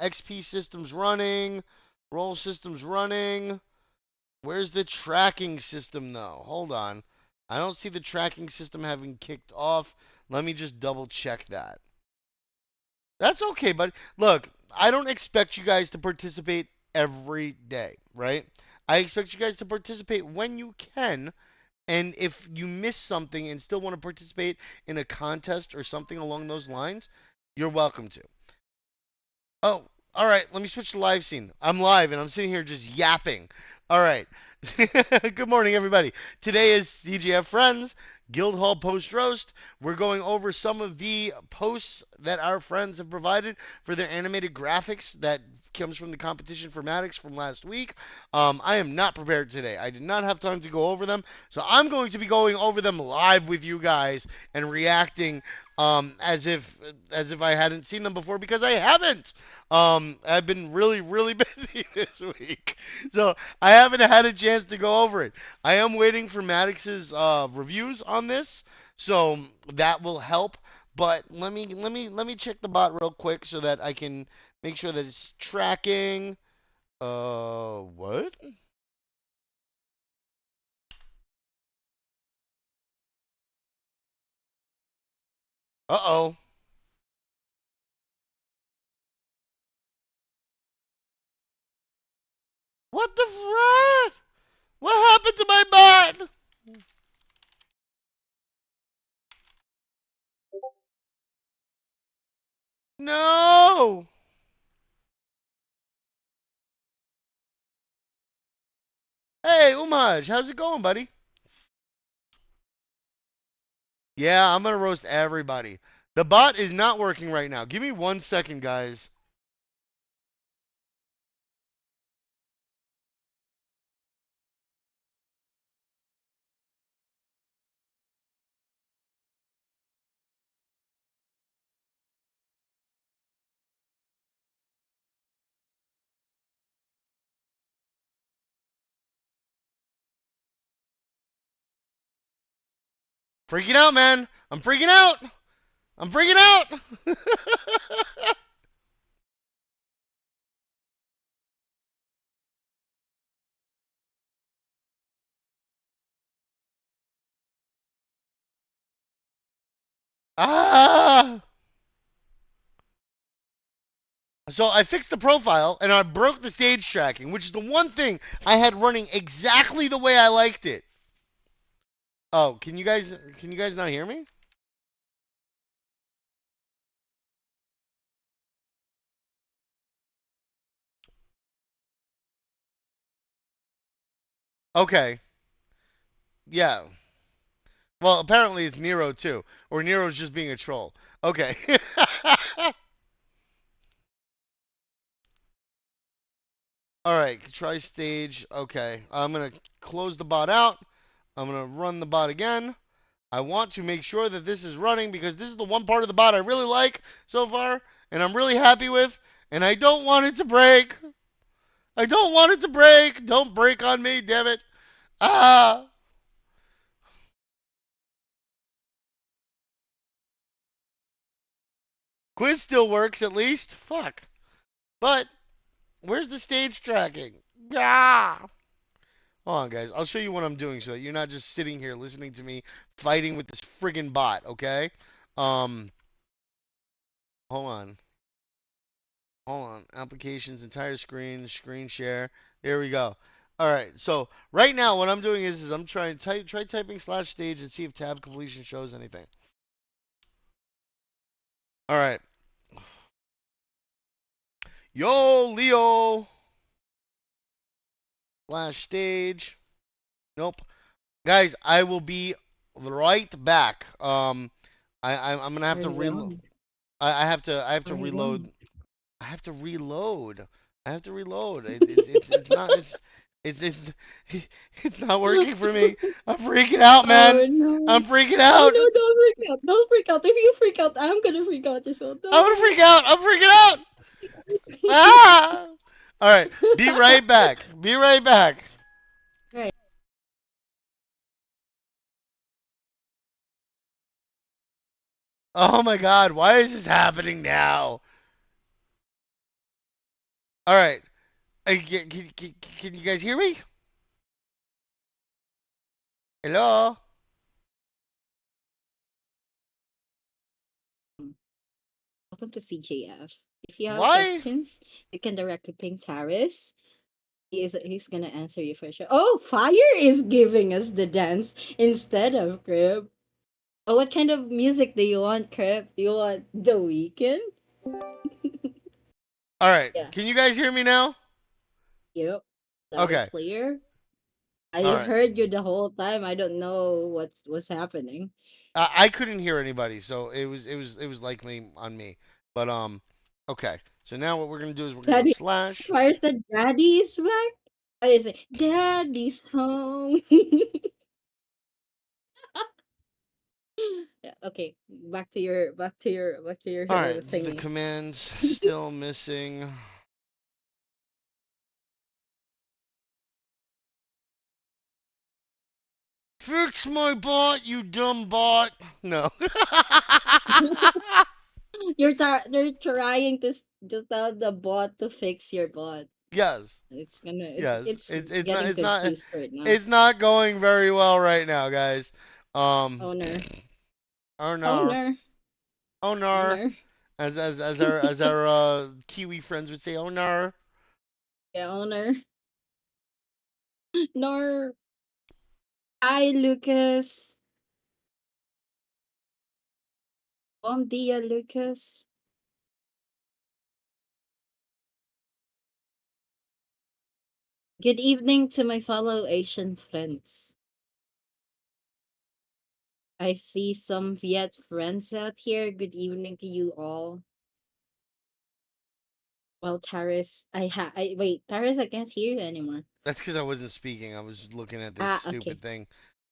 XP system's running. Roll system's running. Where's the tracking system, though? Hold on. I don't see the tracking system having kicked off. Let me just double check that. That's okay, but look, I don't expect you guys to participate every day, right? I expect you guys to participate when you can. And if you miss something and still want to participate in a contest or something along those lines, you're welcome to. Oh, all right. Let me switch to live scene. I'm live and I'm sitting here just yapping. All right. Good morning, everybody. Today is CGF Friends Guildhall Post Roast. We're going over some of the posts that our friends have provided for their animated graphics that comes from the competition for Maddox from last week. I am not prepared today. I did not have time to go over them, so I'm going to be going over them live with you guys and reacting as if I hadn't seen them before because I haven't. I've been really, really busy this week, so I haven't had a chance to go over it. I am waiting for Maddox's reviews on this, so that will help. But let me check the bot real quick so that I can make sure that it's tracking. What? Uh-oh. What the frat? What happened to my bot? No. Hey, Umaj, how's it going, buddy? Yeah, I'm gonna roast everybody. The bot is not working right now. Give me 1 second, guys. Freaking out, man. I'm freaking out. I'm freaking out. Ah. So I fixed the profile and I broke the stage tracking, which is the one thing I had running exactly the way I liked it. Oh, can you guys not hear me? Okay. Yeah. Well, apparently it's Nero too, or Nero's just being a troll. Okay. All right, try stage. Okay. I'm going to close the bot out. I'm going to run the bot again. I want to make sure that this is running because this is the one part of the bot I really like so far and I'm really happy with, and I don't want it to break. I don't want it to break. Don't break on me, damn it. Ah. Quiz still works at least. Fuck. But where's the stage tracking? Ah. Hold on, guys. I'll show you what I'm doing so that you're not just sitting here listening to me fighting with this friggin' bot, okay? Um, hold on. Hold on. Applications, entire screen, screen share. There we go. All right. So right now, what I'm doing is I'm trying to try typing slash stage and see if tab completion shows anything. All right. Yo, Leo slash stage. Nope. Guys, I will be right back. I'm gonna have Where to are you reload. going? I have to Where are you reload. going? I have to reload. I have to reload. It's not it's it's not working for me. I'm freaking out, Oh man. no. I'm freaking Oh out. no, don't freak out. Don't freak out. If you freak out, I'm gonna freak out as well. I'm gonna No. freak out. I'm freaking out. Ah! All right. Be right back. Be right back. Right. Oh my God. Why is this happening now? All right. Can you guys hear me? Hello? Welcome to CJF. If you have Why? questions, you can directly ping Taris. He's gonna answer you for sure. Oh, Fire is giving us the dance instead of Crib. Oh, what kind of music do you want, Crib? Do you want The Weekend? All right. Yeah. Can you guys hear me now? Yep. Loud and Okay. clear. All I right. heard you the whole time. I don't know what's happening. I couldn't hear anybody, so it was likely on me. But okay. So now what we're gonna do is we're gonna go Daddy, slash. Fire said, "Daddy's back." I say, "Daddy's home." Yeah, okay, back to your All right. The thingy. commands still missing. Fix my bot, you dumb bot. No. They're trying to tell the bot to fix your bot. Yes. It's gonna Yes. it's It's not getting it's not confused right now. it's not going very well right now, guys. Um Owner, oh no. owner, Oh no. owner, As our Kiwi friends would say, oh no. yeah, owner. Nor, hi Lucas. Bom dia, Lucas. Good evening to my fellow Asian friends. I see some Viet friends out here. Good evening to you all. Well, Taris, Taris, I can't hear you anymore. That's because I wasn't speaking. I was looking at this Ah, okay. stupid thing.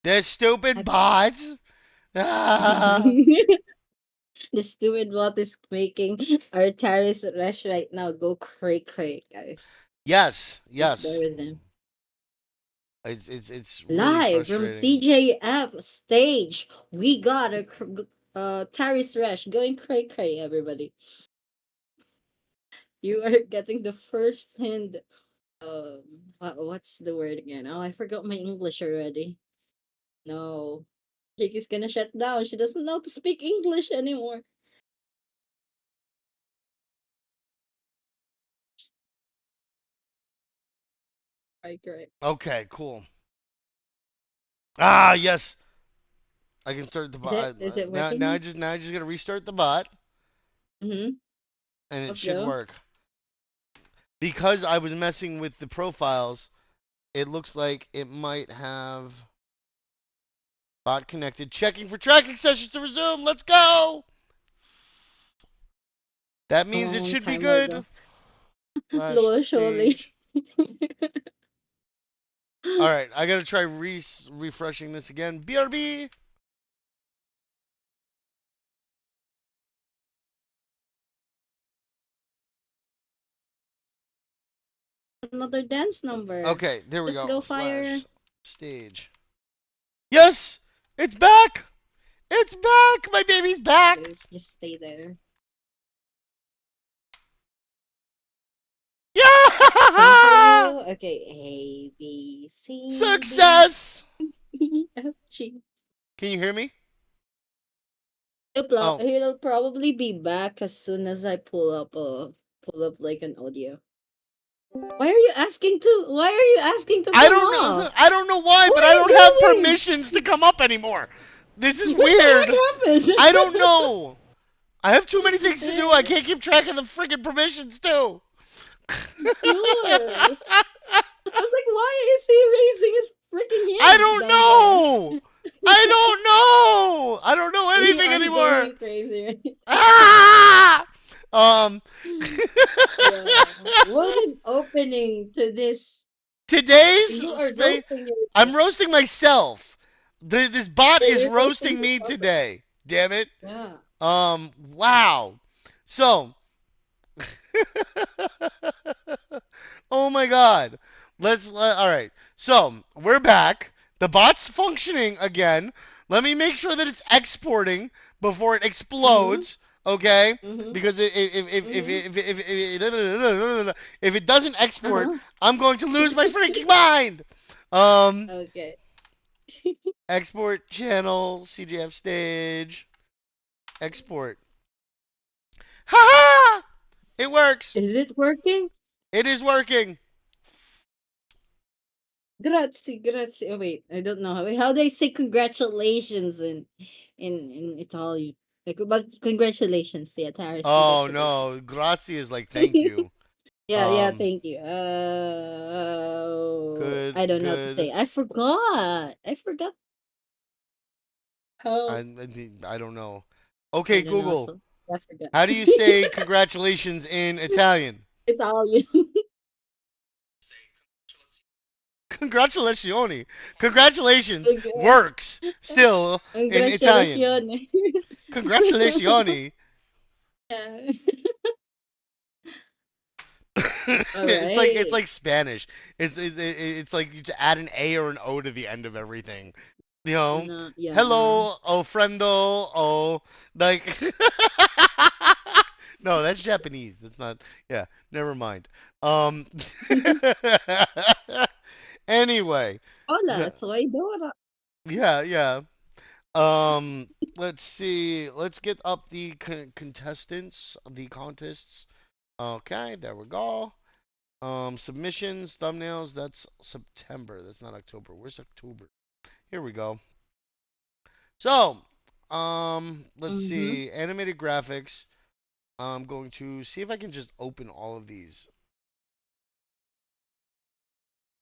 This stupid Okay. bots. Ah. The stupid bot is making our Taris rush right now go cray cray, guys. Yes, Just bear yes. with them. It's really Live from frustrating. CJF stage, we got a Taris rush going cray cray, everybody. You are getting the first hand. What's the word again? Oh, I forgot my English already. No. Jake is gonna shut down. She doesn't know to speak English anymore. Right, correct. Okay, cool. Ah, yes. I can start the Is it bot. is it Now, working now? now I just gotta restart the bot, Mm-hmm. and it Let's should go. work. Because I was messing with the profiles, it looks like it might have bot connected. Checking for tracking sessions to resume. Let's go. That A means it long should be time ago. good. Flash Lol, surely. stage. All right, I gotta try refreshing this again. BRB. Another dance number. Okay, there we Let's go. go, Fire. Slash stage. Yes, it's back. It's back. My baby's back. Please just stay there. Sing for Yeah. you. Okay, A B C D Success. E F G. Can you hear me? Oh, He'll probably be back as soon as I pull up like an audio. Why are you asking to I come don't know. up? I don't know why, What but are I you don't have doing? permissions to come up anymore. This is What the weird. I heck don't know. I have too many things to do. I happened? can't keep track of the friggin' permissions too. Sure. I was like, why is he raising his freaking I hands don't down there? know. I don't know. I don't know We anything are anymore. going crazy, right? Ah! Um. Yeah. What an opening to this. Today's You are space. roasting I'm yourself. roasting myself. This bot Yeah, is you're roasting roasting me yourself. today. Damn it. Yeah. Wow. So. Oh my God. All right. So we're back. The bot's functioning again. Let me make sure that it's exporting before it Mm-hmm. explodes. Okay, Mhm. because Mhm. if it doesn't export, Uh-huh. I'm going to lose my freaking mind. Um, Okay. export channel CGF stage export. Ha ha! It works. Is it working? It is working. Grazie, grazie. Oh wait, I don't know how they say congratulations in Italian. Like, but congratulations, yeah, Taris, Oh congratulations. no, grazie is like thank you. Yeah, yeah, Um, thank you. good, I don't know how to good. say. I forgot. I forgot how. I don't know. Okay, I don't know. Google. So I forgot. How do you say congratulations in Italian? Italian. Congratulazioni. Congratulations Okay. works still in Italian. Congratulations. Congratulazioni. Yeah. All It's right. like Spanish. It's like you to add an A or an O to the end of everything. You know, No, yeah, no. hello, oh friendo, oh like. No, that's Japanese. That's not. Yeah, never mind. Um. Anyway, Hola, yeah, soy Dora. yeah, yeah. Um, let's see. Let's get up the contestants, the contests. Okay, there we go. Submissions, thumbnails. That's September. That's not October. Where's October? Here we go. So, let's Mm-hmm. see. Animated graphics. I'm going to see if I can just open all of these.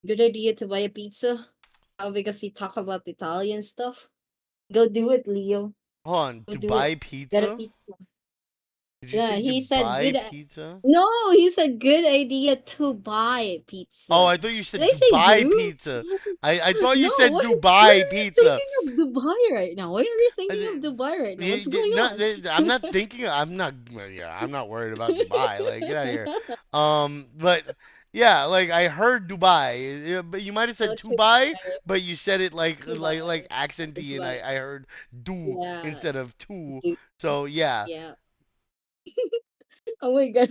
Good idea to buy a pizza. Oh, because you talk about Italian stuff. Go do it, Leo. Hold on, Go do it. Dubai Get a pizza? pizza. Did you Yeah, say he said Dubai good. pizza? No, he said good idea to buy Oh, pizza. I thought you Did said I say Dubai do? pizza. I thought you No, said why are Dubai you pizza. thinking of Dubai right now? Why are you Uh, thinking of Dubai right now? What's going not, on? I'm not thinking. I'm not. Well, yeah, I'm not worried about Dubai. Like, get out of here. But yeah, like I heard Dubai, but you might have No, said it's Dubai, okay. but you said it like Dubai. accenty, and Dubai. I heard do Yeah. instead of two. Du- So yeah, Yeah. Oh my god.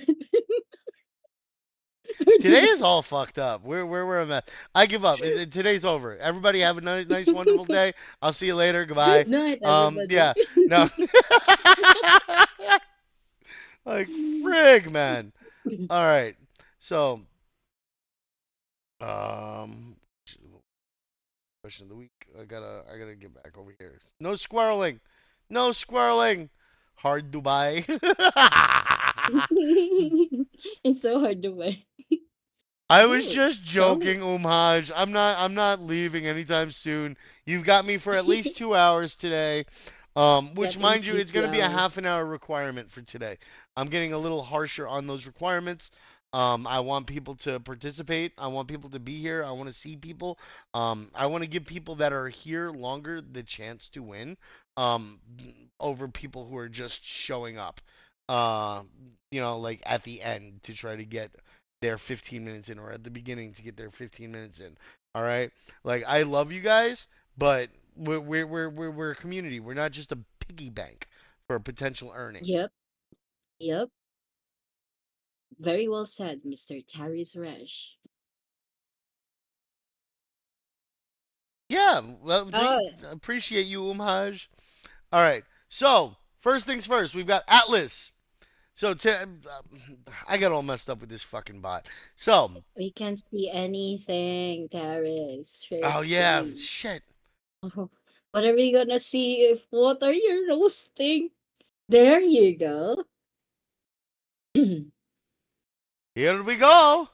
today is all fucked up. We're a mess. I give up. Today's over. Everybody have a nice, wonderful day. I'll see you later. Goodbye. Good night, everybody. Yeah. No. Like frig, man. All right. So, um, question of the week. I gotta get back over here. No squirreling. No squirreling. Hard Dubai. It's so hard to buy. I was Oh, just so joking, Umhaj. I'm not leaving anytime soon. You've got me for at least 2 hours today. Which yep, in mind you, it's sleepy gonna be a half hours. an hour requirement for today. I'm getting a little harsher on those requirements. I want people to participate. I want people to be here. I want to see people. I want to give people that are here longer the chance to win. Um, over people who are just showing up. Uh, like at the end to try to get their 15 minutes in or at the beginning to get their 15 minutes in. All right? Like I love you guys, but we're a community. We're not just a piggy bank for potential earnings. Yep, yep. Very well said, Mr. Taris Resh. Yeah, well, Oh, appreciate you, Umhaj. All right. So, first things first, we've got Atlas. So, I got all messed up with this fucking bot. So, we can't see anything, Taris. Share oh yeah, screen. shit. Oh, what are we gonna see if what are you roasting? There you go. Here we go.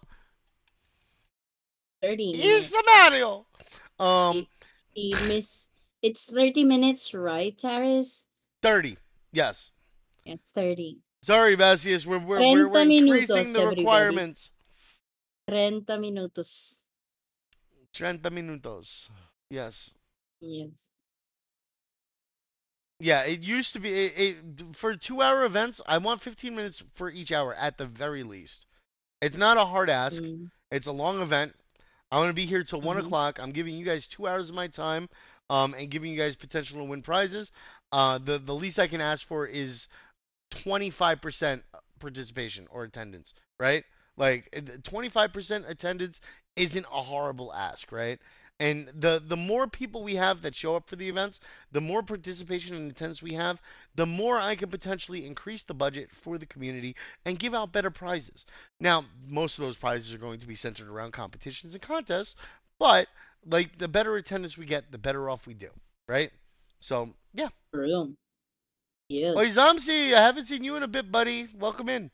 30 Here's the minutes. Mario. Um, It, miss. It's 30 minutes, right, Taris? 30. Yes. Yeah, 30. Sorry, Bassius. We're 30 increasing minutos, the everybody. requirements. 30 minutos. 30 minutos. Yes. Yes. Yeah, it used to be for 2 hour events. I want 15 minutes for each hour at the very least. It's not a hard ask. Mm, It's a long event. I'm gonna be here till one mm-hmm. o'clock. I'm giving you guys 2 hours of my time, and giving you guys potential to win prizes. The least I can ask for is 25% participation or attendance, right? Like 25% attendance isn't a horrible ask, right? And the more people we have that show up for the events, the more participation and attendance we have, the more I can potentially increase the budget for the community and give out better prizes. Now, most of those prizes are going to be centered around competitions and contests, but like the better attendance we get, the better off we do, right? So, yeah. True. Oi, Yes. Zamsi, I haven't seen you in a bit, buddy. Welcome in.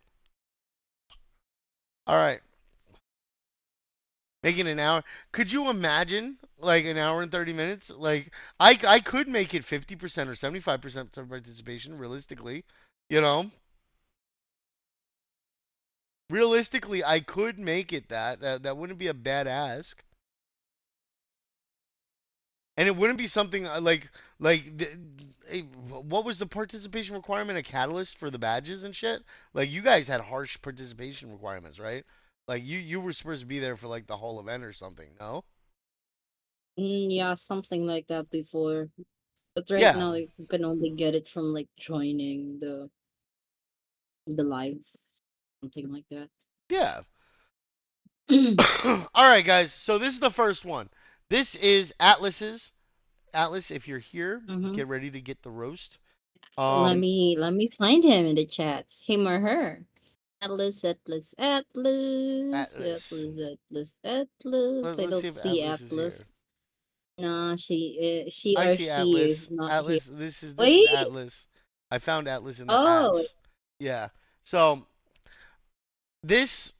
All right. Making an hour. Could you imagine like an hour and 30 minutes? Like I could make it 50% or 75% participation realistically, you know? Realistically, I could make it that. That wouldn't be a bad ask. And it wouldn't be something what was the participation requirement? A catalyst for the badges and shit? Like you guys had harsh participation requirements, right? Like you were supposed to be there for like the whole event or something. No? Yeah, something like that before. But right Yeah. now, you can only get it from like joining the live, something like that. Yeah. All right, guys. So this is the first one. This is Atlas's. Atlas, if you're here, Mm-hmm. get ready to get the roast. Let Um, me find him in the chats. Him or her. Atlas, Atlas, Atlas, Atlas. Atlas, Atlas, Atlas. I Let's see don't if see Atlas is here. Atlas. No, she I or see he is Atlas. not here. Atlas. This is Wait. Atlas. I found Atlas in the Oh. ads. Yeah. So this.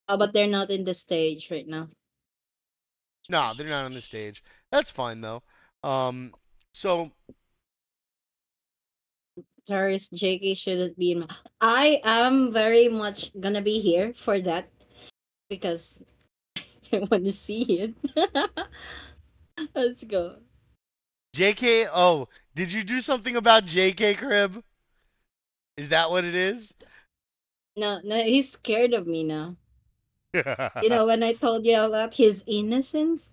Oh, but they're not in the stage right now. No, they're not on the stage. That's fine though. Um. So Taurus JK shouldn't be in my. I am very much gonna be here for that because I want to see it. Let's go. JK. Oh, did you do something about JK Crib? Is that what it is? No, no, he's scared of me now. You know, when I told you about his innocence,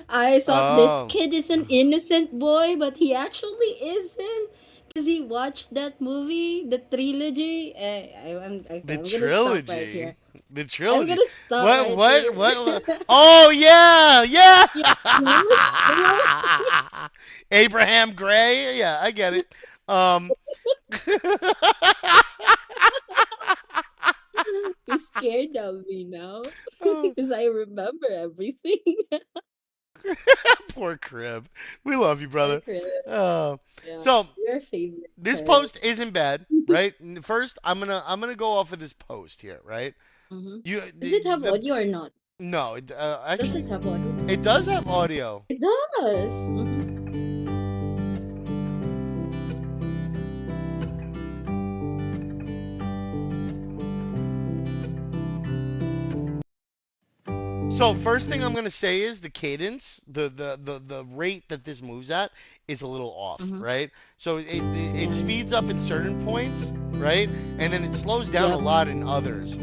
I thought this Oh. kid is an innocent boy, but he actually isn't. Because he watched that movie, the trilogy. Okay, The I'm gonna stop right trilogy. here. The I'm trilogy. gonna stop right here. What? Oh yeah, yeah. Yeah, you know? Abraham Gray. Yeah, I get it. Um. He's scared of me now Oh, because I remember everything. poor Crib. We love you, Poor brother. Chris. Uh, Yeah, so your favorite this Chris. post isn't bad, right? First, I'm gonna go off of this post here, right? Mm-hmm. You Does it have the audio or not? no, Does actually it have audio? it does have audio. It does. So first thing I'm gonna say is the cadence, the rate that this moves at is a little off, Mm-hmm. right? So it speeds up in certain points, right, and then it slows down a Yep. lot in others.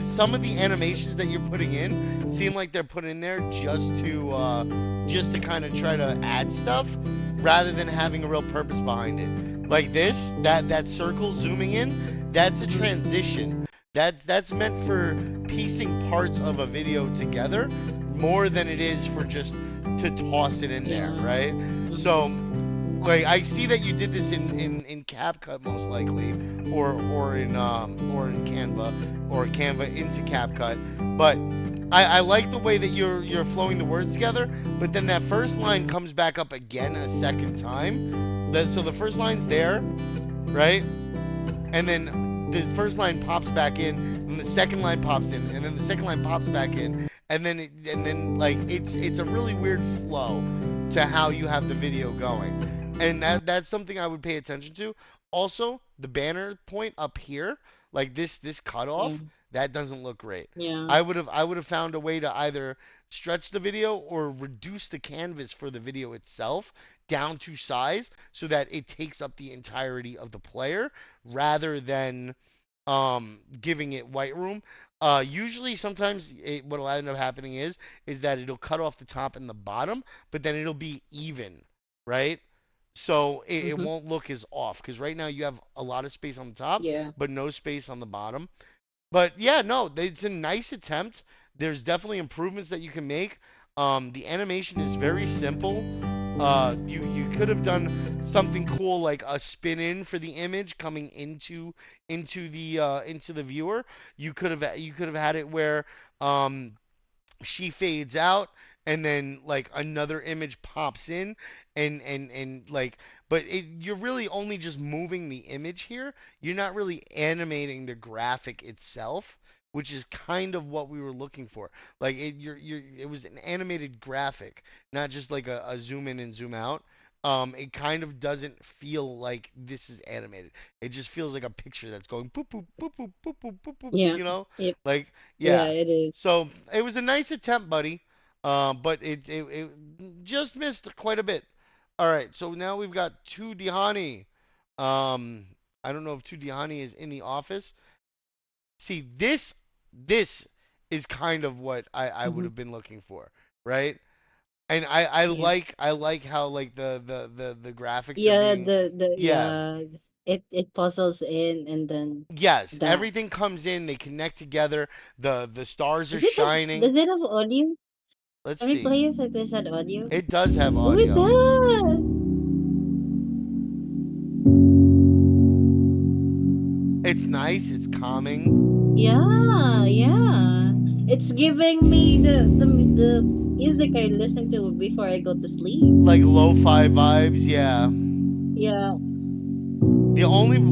Some of the animations that you're putting in seem like they're put in there just to kind of try to add stuff, rather than having a real purpose behind it. Like this, that circle zooming in, that's a Mm-hmm. transition. That's meant for piecing parts of a video together more than it is for just to toss it in there, Yeah. right? Mm-hmm. So like I see that you did this in CapCut most likely, or in Canva, or Canva into CapCut. But I like the way that you're flowing the words together. But then that first line comes back up again a second time. So the first line's there, right? And then the first line pops back in, and the second line pops in, and then the second line pops back in, and then like it's a really weird flow to how you have the video going, and that's something I would pay attention to. Also, the banner point up here, like this Yeah. cutoff, that doesn't look great. Yeah. I would have found a way to either stretch the video or reduce the canvas for the video itself down to size so that it takes up the entirety of the player rather than giving it white room. Usually, sometimes what'll end up happening is that it'll cut off the top and the bottom, but then it'll be even, right? so it Mm-hmm. won't look as off because right now you have a lot of space on the top Yeah. but no space on the bottom. But yeah, no, it's a nice attempt. There's definitely improvements that you can make. The animation is very simple. You could have done something cool like a spin in for the image coming into the viewer. You could have had it where um, she fades out and then like another image pops in and like but you're really only just moving the image here. You're not really animating the graphic itself, which is kind of what we were looking for. Like it was an animated graphic, not just like a zoom in and zoom out. It kind of doesn't feel like this is animated. It just feels like a picture that's going boop boop boop boop boop boop boop boop. Yeah. You know, Yep. like Yeah, yeah. it is. So it was a nice attempt, buddy. But it just missed quite a bit. All right, so now we've got two Dihani. Um, I don't know if two Dihani is in the office. See, this is kind of what I would Mm-hmm. have been looking for, right? And I Yeah. like I like how like the graphics are Yeah, being, the yeah. yeah, it puzzles in and then Yes, that. everything comes in, they connect together, the stars are Does it have shining. does it have audio? Let's Let me see. play if it has had audio. It does have Oh, it audio. does. It's nice, it's calming. Yeah, yeah. It's giving me the music I listen to before I go to sleep. Like lo-fi vibes, yeah. Yeah.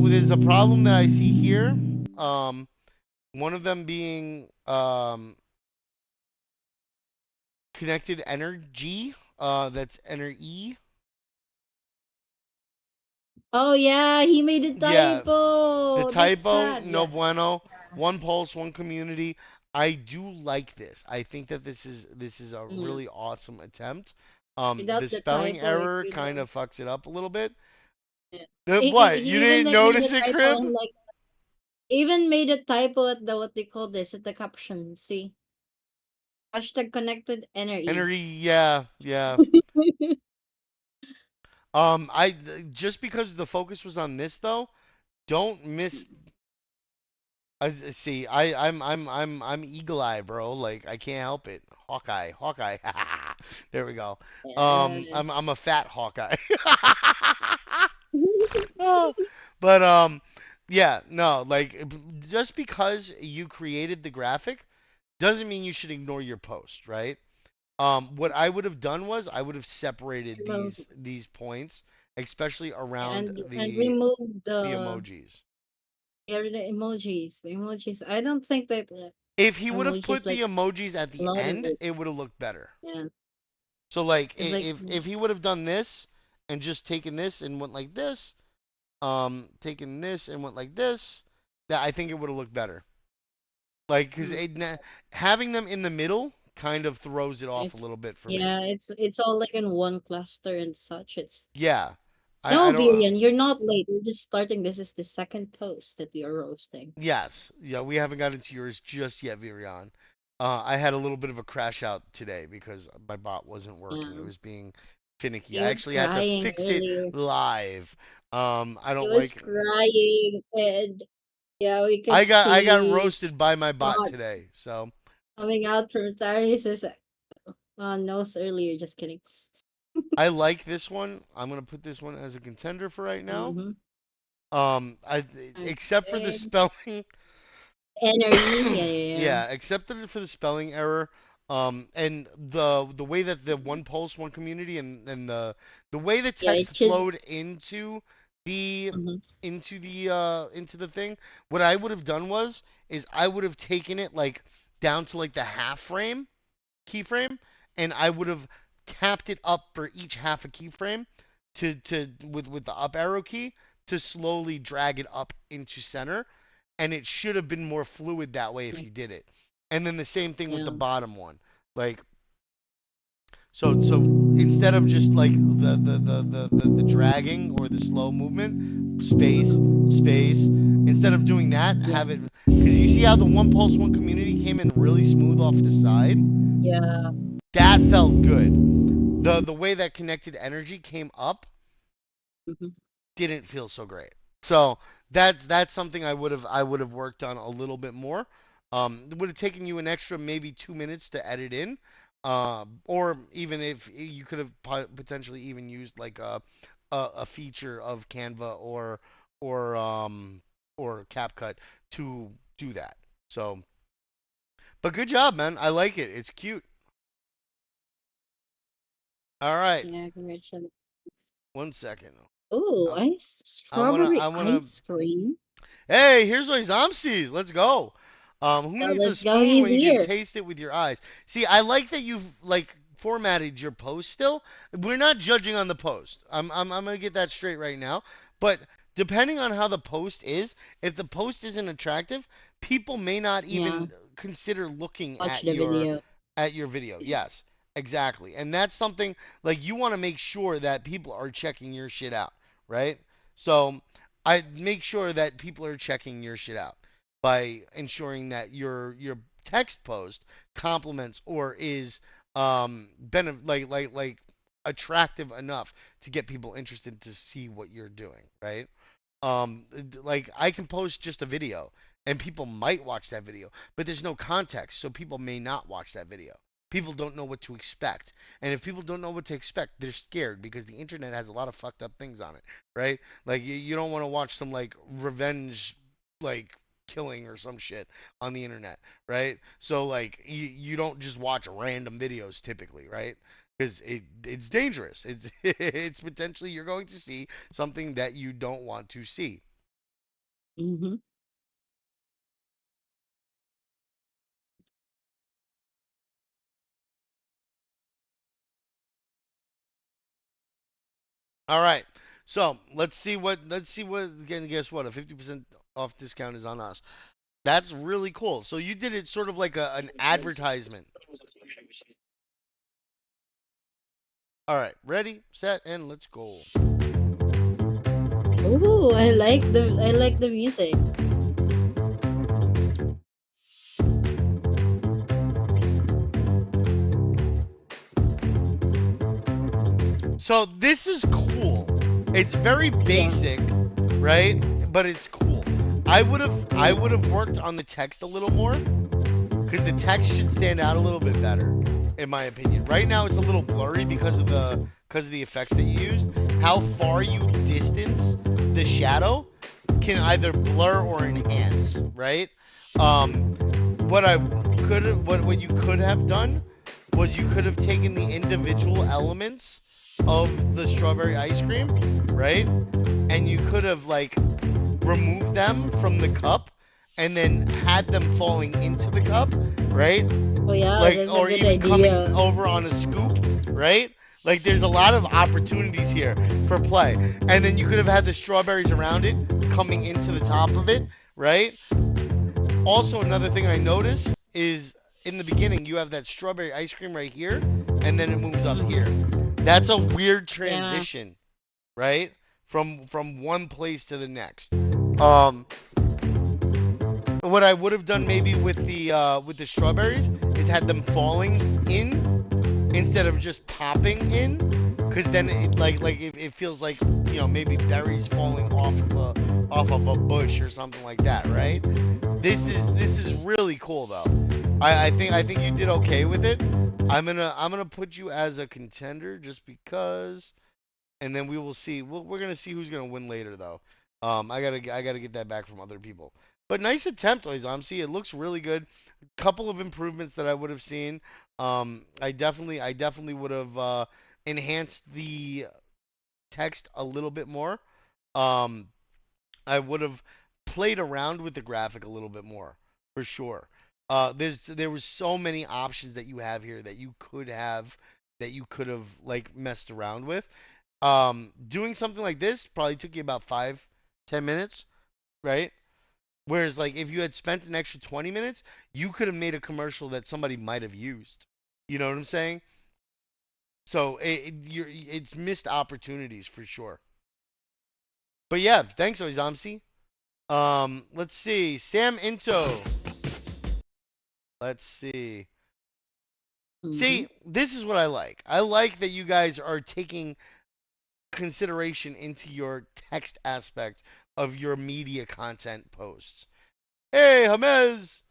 There's a problem that I see here. Um, one of them being connected energy. That's energy. Oh yeah, he made a Yeah, the typo. That's typo, sad. no Yeah. bueno. One pulse, one community. I do like this. I think that this is a Yeah. really awesome attempt. The Without the spelling typo, it error could kind have. of fucks it up a little bit. Yeah. What? You He even didn't like made a notice it, typo Crib? on like even made a typo at the what they call this at the caption. See, hashtag connected NRE. Energy, yeah, yeah. I just because the focus was on this though, don't miss. See, I'm eagle eye, bro. Like I can't help it. Hawkeye, Hawkeye. There we go. Yeah. I'm a fat Hawkeye. Oh, but yeah, no, like just because you created the graphic doesn't mean you should ignore your post, right? What I would have done was I would have separated Remove these points, especially around and remove the the emojis. yeah, the emojis. The emojis. I don't think that If he would have emojis put the like emojis at a the lot of end, it. it would have looked better. Yeah. So like It's like if he would have done this and just taken this and went like this, taken this and went like this, that I think it would have looked better. Like because mm, having them in the middle kind of throws it off a it's little bit for me. yeah, it's all like in one cluster and such. It's Yeah, I no, don't. Virian, you're not late. We're just starting. This is the second post that we are roasting. Yes, yeah, we haven't got into yours just yet, Virion. I had a little bit of a crash out today because my bot wasn't working. It Yeah. was being finicky. He I was actually had to crying fix it earlier. live. I He don't was like. crying and yeah, we could I got see roasted by my bot thought today. So coming out from Tyrese' nose earlier. Just kidding. I like this one. I'm gonna put this one as a contender for right now. Mm-hmm. I except for the Okay. spelling. NRE, yeah, yeah, yeah. Yeah, accepted for the spelling error. And the way that the one pulse, one community, and the way the Yeah, text it should. flowed the Mm-hmm. into the thing. What I would have done is I would have taken it like down to like the half frame keyframe, and I would have tapped it up for each half a keyframe to with the up arrow key to slowly drag it up into center, and it should have been more fluid that way if you did it. And then the same thing with the Yeah. bottom one. Like so instead of just like the dragging or the slow movement, space, instead of doing that, Yeah. have it because you see how the one pulse one community came in really smooth off the side? Yeah. That felt good. The way that connected energy came up, Mhm. didn't feel so great. So that's something I would have worked on a little bit more. It would have taken you an extra maybe 2 minutes to edit in, or even if you could have potentially even used like a feature of Canva or or CapCut to do that. So, but good job, man. I like it. It's cute. All right, Yeah, congratulations. 1 second. Oh, I, ice I wanna strawberry I wanna ice cream. Hey, here's what Zamsies. Let's go. Who So needs a let's go. spoon He's when you can here. taste it with your eyes? See, I like that you've like formatted your post still. We're not judging on the post. I'm gonna get that straight right now. But depending on how the post is, if the post isn't attractive, people may not Yeah, even consider looking watch the video. at your video. Yes, exactly. And that's something like you want to make sure that people are checking your shit out, right? So I make sure that people are checking your shit out by ensuring that your text post complements or is like attractive enough to get people interested to see what you're doing, right? Like I can post just a video and people might watch that video, but there's no context, so people may not watch that video. People don't know what to expect. And if people don't know what to expect, they're scared because the internet has a lot of fucked up things on it, right? Like you don't want to watch some like revenge like killing or some shit on the internet, right? So like you don't just watch random videos typically, right? Because it's dangerous. It's it's potentially you're going to see something that you don't want to see. Mm-hmm. All right. So let's see what again guess what? A 50% off discount is on us. That's really cool. So you did it sort of like an advertisement. All right, ready, set, and let's go. Oh, I like the music. So this is cool. It's very Yeah. basic, right? But it's cool. I would have worked on the text a little more because the text should stand out a little bit better, in my opinion. Right now it's a little blurry because of the effects that you used. How far you distance the shadow can either blur or enhance, right? Um, what you could have done was you could have taken the individual elements of the strawberry ice cream, right? And you could have like removed them from the cup and then had them falling into the cup, right? Oh yeah, Like that's a or good even coming idea. over on a scoop, right? Like there's a lot of opportunities here for play. And then you could have had the strawberries around it coming into the top of it, right? Also another thing I noticed is in the beginning you have that strawberry ice cream right here and then it moves up Mm-hmm. here. That's a weird Yeah. transition, right? From one place to the next. Um what I would have done maybe with the strawberries is had them falling in instead of just popping in, because then it feels like maybe berries falling off of a bush or something like that, right? This is really cool though. I think you did okay with it. I'm gonna put you as a contender just because, and then we will see. We're gonna see who's gonna win later though. I gotta get that back from other people. But nice attempt, Oizamsi. It looks really good. Couple of improvements that I would have seen. I definitely would have enhanced the text a little bit more. Um, I would have played around with the graphic a little bit more, for sure. There was so many options that you have here that you could have like messed around with. Doing something like this probably took you about 5, 10 minutes, right? Whereas like if you had spent an extra 20 minutes, you could have made a commercial that somebody might have used. You know what I'm saying? So it's missed opportunities for sure. But yeah, thanks, Oizamsi. Let's see. Sam Into. Let's see. Mm-hmm. See, this is what I like. I like that you guys are taking consideration into your text aspect of your media content posts. Hey, Hamez,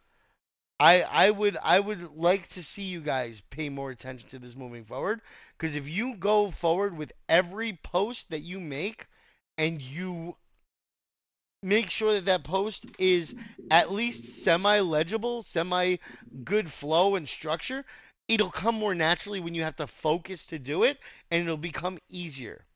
I would like to see you guys pay more attention to this moving forward, because if you go forward with every post that you make and you make sure that that post is at least semi legible, semi good flow and structure, it'll come more naturally when you have to focus to do it, and it'll become easier.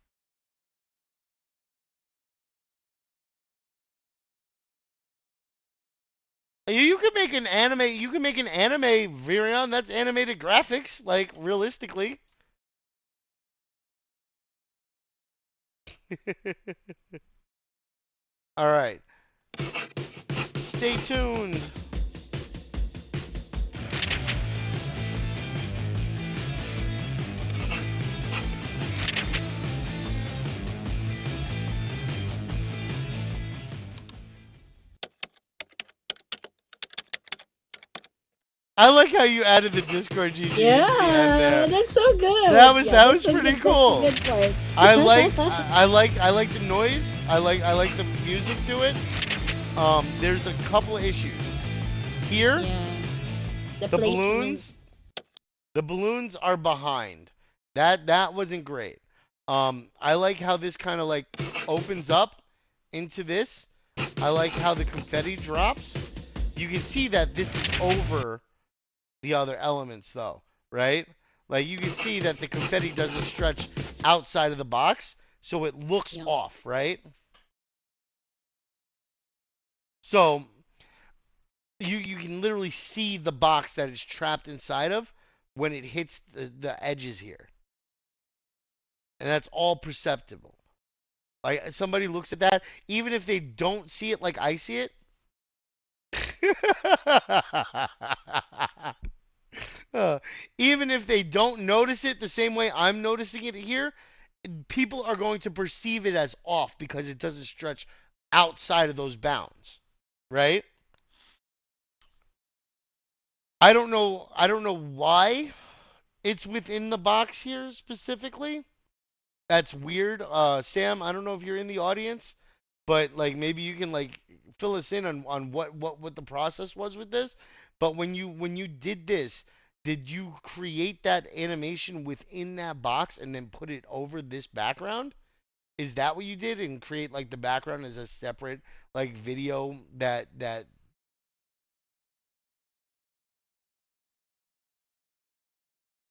You can make an anime. You can make an anime Virion that's animated graphics, like realistically. All right, stay tuned. I like how you added the Discord GG into the end Yeah, there. that's so That good. was Yeah, that was pretty that's a cool. good part. I like the noise. I like the music to it. There's a couple of issues here. Yeah, the The placement. balloons, the balloons are behind. That wasn't great. I like how this kind of like opens up into this. I like how the confetti drops. You can see that this is over the other elements though, right? Like you can see that the confetti doesn't stretch outside of the box, so it looks Yeah, off, right? So you can literally see the box that it's trapped inside of when it hits the edges here. And that's all perceptible. Like somebody looks at that, even if they don't see it like I see it. Uh, even if they don't notice it the same way I'm noticing it here, people are going to perceive it as off because it doesn't stretch outside of those bounds, right? I don't know why it's within the box here specifically. That's weird. Sam, I don't know if you're in the audience, but like maybe you can like fill us in on what the process was with this. But when you did this, did you create that animation within that box and then put it over this background? Is that what you did, and create like the background as a separate like video that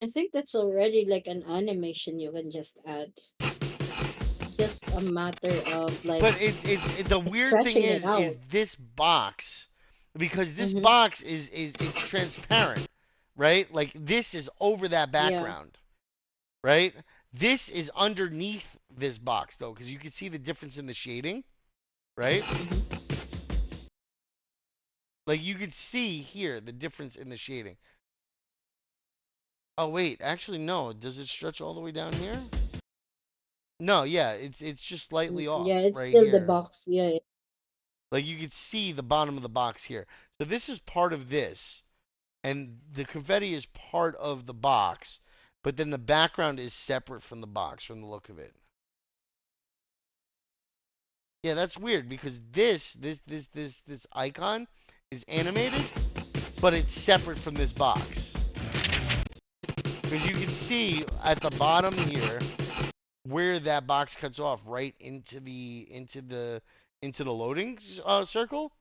I think that's already like an animation you can just add. It's just a matter of like but the weird thing stretching it is out. this box, because this Mm-hmm. box is it's transparent, right? Like this is over that Yeah. background, right? This is underneath this box though, because you can see the difference in the shading, right? Mm-hmm. Like you could see here the difference in the shading. Oh wait, actually no. Does it stretch all the way down here? No, yeah, it's just slightly Yeah, off it's right still the here. box. Yeah, yeah. Like you could see the bottom of the box here. So this is part of this, and the confetti is part of the box, but then the background is separate from the box from the look of it. Yeah, that's weird because this icon is animated, but it's separate from this box. Because you can see at the bottom here where that box cuts off right into the loading circle.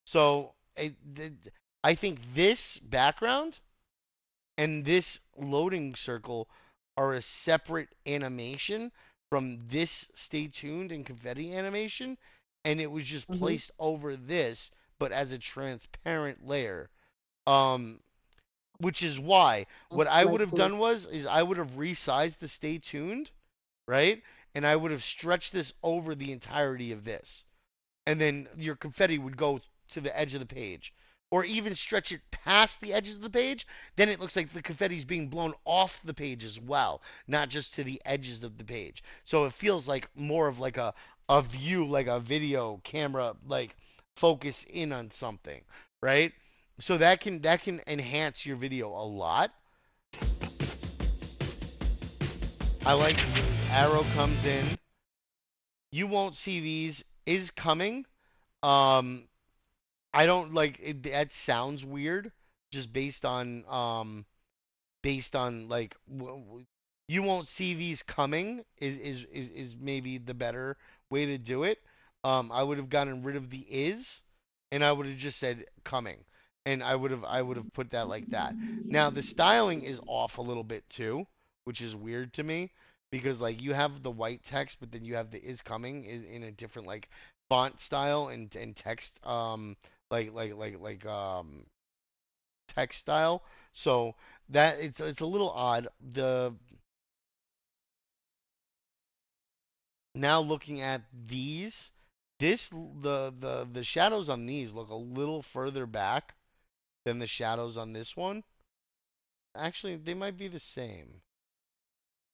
So I think this background and this loading circle are a separate animation from this stay tuned and confetti animation, and it was just Mm-hmm. placed over this but as a transparent layer. um which is why what Most I would have likely. done is I would have resized the stay tuned, right? And I would have stretched this over the entirety of this, and then your confetti would go to the edge of the page, or even stretch it past the edges of the page. Then it looks like the confetti is being blown off the page as well, not just to the edges of the page. So it feels like more of like a view, like a video camera, like focus in on something, right? So that can enhance your video a lot. I like arrow comes in. You won't see these is coming. Um, I don't like it. That sounds weird, just based on like you won't see these coming is maybe the better way to do it. I would have gotten rid of the is, and I would have just said coming, and I would have put that like that. Now the styling is off a little bit too, which is weird to me because like you have the white text, but then you have the is coming in a different like font style and text like text style. So that it's a little odd. The now looking at these, the shadows on these look a little further back than the shadows on this one. Actually, they might be the same.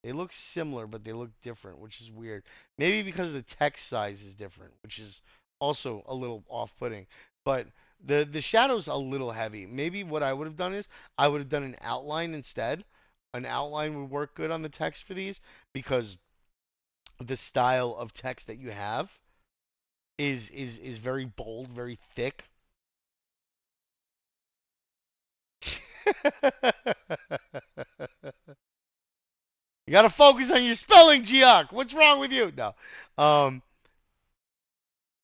They look similar, but they look different, which is weird. Maybe because the text size is different, which is also a little off-putting. But the shadow's a little heavy. Maybe what I would have done is I would have done an outline instead. An outline would work good on the text for these because the style of text that you have is very bold, very thick. You got to focus on your spelling, Geok. What's wrong with you? No. Um,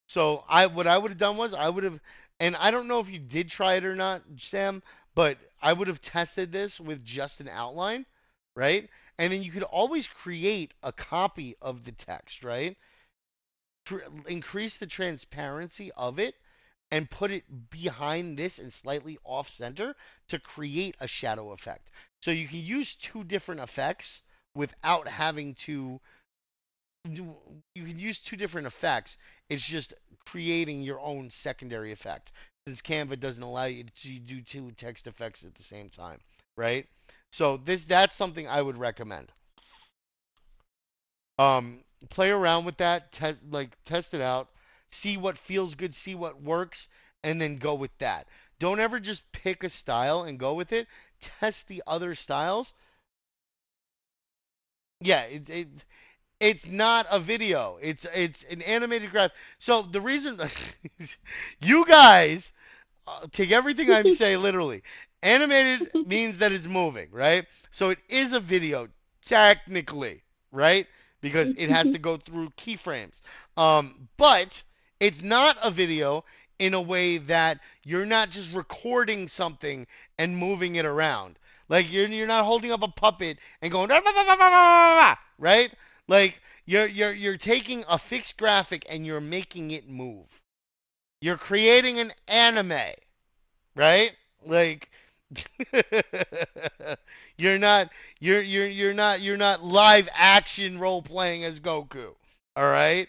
So what I would have done was I would have, and I don't know if you did try it or not, Sam, but I would have tested this with just an outline, right? And then you could always create a copy of the text, right? Increase the transparency of it and put it behind this and slightly off center to create a shadow effect. So you can use two different effects without having to you can use two different effects. It's just creating your own secondary effect. Since Canva doesn't allow you to do two text effects at the same time, right? So that's something I would recommend. Play around with that, test it out, see what feels good, see what works, and then go with that. Don't ever just pick a style and go with it. Test the other styles. Yeah, it's not a video. It's an animated graph. So the reason you guys take everything I'm saying literally. Animated means that it's moving, right? So it is a video technically, right? Because it has to go through keyframes. But it's not a video in a way that you're not just recording something and moving it around. Like you're not holding up a puppet and going right? Like you're taking a fixed graphic and you're making it move. You're creating an anime, right? Like you're not you're not live action role playing as Goku. All right?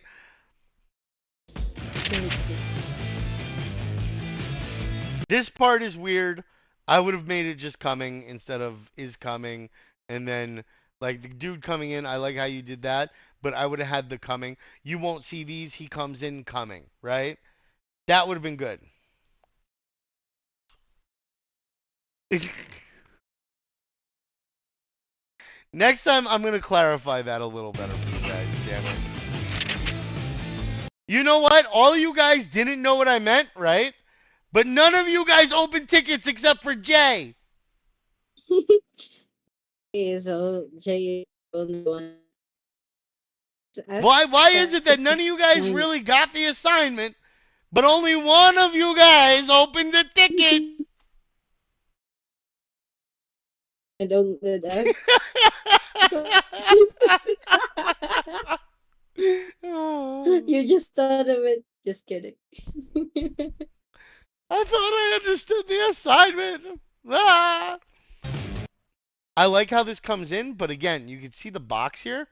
This part is weird. I would have made it just coming instead of is coming and then like the dude coming in, I like how you did that, but I would have had the coming. You won't see these, he comes in coming, right? That would have been good. Next time I'm going to clarify that a little better for you guys, damn it. You know what? All you guys didn't know what I meant, right? But none of you guys opened tickets except for Jay. So Jay is the only one asked Why is it that that none of you guys mine. really got the assignment, but only one of you guys opened the ticket? I don't do that. You just thought of it. Just kidding. I thought I understood the assignment. Ah. I like how this comes in, but again, you can see the box here.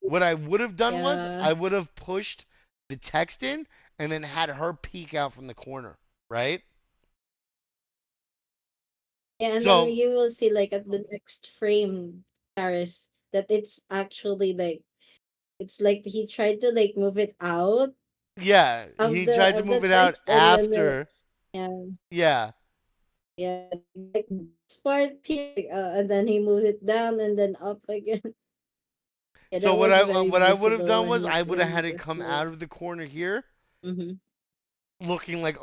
What I would have done was Yeah. I would have pushed the text in and then had her peek out from the corner, right? Yeah, and then So, you will see like at the next frame, Paris, that it's actually like it's like he tried to like move it out yeah, he tried to of the move it out text and then after. yeah, Yeah. yeah, like this part here and then he moves it down and then up again. Yeah, So that was very what I would have visible done when was he I would when have he had it was come out doing. of the corner here, Mm-hmm. looking like,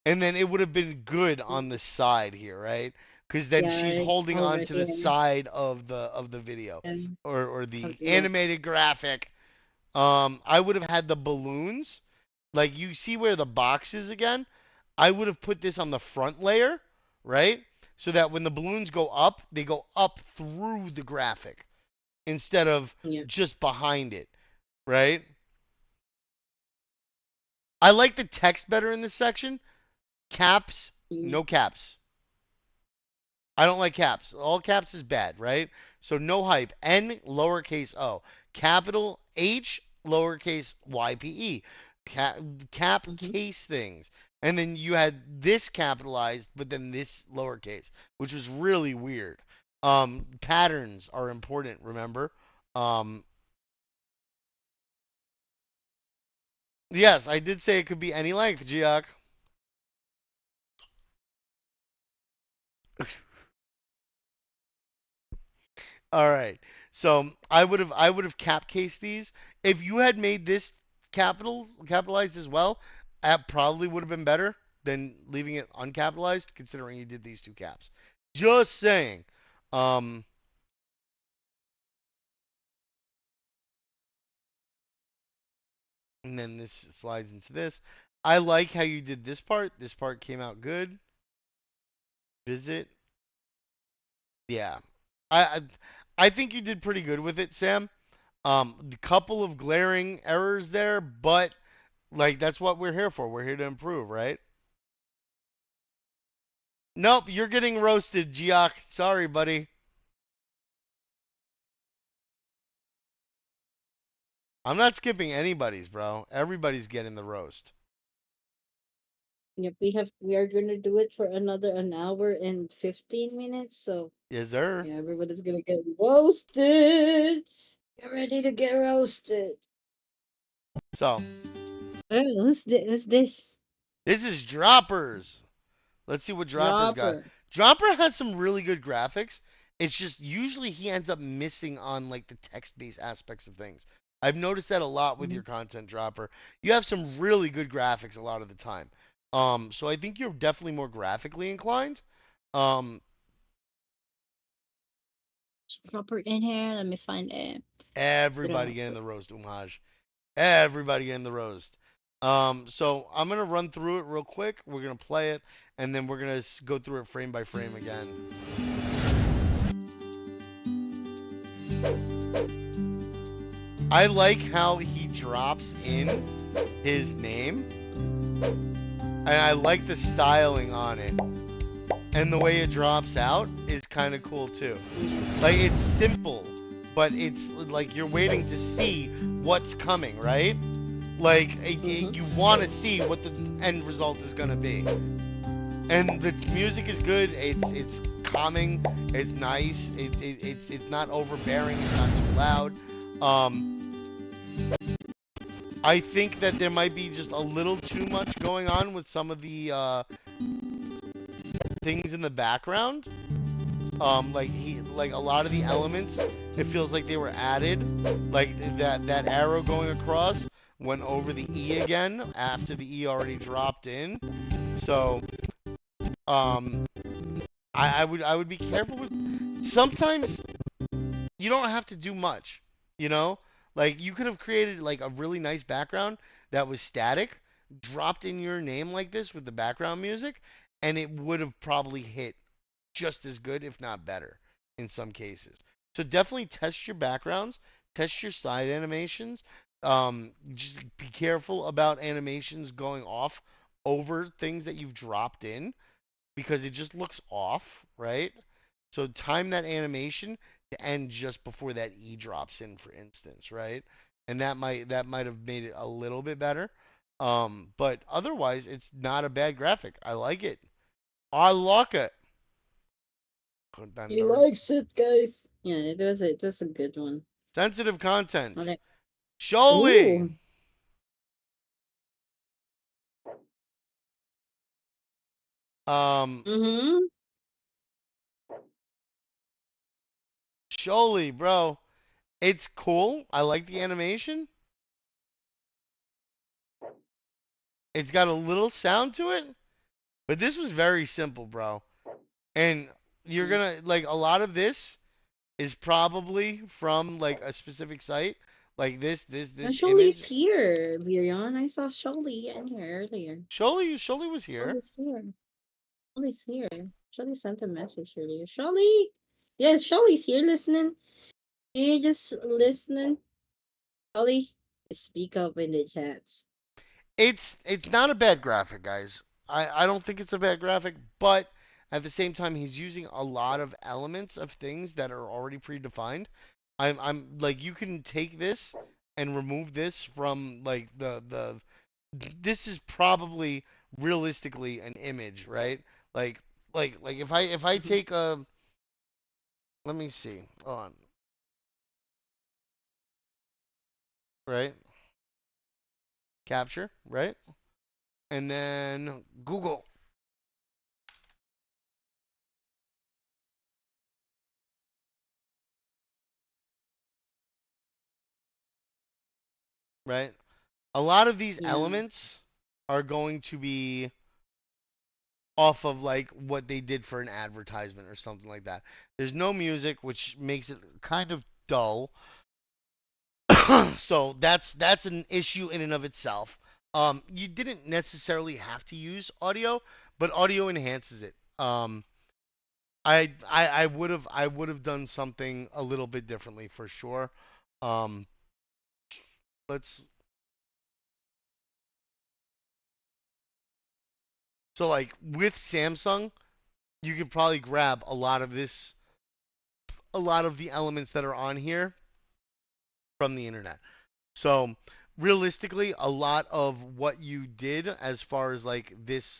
and then it would have been good on the side here, right? Because then Yeah, she's right holding over on to the here. side of the video, And or have the a look. animated graphic. I would have had the balloons, like you see where the box is again. I would have put this on the front layer, right? So that when the balloons go up, they go up through the graphic instead of Yeah. just behind it, right? I like the text better in this section. Caps, Mm-hmm. no caps. I don't like caps. All caps is bad, right? So no hype. N lowercase o. Capital H lowercase YPE. Cap Mm-hmm. case things. And then you had this capitalized, but then this lowercase, which was really weird. Patterns are important, remember? Um, yes, I did say it could be any length, Giac. All right. So I would have cap cased these. If you had made this capitalized as well, that probably would have been better than leaving it uncapitalized, considering you did these two caps. Just saying. Um, and then this slides into this. I like how you did this part. This part came out good. Visit. Yeah. I I, I think you did pretty good with it, Sam. A couple of glaring errors there, but like that's what we're here for. We're here to improve, right? Nope, you're getting roasted, Geoc. Sorry, buddy. I'm not skipping anybody's, bro. Everybody's getting the roast. Yep, we are gonna do it for another an hour and 15 minutes. So Yes, sir. yeah, everybody's gonna get roasted. Get ready to get roasted. So Oh, who's this? this is Droppers. Let's see what Droppers got. Dropper. Dropper has some really good graphics. It's just usually he ends up missing on like the text-based aspects of things. I've noticed that a lot with Mhm. your content, Dropper. You have some really good graphics a lot of the time. So I think you're definitely more graphically inclined. Um, Dropper in here. Let me find it. everybody getting Dropper. the roast, Umaj. Everybody getting the roast. So I'm gonna run through it real quick. We're gonna play it, and then we're gonna go through it frame by frame again. I like how he drops in his name, and I like the styling on it, and the way it drops out is kind of cool too. Yeah. Like it's simple, but it's like you're waiting to see what's coming, right? Like Mm-hmm. you want to see what the end result is gonna be. And the music is good. It's calming. It's nice. It's not overbearing. It's not too loud. Um, I think that there might be just a little too much going on with some of the things in the background. Like a lot of the elements, it feels like they were added. Like that arrow going across went over the E again after the E already dropped in. So um, I would be careful with. Sometimes you don't have to do much, you know? Like you could have created like a really nice background that was static, dropped in your name like this with the background music, and it would have probably hit just as good, if not better, in some cases. So definitely test your backgrounds, test your side animations. Just be careful about animations going off over things that you've dropped in because it just looks off, right? So time that animation to end just before that E drops in, for instance, right? And that might have made it a little bit better. But otherwise, it's not a bad graphic. I like it. I like it. He Contender. likes it, guys. Yeah, it was a good one. Sensitive content. Alright. Surely. Ooh. Um, Mm-hmm. Surely, bro. It's cool. I like the animation. It's got a little sound to it, but this was very simple, bro. And you're Mm. gonna like a lot of this is probably from like a specific site, like And this Sholi's image. here, Virion. I saw Sholi in here earlier. Sholi was here. Sholi's here. Sholi's here. Sholi sent a message earlier. Sholi! Yes, Sholi's here listening. Hey, just listening. Sholi, speak up in the chats. It's not a bad graphic, guys. I don't think it's a bad graphic, but at the same time, he's using a lot of elements of things that are already predefined. I'm like you can take this and remove this from like the this is probably realistically an image, right? Like like if I Mhm. take a let me see on right capture right and then Google right. A lot of these Yeah. elements are going to be off of like what they did for an advertisement or something like that. There's no music, which makes it kind of dull. So that's an issue in and of itself. You didn't necessarily have to use audio, but audio enhances it. I would have done something a little bit differently for sure. Um, let's so like with Samsung, you could probably grab a lot of the elements that are on here from the internet. So realistically, a lot of what you did as far as like this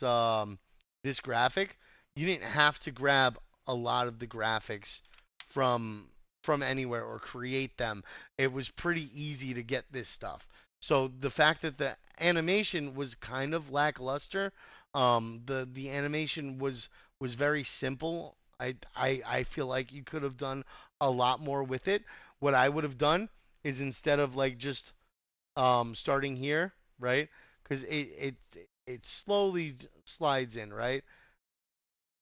graphic, you didn't have to grab a lot of the graphics from from anywhere or create them. It was pretty easy to get this stuff. So the fact that the animation was kind of lackluster, the animation was very simple. I feel like you could have done a lot more with it. What I would have done is instead of like just starting here, right? Because it slowly slides in, right?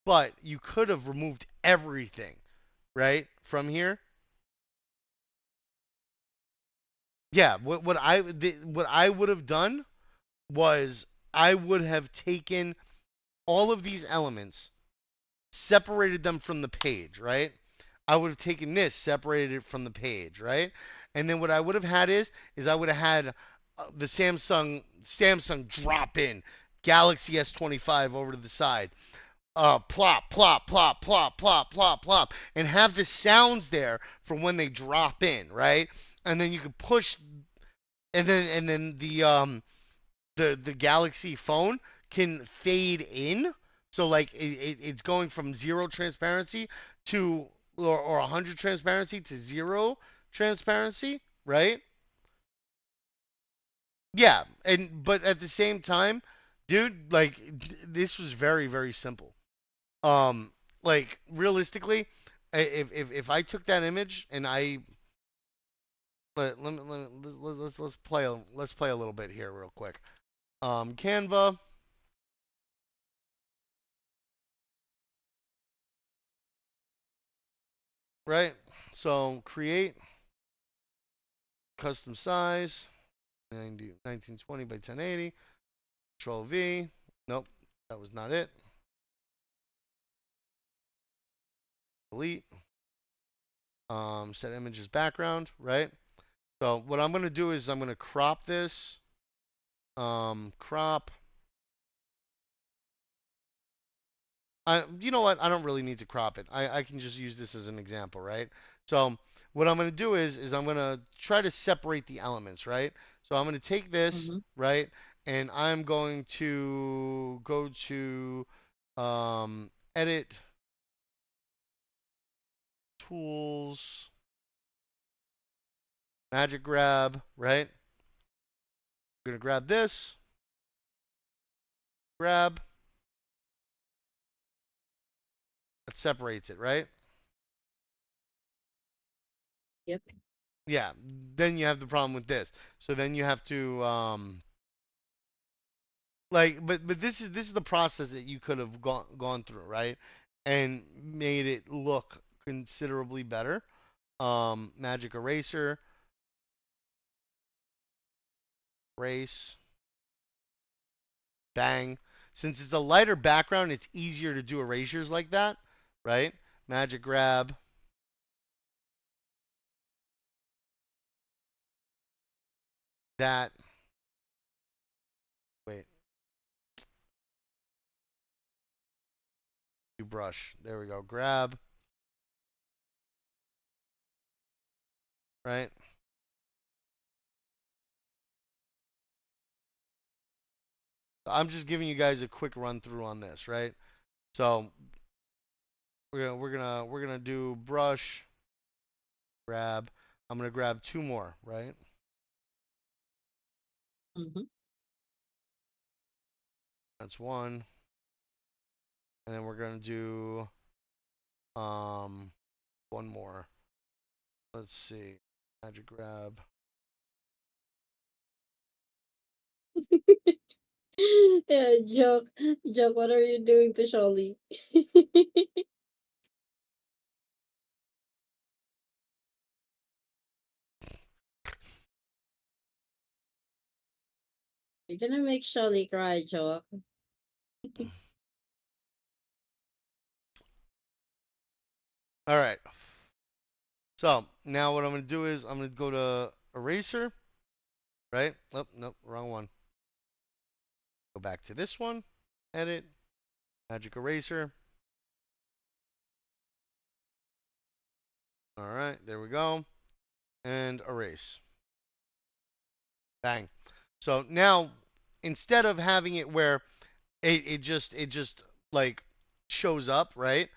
But you could have removed everything, right, from here. Yeah, what I would have done was I would have taken all of these elements, separated them from the page, right? I would have taken this, separated it from the page, right? And then what I would have had is I would have had the Samsung drop in Galaxy S25 over to the side. Plop, plop, plop, plop, plop, plop, plop, and have the sounds there for when they drop in, right? And then you can push, and then the Galaxy phone can fade in. So like it's going from zero transparency to or 100 transparency to zero transparency, right? Yeah, and but at the same time, dude, like this was very simple. Um, like realistically, if I took that image and I let's play a little bit here real quick. Canva, right? So create custom size 1920 by 1080. Control V. Nope, that was not it. Delete. Set images background, right? So what I'm gonna do is I'm gonna crop this. Crop. You know what? I don't really need to crop it. I can just use this as an example, right? So what I'm gonna do is I'm gonna try to separate the elements, right? So I'm gonna take this, Mm-hmm. right, and I'm going to go to edit tools, magic grab, right? I'm gonna grab this, grab, that separates it, right? Yep. Yeah, then you have the problem with this. So then you have to like, but this is the process that you could have gone through, right? And made it look considerably better. Magic eraser, erase, bang. Since it's a lighter background, it's easier to do erasures like that, right? Magic grab, that. Wait, you brush. There we go. Grab, right? I'm just giving you guys a quick run through on this, right? So we're gonna do brush, grab. I'm gonna grab two more, right? Mm-hmm. That's one, and then we're gonna do um one more. Let's see, magic grab. Yeah, joke. What are you doing to Sholly? You're gonna make Sholly cry, joke. All right. So now what I'm gonna do is I'm gonna go to eraser, right? Oh, nope, wrong one. Go back to this one, edit, magic eraser. All right, there we go, and erase. Bang. So now instead of having it where it just like shows up, right?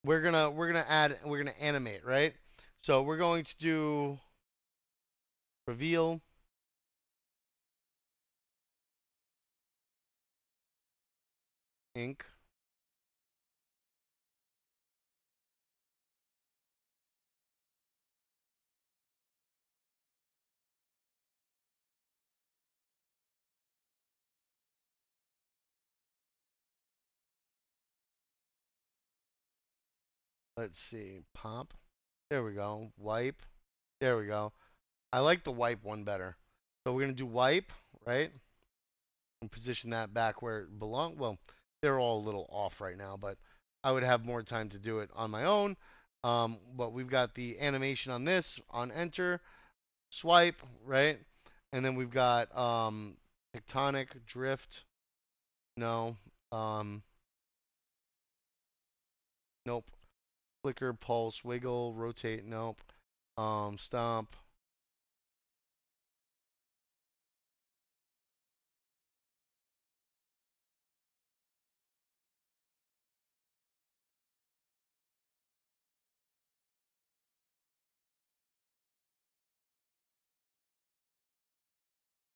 We're gonna animate, right? So we're going to do reveal ink, let's see, pop. There we go. Wipe. There we go. I like the wipe one better. So we're gonna do wipe, right? And position that back where it belongs. Well, they're all a little off right now, but I would have more time to do it on my own. But we've got the animation on this on enter, swipe, right? And then we've got tectonic, drift, no, um, nope, flicker, pulse, wiggle, rotate, nope, stomp,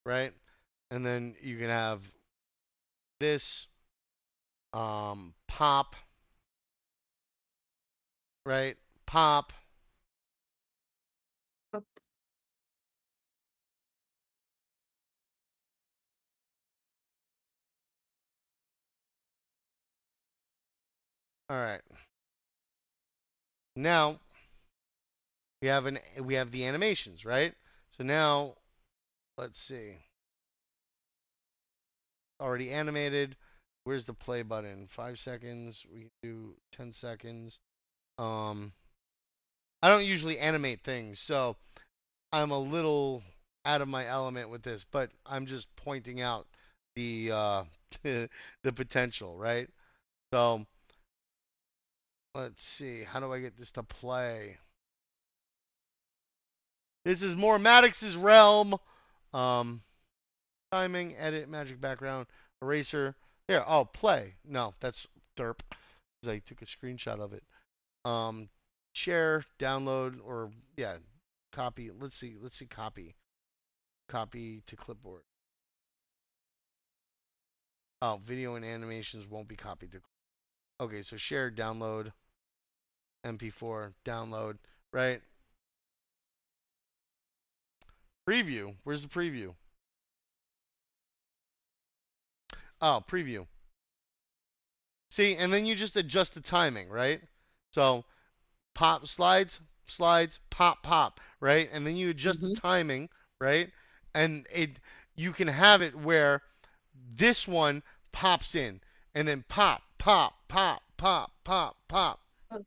right? And then you can have this pop, right? Pop. Up. All right. Now we have the animations, right? So now let's see. Already animated. Where's the play button? 5 seconds. We can do 10 seconds. Um, I don't usually animate things, so I'm a little out of my element with this, but I'm just pointing out the the potential, right? So let's see. How do I get this to play? This is more Maddox's realm. Um, timing, edit, magic background, eraser. Here, oh, play. No, that's derp. 'Cause I took a screenshot of it. Um, share, download, or yeah, copy. Let's see. Let's see. Copy. Copy to clipboard. Oh, video and animations won't be copied to. Okay, so share, download, MP4, download. Right. Preview. Where's the preview? Oh, preview. See, and then you just adjust the timing, right? So pop slides, slides, pop, pop, right? And then you adjust the Mm-hmm. timing, right? And it you can have it where this one pops in and then pop, pop, pop, pop, pop, pop. Oh,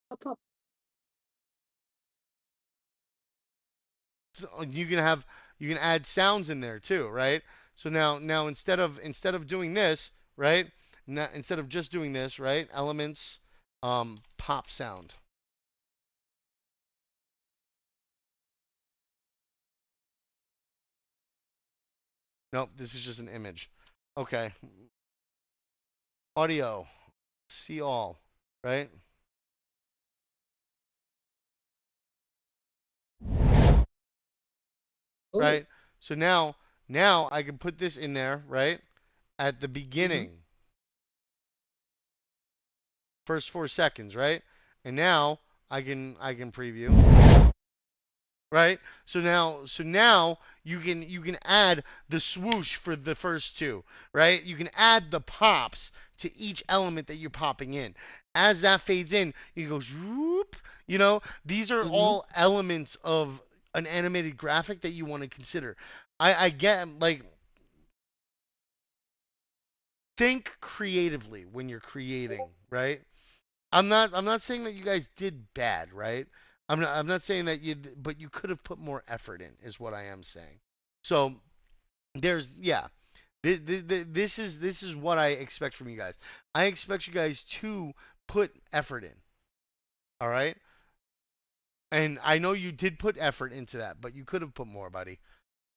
pop, pop. So you can add sounds in there too, right? So now instead of doing this, right? Now, instead of just doing this, right? Elements, pop sound. Nope, this is just an image. Okay, audio, see all, right? Oh. Right. So now I can put this in there, right? At the Mm-hmm. beginning, first 4 seconds, right? And now I can preview, right? So now you can add the swoosh for the first two, right? You can add the pops to each element that you're popping in. As that fades in, you go whoop. These are Mm-hmm. all elements of an animated graphic that you want to consider. I get like think creatively when you're creating, right? I'm not saying that you guys did bad, right? I'm not saying that but you could have put more effort in is what I am saying. So there's yeah. This is what I expect from you guys. I expect you guys to put effort in. All right? And I know you did put effort into that, but you could have put more, buddy.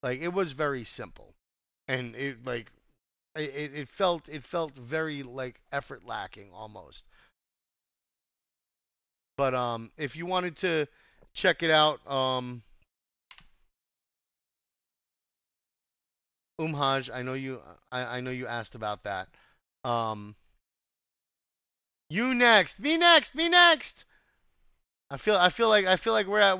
Like it was very simple. And it felt very like effort lacking almost. But if you wanted to check it out, Umhaj, I know you asked about that. Um, you next, me next, me next. I feel like we're at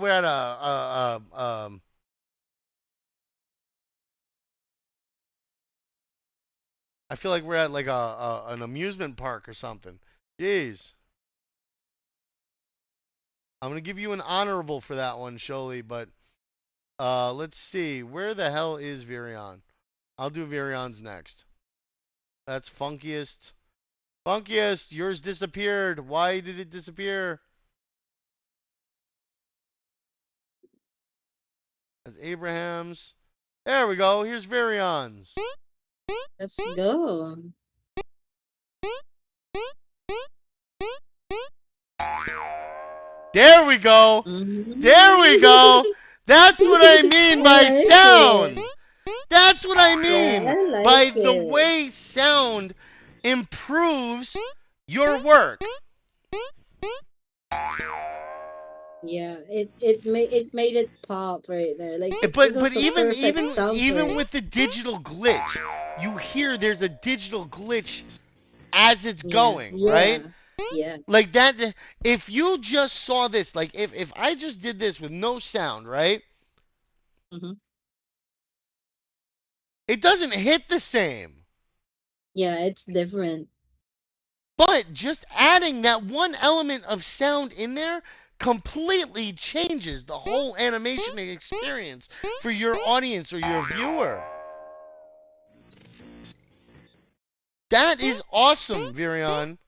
I feel like we're at like an amusement park or something. Jeez, I'm gonna give you an honorable for that one, Sholi. But let's see, where the hell is Virion? I'll do Virion's next. That's funkiest. Funkiest, yours disappeared. Why did it disappear? That's Abraham's. There we go. Here's Varion's. Let's go. There we go. There we Mm-hmm. go. That's what I mean I by like sound. it. That's what I Yeah, mean I like by the it. way sound improves your work. Yeah, it made it pop right there. Like it But was but a even perfect even sound for even it. with the digital glitch, you hear there's a digital glitch as it's Yeah, going, right? yeah, yeah. Like that if you just saw this, like if I just did this with no sound, right? Mm-hmm. It doesn't hit the same. Yeah, it's different. But just adding that one element of sound in there completely changes the whole animation experience for your audience or your viewer. That is awesome, Virion.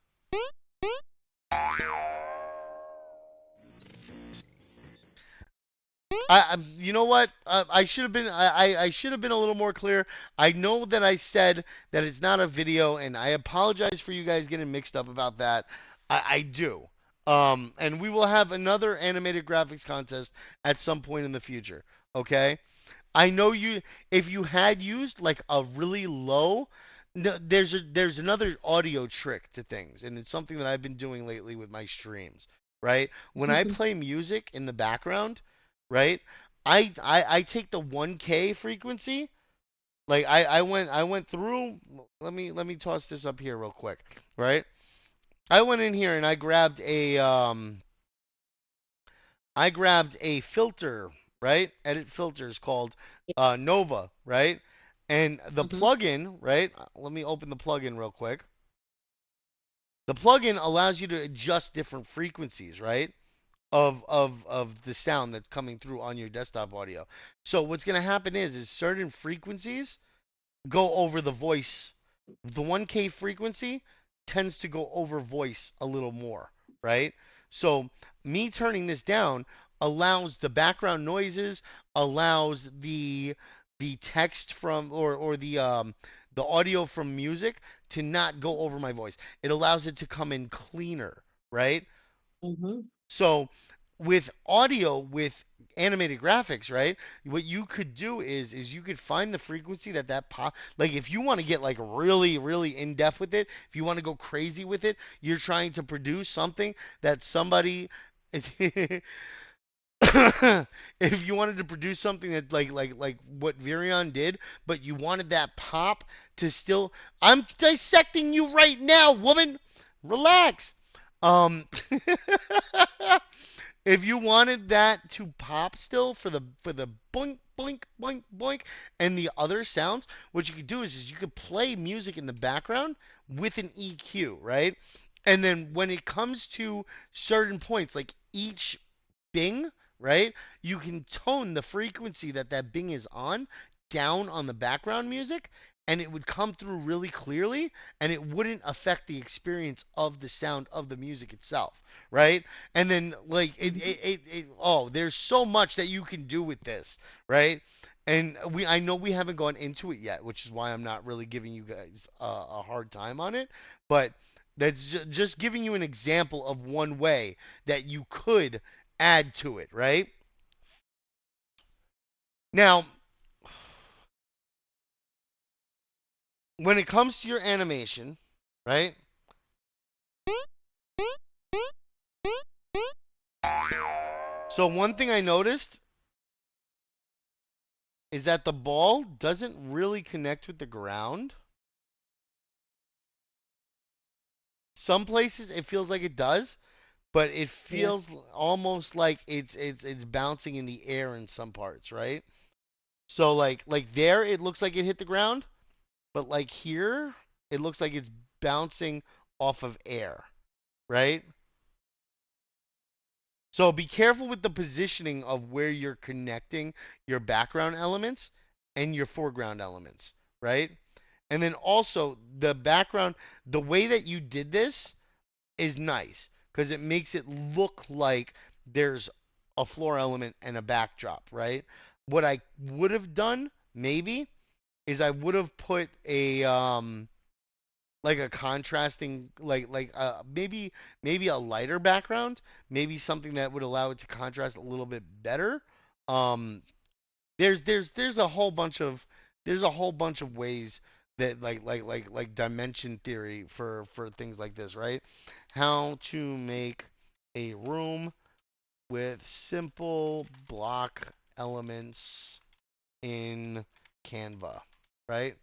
You know what? I should have been. I should have been a little more clear. I know that I said that it's not a video, and I apologize for you guys getting mixed up about that. I do. And we will have another animated graphics contest at some point in the future. Okay. I know you. If you had used like a really low, no, there's another audio trick to things, and it's something that I've been doing lately with my streams. Right. When I play music in the background, right? I take the 1K frequency. Like I went through. Let me toss this up here real quick, right? I went in here and I grabbed a filter right? Edit filters called Yeah. Nova, right? And the Mm-hmm. plugin, right? Let me open the plugin real quick. The plugin allows you to adjust different frequencies, right? Of the sound that's coming through on your desktop audio. So what's going to happen is certain frequencies go over the voice. The 1K frequency tends to go over voice a little more, right? So me turning this down allows the background noises, allows the text from or the audio from music to not go over my voice. It allows it to come in cleaner, right? Mm-hmm. So with audio with animated graphics, right? What you could do is you could find the frequency that pop like if you want to get like really in depth with it, if you want to go crazy with it, you're trying to produce something that somebody if you wanted to produce something that like what Virion did, but you wanted that pop to still I'm dissecting you right now, woman. Relax. Um if you wanted that to pop still for the boink boink boink boink and the other sounds, what you could do is you could play music in the background with an EQ, right? And then when it comes to certain points, like each bing, right? You can tone the frequency that bing is on down on the background music and it would come through really clearly and it wouldn't affect the experience of the sound of the music itself, right? And then like Mm-hmm. oh, there's so much that you can do with this, right? And I know we haven't gone into it yet, which is why I'm not really giving you guys a hard time on it, but that's just giving you an example of one way that you could add to it, right? Now, when it comes to your animation, right? So one thing I noticed is that the ball doesn't really connect with the ground. Some places it feels like it does, but it Yeah. feels almost like it's bouncing in the air in some parts, right? So like there it looks like it hit the ground, but like here it looks like it's bouncing off of air, right? So be careful with the positioning of where you're connecting your background elements and your foreground elements, right? And then also the background, the way that you did this is nice because it makes it look like there's a floor element and a backdrop, right? What I would have done maybe is I would have put a like a contrasting maybe a lighter background, maybe something that would allow it to contrast a little bit better. Um there's a whole bunch of ways that like dimension theory for things like this, right? How to make a room with simple block elements in Canva, right?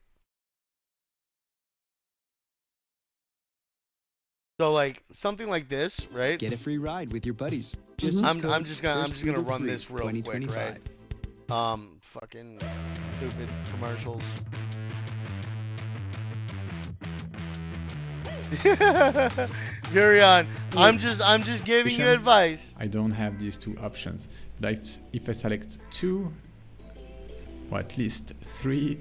So like something like this, right? Get a free ride with your buddies. Just Mm-hmm. use I'm code just gonna run FirstReader3 this real quick, right? 2025. Fucking stupid commercials. Virion, Yeah. I'm just giving you Vision, advice. I don't have these two options. But if I select two, or at least three,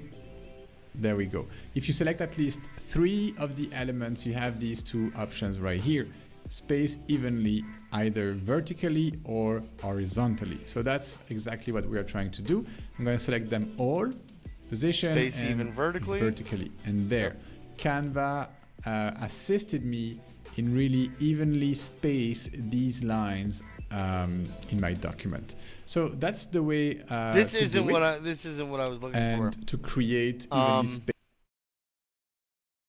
there we go. If you select at least three of the elements, you have these two options right here. Space evenly, either vertically or horizontally. So that's exactly what we are trying to do. I'm going to select them all, position Space and even vertically. and there. Yep. Canva assisted me in really evenly space these lines in my document. So that's the way This to isn't do what it. this isn't what I was looking for. And to create evenly Um, space.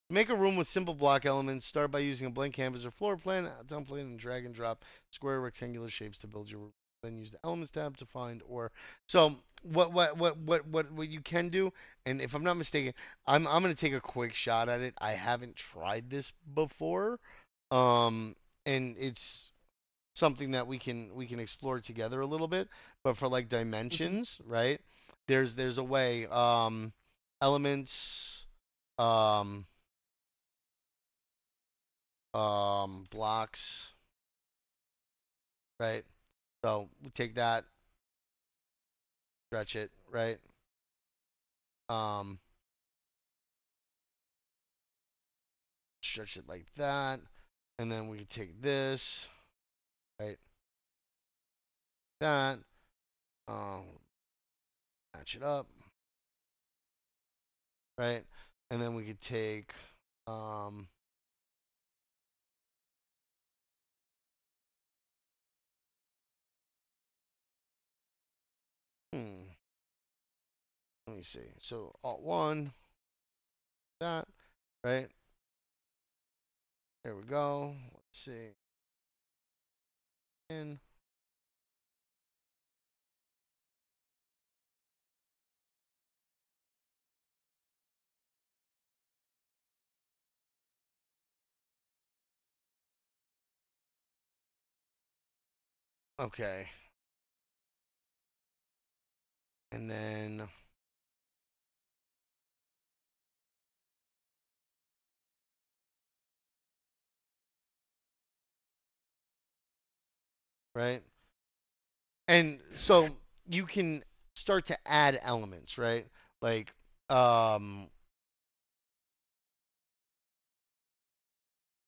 Make a room with simple block elements. Start by using a blank canvas or floor plan, template, and drag and drop square rectangular shapes to build your room. Then use the elements tab to find or so what you can do, and if I'm not mistaken, I'm gonna take a quick shot at it. I haven't tried this before. Um and it's something that we can explore together a little bit. But for like Mhm. dimensions, right? There's a way. Elements, um, blocks, right? So we take that, stretch it, right? Um, Stretch it like that, and then we can take this, right? That, um, match it up, right? And then we could take, um, hmm, let me see. So Alt one, that, right? There we go. Let's see. In. Okay. And then, right? And so you can start to add elements, right? Like, um,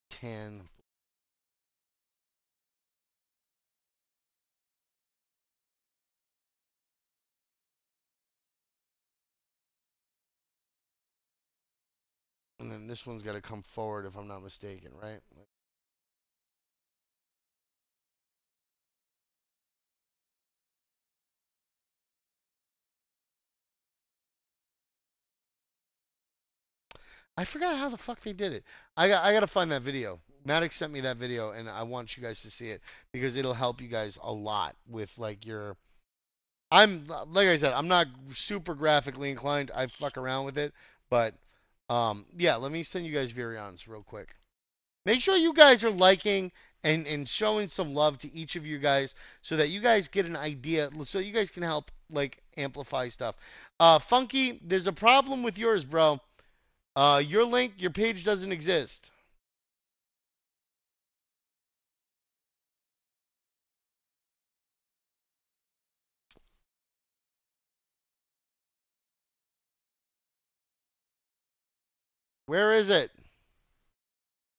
10, and then this one's got to come forward if I'm not mistaken, right? I forgot how the fuck they did it. I gotta find that video. Maddox sent me that video, and I want you guys to see it because it'll help you guys a lot with like your. I'm like I said, I'm not super graphically inclined. I fuck around with it, but yeah. Let me send you guys Virions real quick. Make sure you guys are liking and showing some love to each of you guys so that you guys get an idea, so you guys can help like amplify stuff. Funky, there's a problem with yours, bro. Your link, your page doesn't exist. Where is it?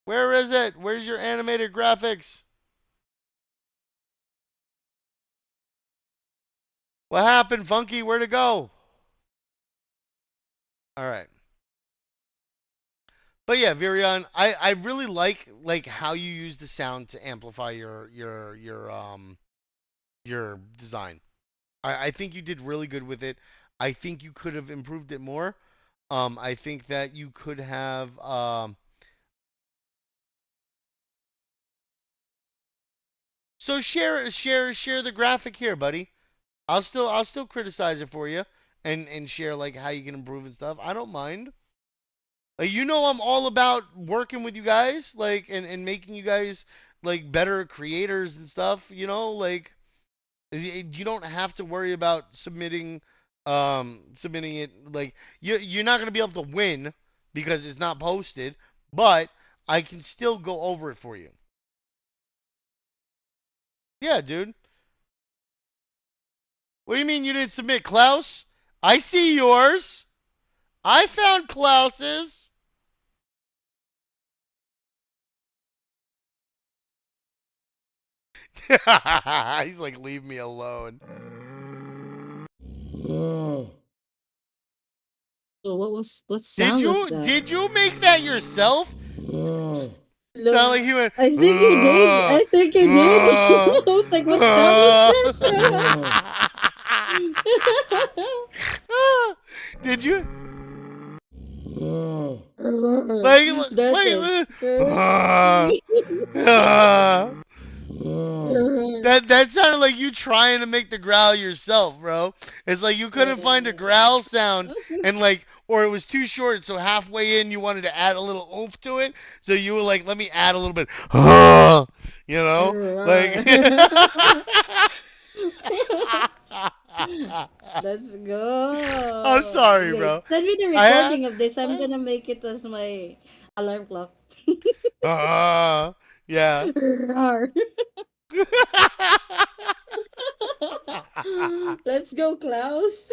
Where is it? Where's your animated graphics? What happened, Funky? Where'd it go? All right. But yeah, Virion, I really like how you use the sound to amplify your design. I think you did really good with it. I think you could have improved it more. I think that you could have so share the graphic here, buddy. I'll still criticize it for you and share like how you can improve and stuff. I don't mind. Like you know I'm all about working with you guys like and making you guys like better creators and stuff, you know, like you don't have to worry about submitting it like you're not going to be able to win because it's not posted, but I can still go over it for you. Yeah, dude. What do you mean you didn't submit Klaus? I see yours. I found Klaus's. He's like, leave me alone. So what sound was that? Did you make that yourself? Look, Sound like he went. I think you did. I think you did. I was like, what sound was that? Did you? Like, That's wait. a That sounded like you trying to make the growl yourself, bro. It's like you couldn't find a growl sound and like or it was too short, so halfway in you wanted to add a little oomph to it, so you were like, let me add a little bit, you know, like. Let's I'm go. sorry, Wait, bro. send me the I recording of this. I'm gonna make it as my alarm clock. yeah. Roar. Let's go, Klaus.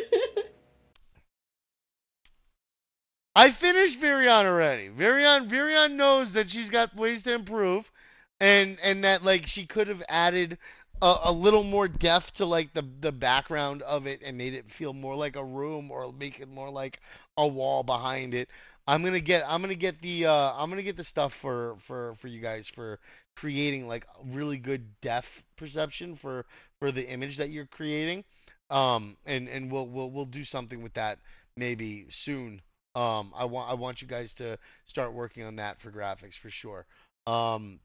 I finished Virion already. Virion knows that she's got ways to improve, and that like she could have added a little more depth to like the background of it and made it feel more like a room or make it more like a wall behind it. I'm gonna get the stuff for you guys for creating like really good depth perception for the image that you're creating. And we'll do something with that maybe soon. I want you guys to start working on that for graphics for sure. Um,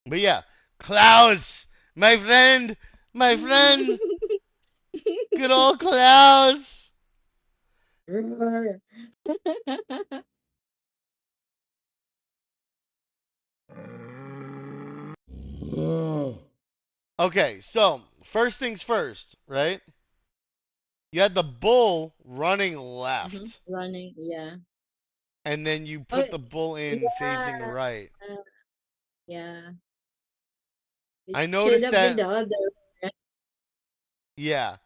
but yeah, Klaus, my friend, good old Klaus. Roar. Okay, so first things first, right? You had the bull running left, Running, yeah. and then you Oh, put the bull in facing yeah. right. Yeah. It I should noticed have been that, the other. yeah.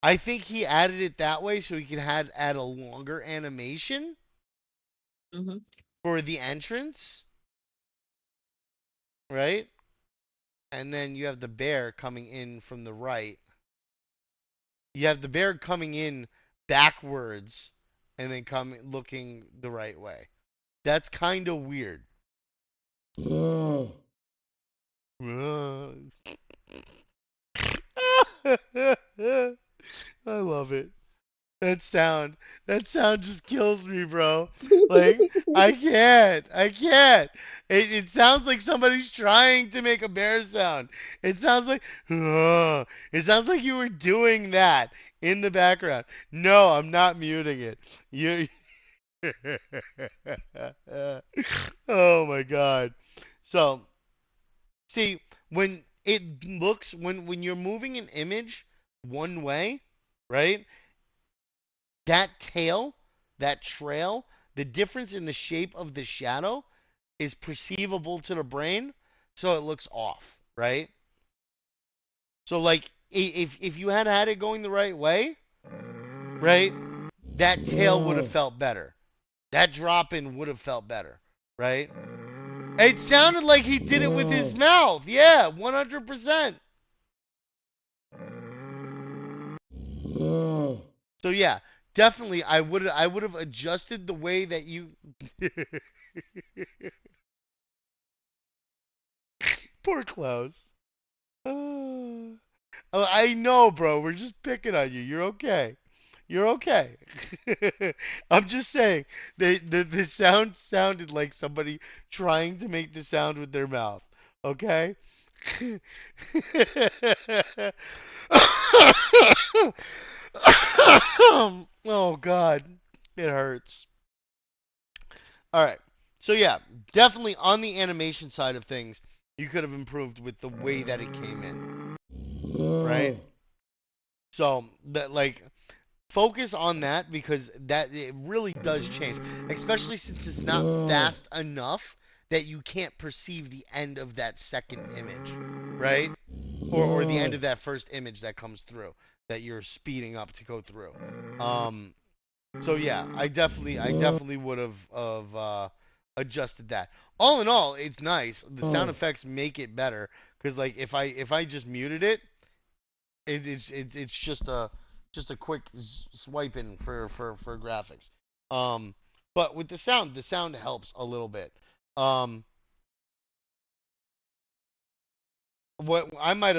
I think he added it that way so he could add a longer animation Mm-hmm. for the entrance, right? And then you have the bear coming in from the right. You have the bear coming in backwards and then coming looking the right way. That's kind of weird. I love it. That sound just kills me, bro. Like, I can't. It sounds like somebody's trying to make a bear sound. It sounds like, it sounds like you were doing that in the background. No, I'm not muting it. You, oh my God. So, see, when it looks, when you're moving an image one way, right? That tail, that trail, the difference in the shape of the shadow is perceivable to the brain, so it looks off, right? So like if you had it going the right way, right? That tail would have felt better. That drop in would have felt better, right? It sounded like he did it with his mouth. Yeah, 100%. So yeah, definitely I would have adjusted the way that you Poor Klaus. Oh, I know, bro. We're just picking on you. You're okay. You're okay. I'm just saying the sound sounded like somebody trying to make the sound with their mouth. Okay? Oh God. It hurts. All right. So yeah, definitely on the animation side of things, you could have improved with the way that it came in, right? So that like focus on that because that it really does change, especially since it's not fast enough that you can't perceive the end of that second image, right? Or the end of that first image that comes through that you're speeding up to go through. Um, so yeah, I definitely would have adjusted that. All in all, it's nice. The sound effects make it better because like if I just muted it, it's just a quick swiping for graphics. Um, but with the sound helps a little bit. Um, what I might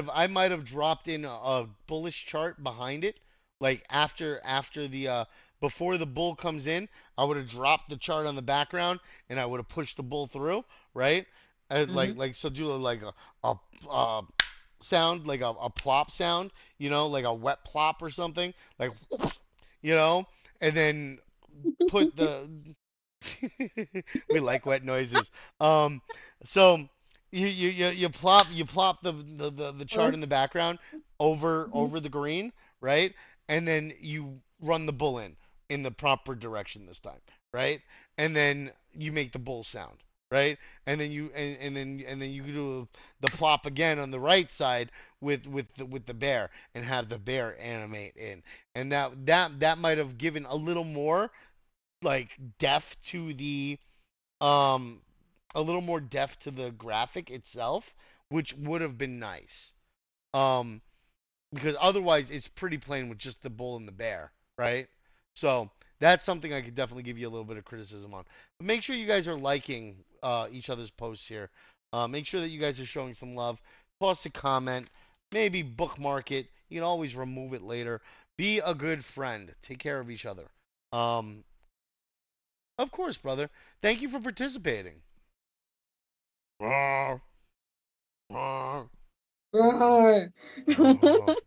have dropped in a bullish chart behind it, like after the before the bull comes in, I would have dropped the chart on the background and I would have pushed the bull through, right? Mm-hmm. Like so do like a sound like a plop sound, you know, like a wet plop or something, like you know, and then put the we like wet noises. Um, so you plop the chart Plus, in the background over mhm. over the green, right? And then you run the bull in the proper direction this time, right? And then you make the bull sound, right? And then you do the plop again on the right side with the bear and have the bear animate in, and that might have given a little more like depth to the um a little more depth to the graphic itself, which would have been nice. Um because otherwise it's pretty plain with just the bull and the bear, right? So that's something I could definitely give you a little bit of criticism on. But make sure you guys are liking each other's posts here. Make sure that you guys are showing some love. Toss a comment, maybe bookmark it. You can always remove it later. Be a good friend. Take care of each other. Um, of course, brother. Thank you for participating. Rawr, rawr, Roar. rawr,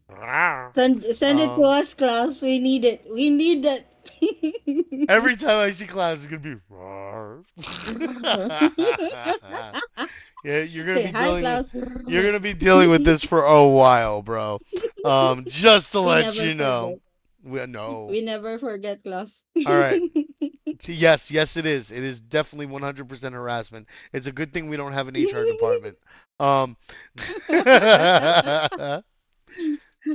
rawr. Send it to Um, us, Klaus. We need it. We need it. every time I see clouds, it's gonna be rawr. Yeah, Say hi, Klaus. you're gonna be dealing with this for a while, bro. Just to We let never you know. forget. No. We never forget, Klaus. All right. Yes, yes, it is. It is definitely 100% harassment. It's a good thing we don't have an HR department. Um,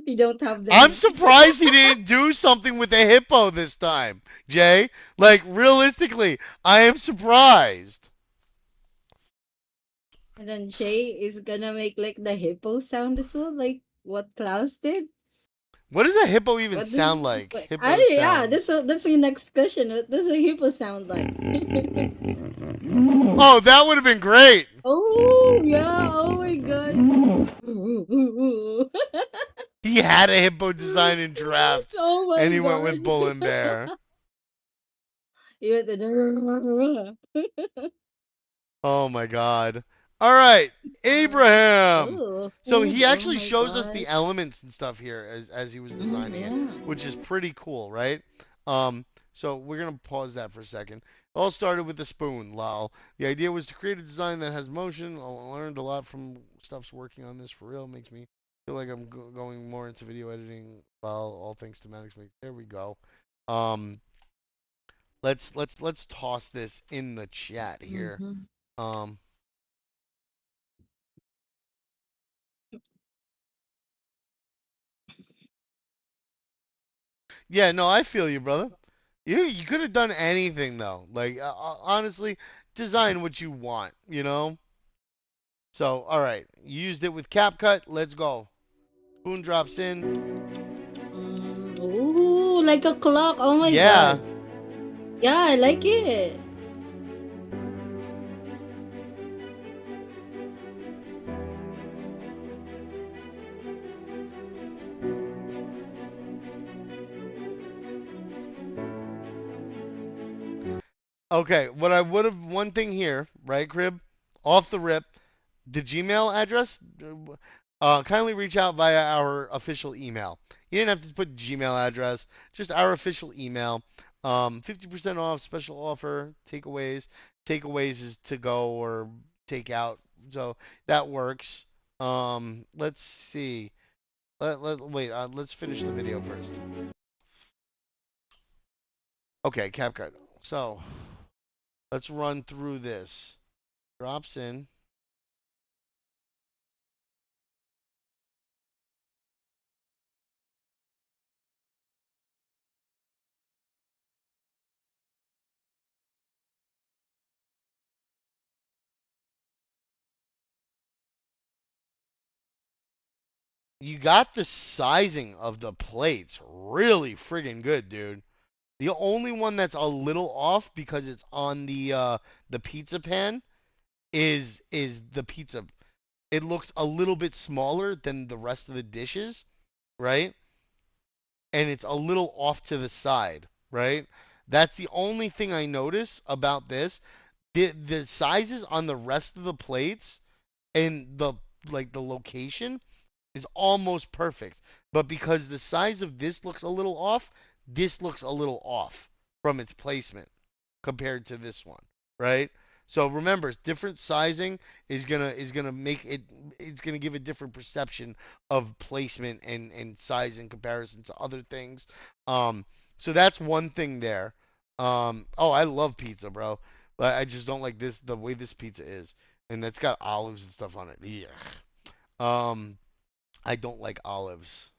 We don't have I'm them. surprised he didn't do something with the hippo this time, Jay. Like, realistically, I am surprised. And then Shay is gonna make like the hippo sound as well, like what Klaus did. What does a hippo even What does sound like? what, Hippo I yeah, sounds. that's the next question. What does a hippo sound like? Oh, that would have been great. Oh yeah, oh my god. He had a hippo design in draft, Oh and my he went with god. bull and bear. You had to Oh my god. All right, Abraham. Oh, So food. he Oh actually my shows us the gosh. elements and stuff here as he was designing it, Yeah. which is pretty cool, right? So we're gonna pause that for a second. All started with the spoon, lol. The idea was to create a design that has motion. I learned a lot from stuff's working on this for real. Makes me feel like I'm going more into video editing. Lol. All thanks to Maddox Makes. There we go. Um, let's toss this in the chat here. Mm-hmm. Um, yeah, no, I feel you, brother. You could have done anything though. Like honestly, design what you want, you know? So, all right. You used it with CapCut. Let's go. Spoon drops in. Ooh, like a clock. Oh my Yeah. god. Yeah, I like it. Okay, what I would have one thing here, right, Crib? Off the rip, the Gmail address, kindly reach out via our official email. You didn't have to put Gmail address, just our official email. 50% off, special offer, takeaways. Takeaways is to go or take out, so that works. Let's see. Wait, let's finish the video first. Okay, CapCut. So let's run through this. Drops in. You got the sizing of the plates really friggin' good, dude. The only one that's a little off because it's on the pizza pan is the pizza. It looks a little bit smaller than the rest of the dishes, right? And it's a little off to the side, right? That's the only thing I notice about this. The sizes on the rest of the plates and the like the location is almost perfect. But because the size of this looks a little off, this looks a little off from its placement compared to this one, right? So remember, different sizing is gonna make it. It's gonna give a different perception of placement and size in comparison to other things. Um, so that's one thing there. Oh, I love pizza, bro, but I just don't like this the way this pizza is, and that's got olives and stuff on it. Yeah. Um, I don't like olives.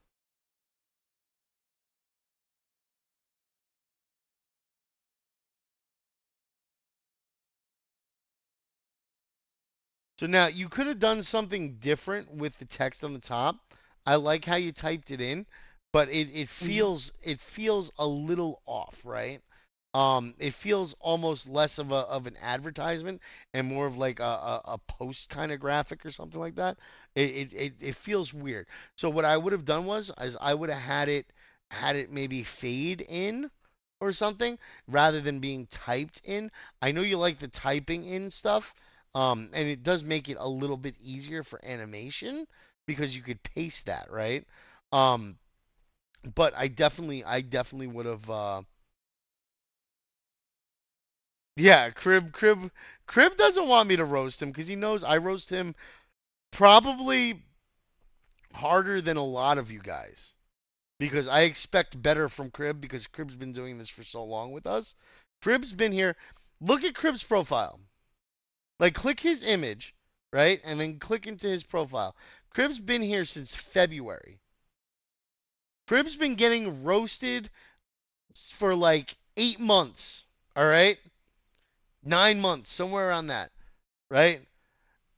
So now you could have done something different with the text on the top. I like how you typed it in, but it Mm-hmm. feels a little off, right? It feels almost less of an advertisement and more of like a post kind of graphic or something like that. It feels weird. So what I would have done was is I would have had it maybe fade in or something rather than being typed in. I know you like the typing in stuff, and it does make it a little bit easier for animation because you could paste that, right? Um, but I definitely would have. Yeah, Crib doesn't want me to roast him because he knows I roast him probably harder than a lot of you guys because I expect better from Crib because Crib's been doing this for so long with us. Crib's been here. Look at Crib's profile. Like, click his image, right? And then click into his profile. Crib's been here since February. Crib's been getting roasted for like 8 months, all right? 9 months, somewhere around that, right?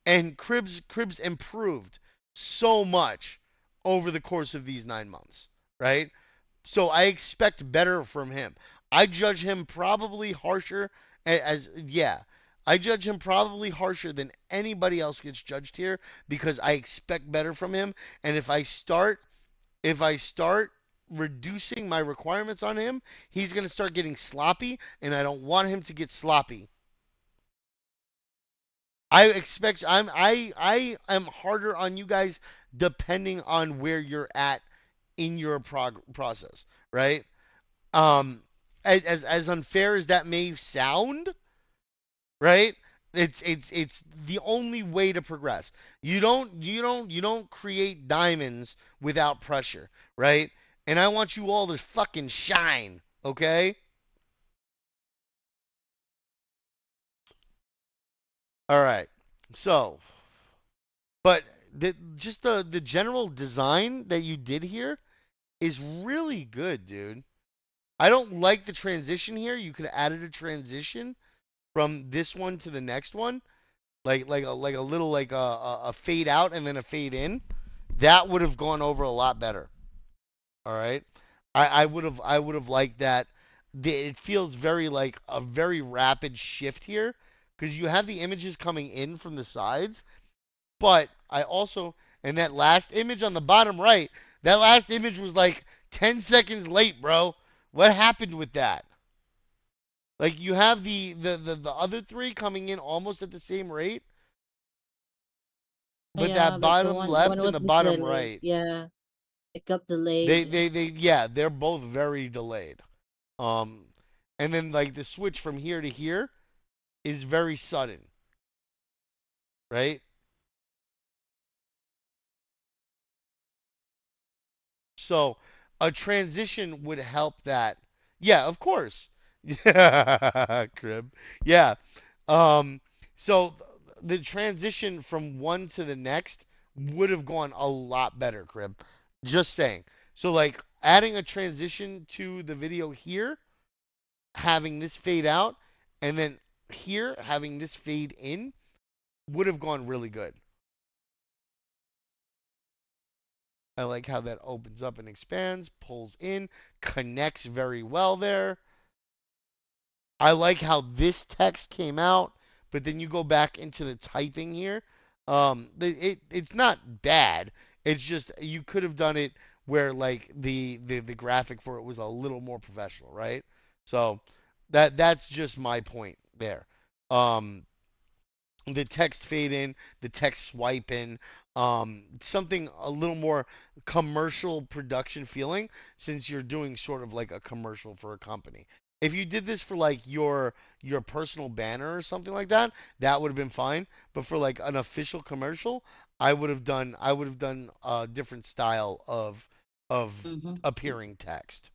And Crib's improved so much over the course of these 9 months, right? So I expect better from him. I judge him probably harsher as yeah. I judge him probably harsher than anybody else gets judged here because I expect better from him. And if I start reducing my requirements on him, he's gonna start getting sloppy, and I don't want him to get sloppy. I am harder on you guys depending on where you're at in your process, right? Um, as unfair as that may sound, right? It's the only way to progress. You don't create diamonds without pressure, right? And I want you all to fucking shine, okay? All right. So, but just the general design that you did here is really good, dude. I don't like the transition here. You could have added a transition from this one to the next one, like a little like a fade out and then a fade in. That would have gone over a lot better. All right, I would have liked that. It feels very like a very rapid shift here because you have the images coming in from the sides, but I also and that last image on the bottom right, that last image was like 10 seconds late, bro. What happened with that? Like you have the other three coming in almost at the same rate, but Yeah, that but the bottom one left and what the was bottom delayed. right, Yeah, it got they delayed. they they yeah, they're both very delayed. Um, and then like the switch from here to here is very sudden, right? So a transition would help that. Yeah, of course. Yeah, crib. Yeah. Um, so the transition from one to the next would have gone a lot better, crib. Just saying. So like adding a transition to the video here, having this fade out, and then here having this fade in would have gone really good. I like how that opens up and expands, pulls in, connects very well there. I like how this text came out, but then you go back into the typing here. It's not bad. It's just you could have done it where like the graphic for it was a little more professional, right? So that's just my point there. Um, the text fade in, the text swipe in, something a little more commercial production feeling since you're doing sort of like a commercial for a company. If you did this for like your personal banner or something like that, that would have been fine. But for like an official commercial, I would have done a different style of Mm-hmm. appearing text.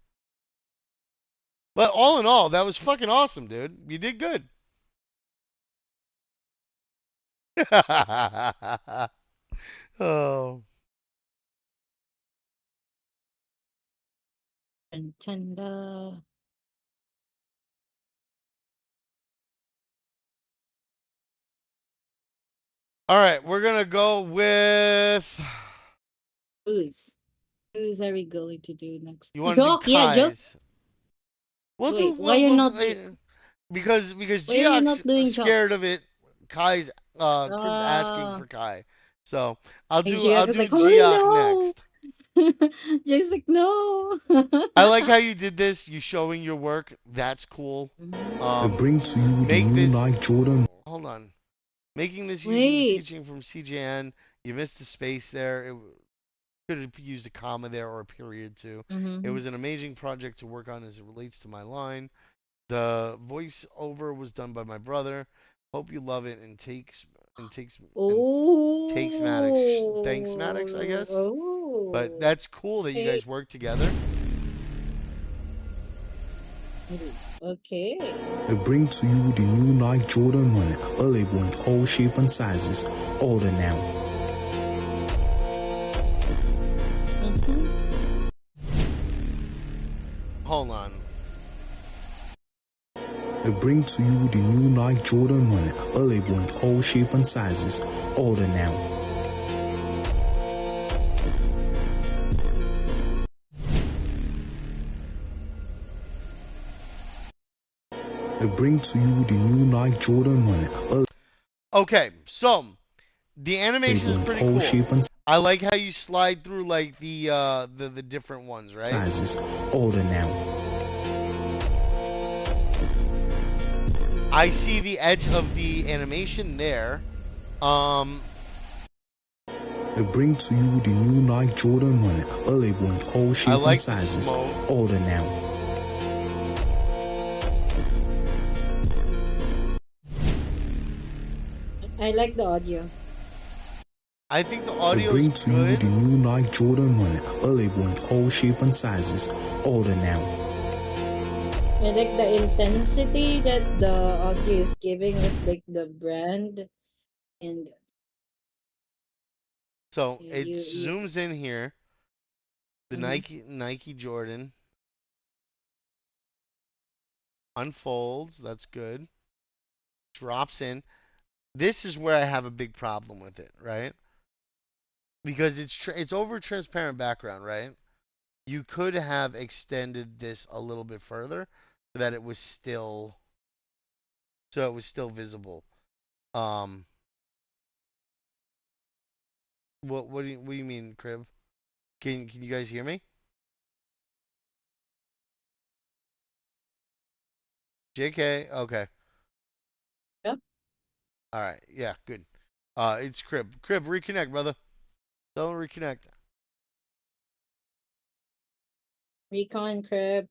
But all in all, that was fucking awesome, dude. You did good. Oh. Tanda. All right, we're gonna go with. Who's? Who's are we going to do next? You want to do Joke, yeah, joke. Kai's? We'll do. Wait, why you're We'll not do do because why are you not Geok's doing scared jokes? of it. Kai's Crib's asking Ah, for Kai, so I'll and do Jack I'll is do like, oh Geok next. no. Jack's like, no. I like how you did this. You showing your work. That's cool. Mhm. I bring to you the Make new this. Nike Jordan. Hold on. Making this using the Wait. teaching from CJN. You missed a space there. It could have used a comma there or a period too. It Mm-hmm. was an amazing project to work on as it relates to my line. The voiceover was done by my brother. Hope you love it and takes Maddox. Thanks Maddox, I Oh, guess. But oh. that's cool that you Hey. guys work together. Okay. I bring to you the new Nike Jordan 1, available in all shapes and sizes. Order now. Mm-hmm. Hold on. I bring to you the new Nike Jordan 1, available in all shapes and sizes. Order now. I bring to you the new Nike Jordan 1, available Okay, so the animation is in pretty all cool. shapes and I like how you slide through like the different ones, right? sizes. Order now. I see the edge of the animation there. I bring to you the new Nike Jordan 1, available in all I shapes and like the sizes. smoke. Order now. I like the audio. I think the I audio is bring to you good. the new Nike Jordan 1, available in all shapes and sizes. Order now. I like the intensity that the audio is giving with like the brand and So it you zooms in here. The mm-hmm. Nike Jordan unfolds. That's good. Drops in. This is where I have a big problem with it, right? Because it's over transparent background, right? You could have extended this a little bit further so that it was still visible. Um, what do you mean, Crib? Can you guys hear me? JK, okay, Yep. all right, yeah, good. It's Crib. Crib, reconnect, brother. Tell him reconnect. Recon crib.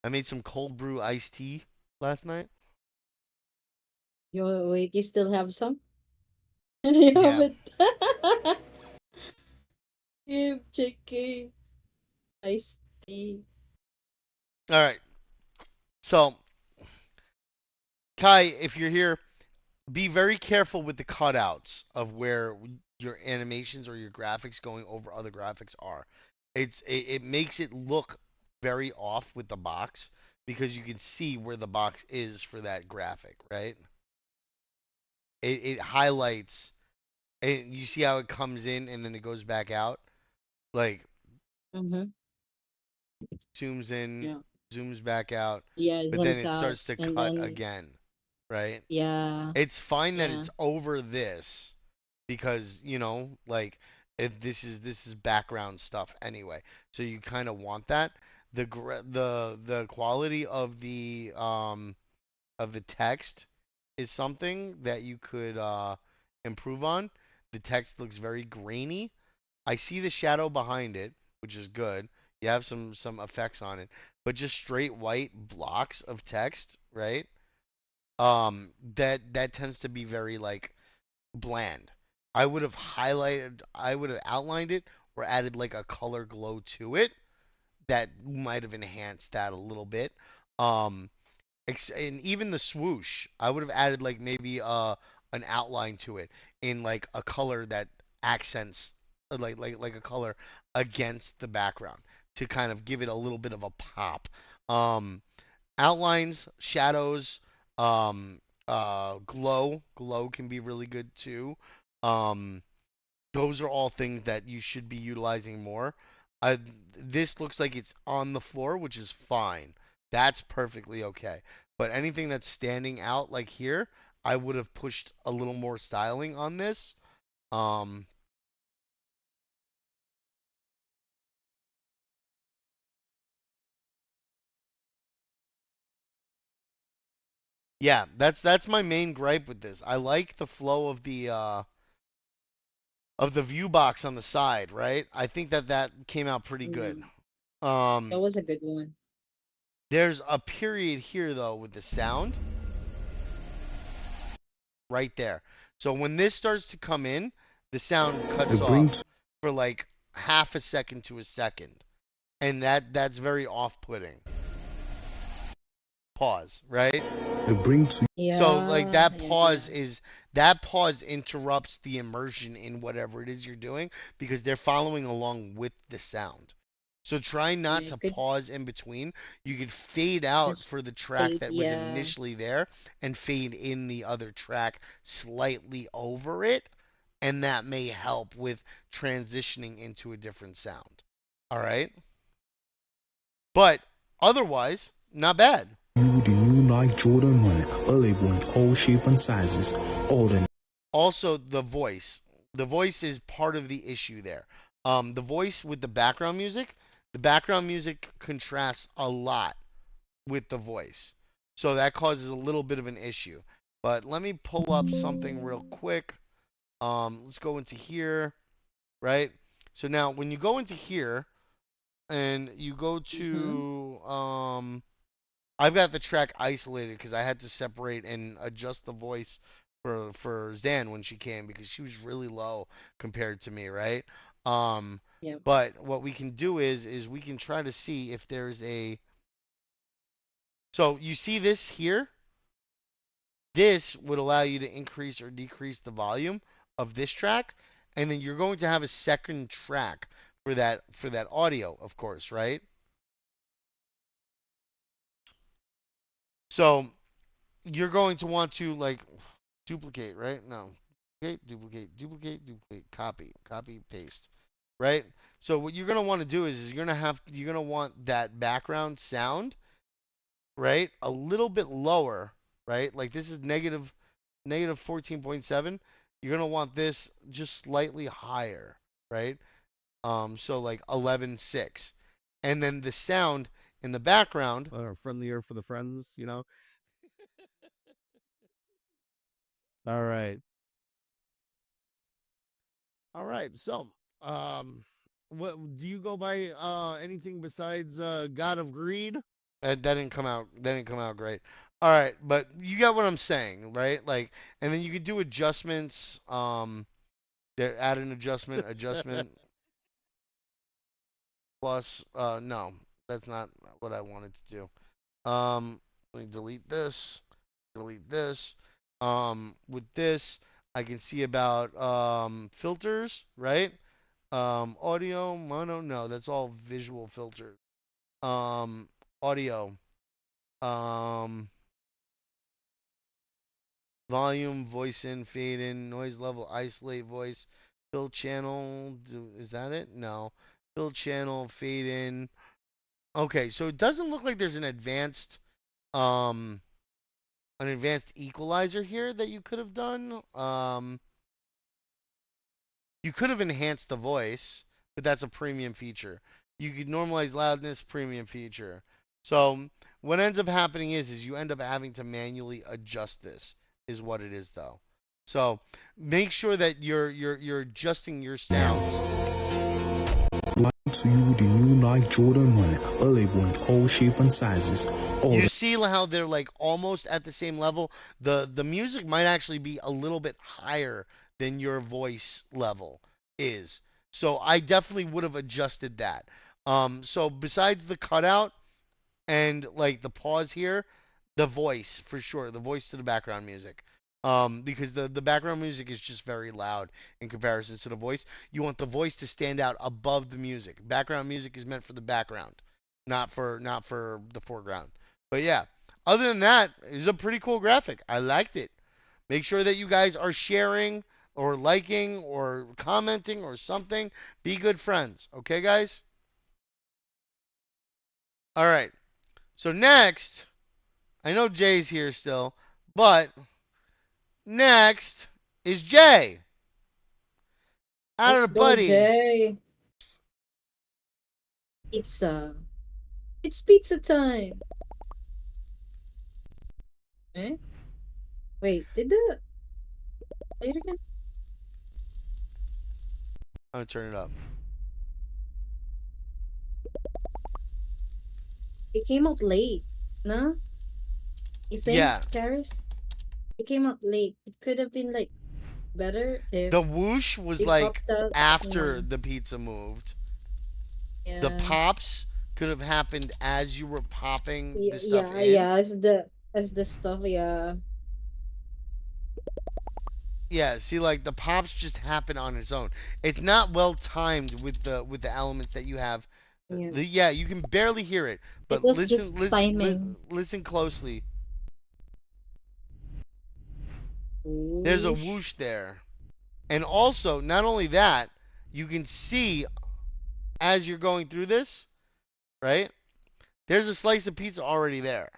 I made some cold brew iced tea last night. You wait, you still have some? And you have Yeah. it. Give JK iced tea. All right. So, Kai, if you're here, be very careful with the cutouts of where your animations or your graphics going over other graphics are. It makes it look very off with the box because you can see where the box is for that graphic, right? It highlights and you see how it comes in and then it goes back out. Like Mm-hmm. zooms in, Yeah. zooms back out, Yeah, but then zooms it out starts to and cut then again, right? yeah, It's fine that yeah. it's over this because like this is background stuff anyway. So you kind of want that. The quality of the text is something that you could improve on. The text looks very grainy. I see the shadow behind it, which is good. You have some effects on it, but just straight white blocks of text, right? That tends to be very like bland. I would have outlined it or added like a color glow to it that might have enhanced that a little bit. Um, and even the swoosh, I would have added like maybe an outline to it in like a color that accents like a color against the background to kind of give it a little bit of a pop. Um, outlines, shadows, glow can be really good too. Um, those are all things that you should be utilizing more. Uh, this looks like it's on the floor, which is fine. That's perfectly okay. But anything that's standing out like here, I would have pushed a little more styling on this. Um, yeah, that's my main gripe with this. I like the flow of the view box on the side, right? I think that came out pretty Yeah, good. that Um, was a good one. there's a period here though with the sound right there. So when this starts to come in, the sound cuts It off brings for like half a second to a second, and that's very off-putting. Pause, right? it brings So like Yeah, yeah. that pause interrupts the immersion in whatever it is you're doing because they're following along with the sound. So try not You to could pause in between. You could fade out just for the track fade. that was Yeah. initially there and fade in the other track slightly over it, and that may help with transitioning into a different sound. All right? But otherwise, not bad. you the new Nike Jordan 1, available in all shape and sizes. Order Also, the voice. The voice is part of the issue there. The voice with the background music contrasts a lot with the voice. So that causes a little bit of an issue. But let me pull up something real quick. Let's go into here, right? So now when you go into here and you go Mm-hmm. to I've got the track isolated because I had to separate and adjust the voice for Zan when she came because she was really low compared to me, right? Um, Yep. but what we can do is we can try to see if there's a so you see this here? This would allow you to increase or decrease the volume of this track, and then you're going to have a second track for that audio, of course, right? So you're going to want to like duplicate, right? No. Duplicate, copy, paste, right? So what you're gonna want to do is you're gonna want that background sound, right, a little bit lower, right? Like this is negative 14.7. You're gonna want this just slightly higher, right? So like 11.6, and then the sound in the background. Friendlier for the friends, you know. All right. All right. So, um, what do you go by anything besides God of Greed? That didn't come out. That didn't come out great. All right, but you got what I'm saying, right? Like, and then you could do adjustments. There, add an adjustment plus. No, that's not what I wanted to do. Let me delete this. Delete this. With this, I can see about filters, right? Audio, mono. No, that's all visual filters. Um, audio. Um, volume, voice in, fade in, noise level, isolate voice, fill channel. Is that it? No. Fill channel, fade in. Okay, so it doesn't look like there's um an advanced equalizer here that you could have done. You could have enhanced the voice, but that's a premium feature. You could normalize loudness, premium feature. So what ends up happening is you end up having to manually adjust this. is what it is though. So make sure that you're adjusting your sounds. To you the new Nike Jordan 1, available in all shape and sizes. You see how they're like almost at the same level? The music might actually be a little bit higher than your voice level is. So I definitely would have adjusted that. So besides the cutout and like the pause here, the voice for sure, the voice to the background music. Because the background music is just very loud in comparison to the voice. You want the voice to stand out above the music. Background music is meant for the background, not for the foreground. But yeah, other than that, it was a pretty cool graphic. I liked it. Make sure that you guys are sharing or liking or commenting or something. Be good friends, okay, guys? All right. So next, I know Jay's here still, but next is Jay. Out of Let's the go, buddy. Jay. Pizza. It's pizza time. Eh? Wait, wait again? I'm gonna turn it up. It came out late, no? You think, Yeah. Karis? It came out late. It could have been like better if The whoosh was they like popped out. after the pizza moved. The Yeah, pops could have happened as you were popping yeah, the stuff yeah, in. yeah. As the stuff, yeah, Yeah, see, like the pops just happen on its own. It's not well timed with the elements that you have. yeah. Yeah, you can barely hear it, It but was just timing. listen closely. There's a Whoosh. whoosh there, and also not only that, you can see as you're going through this, right? There's a slice of pizza already there.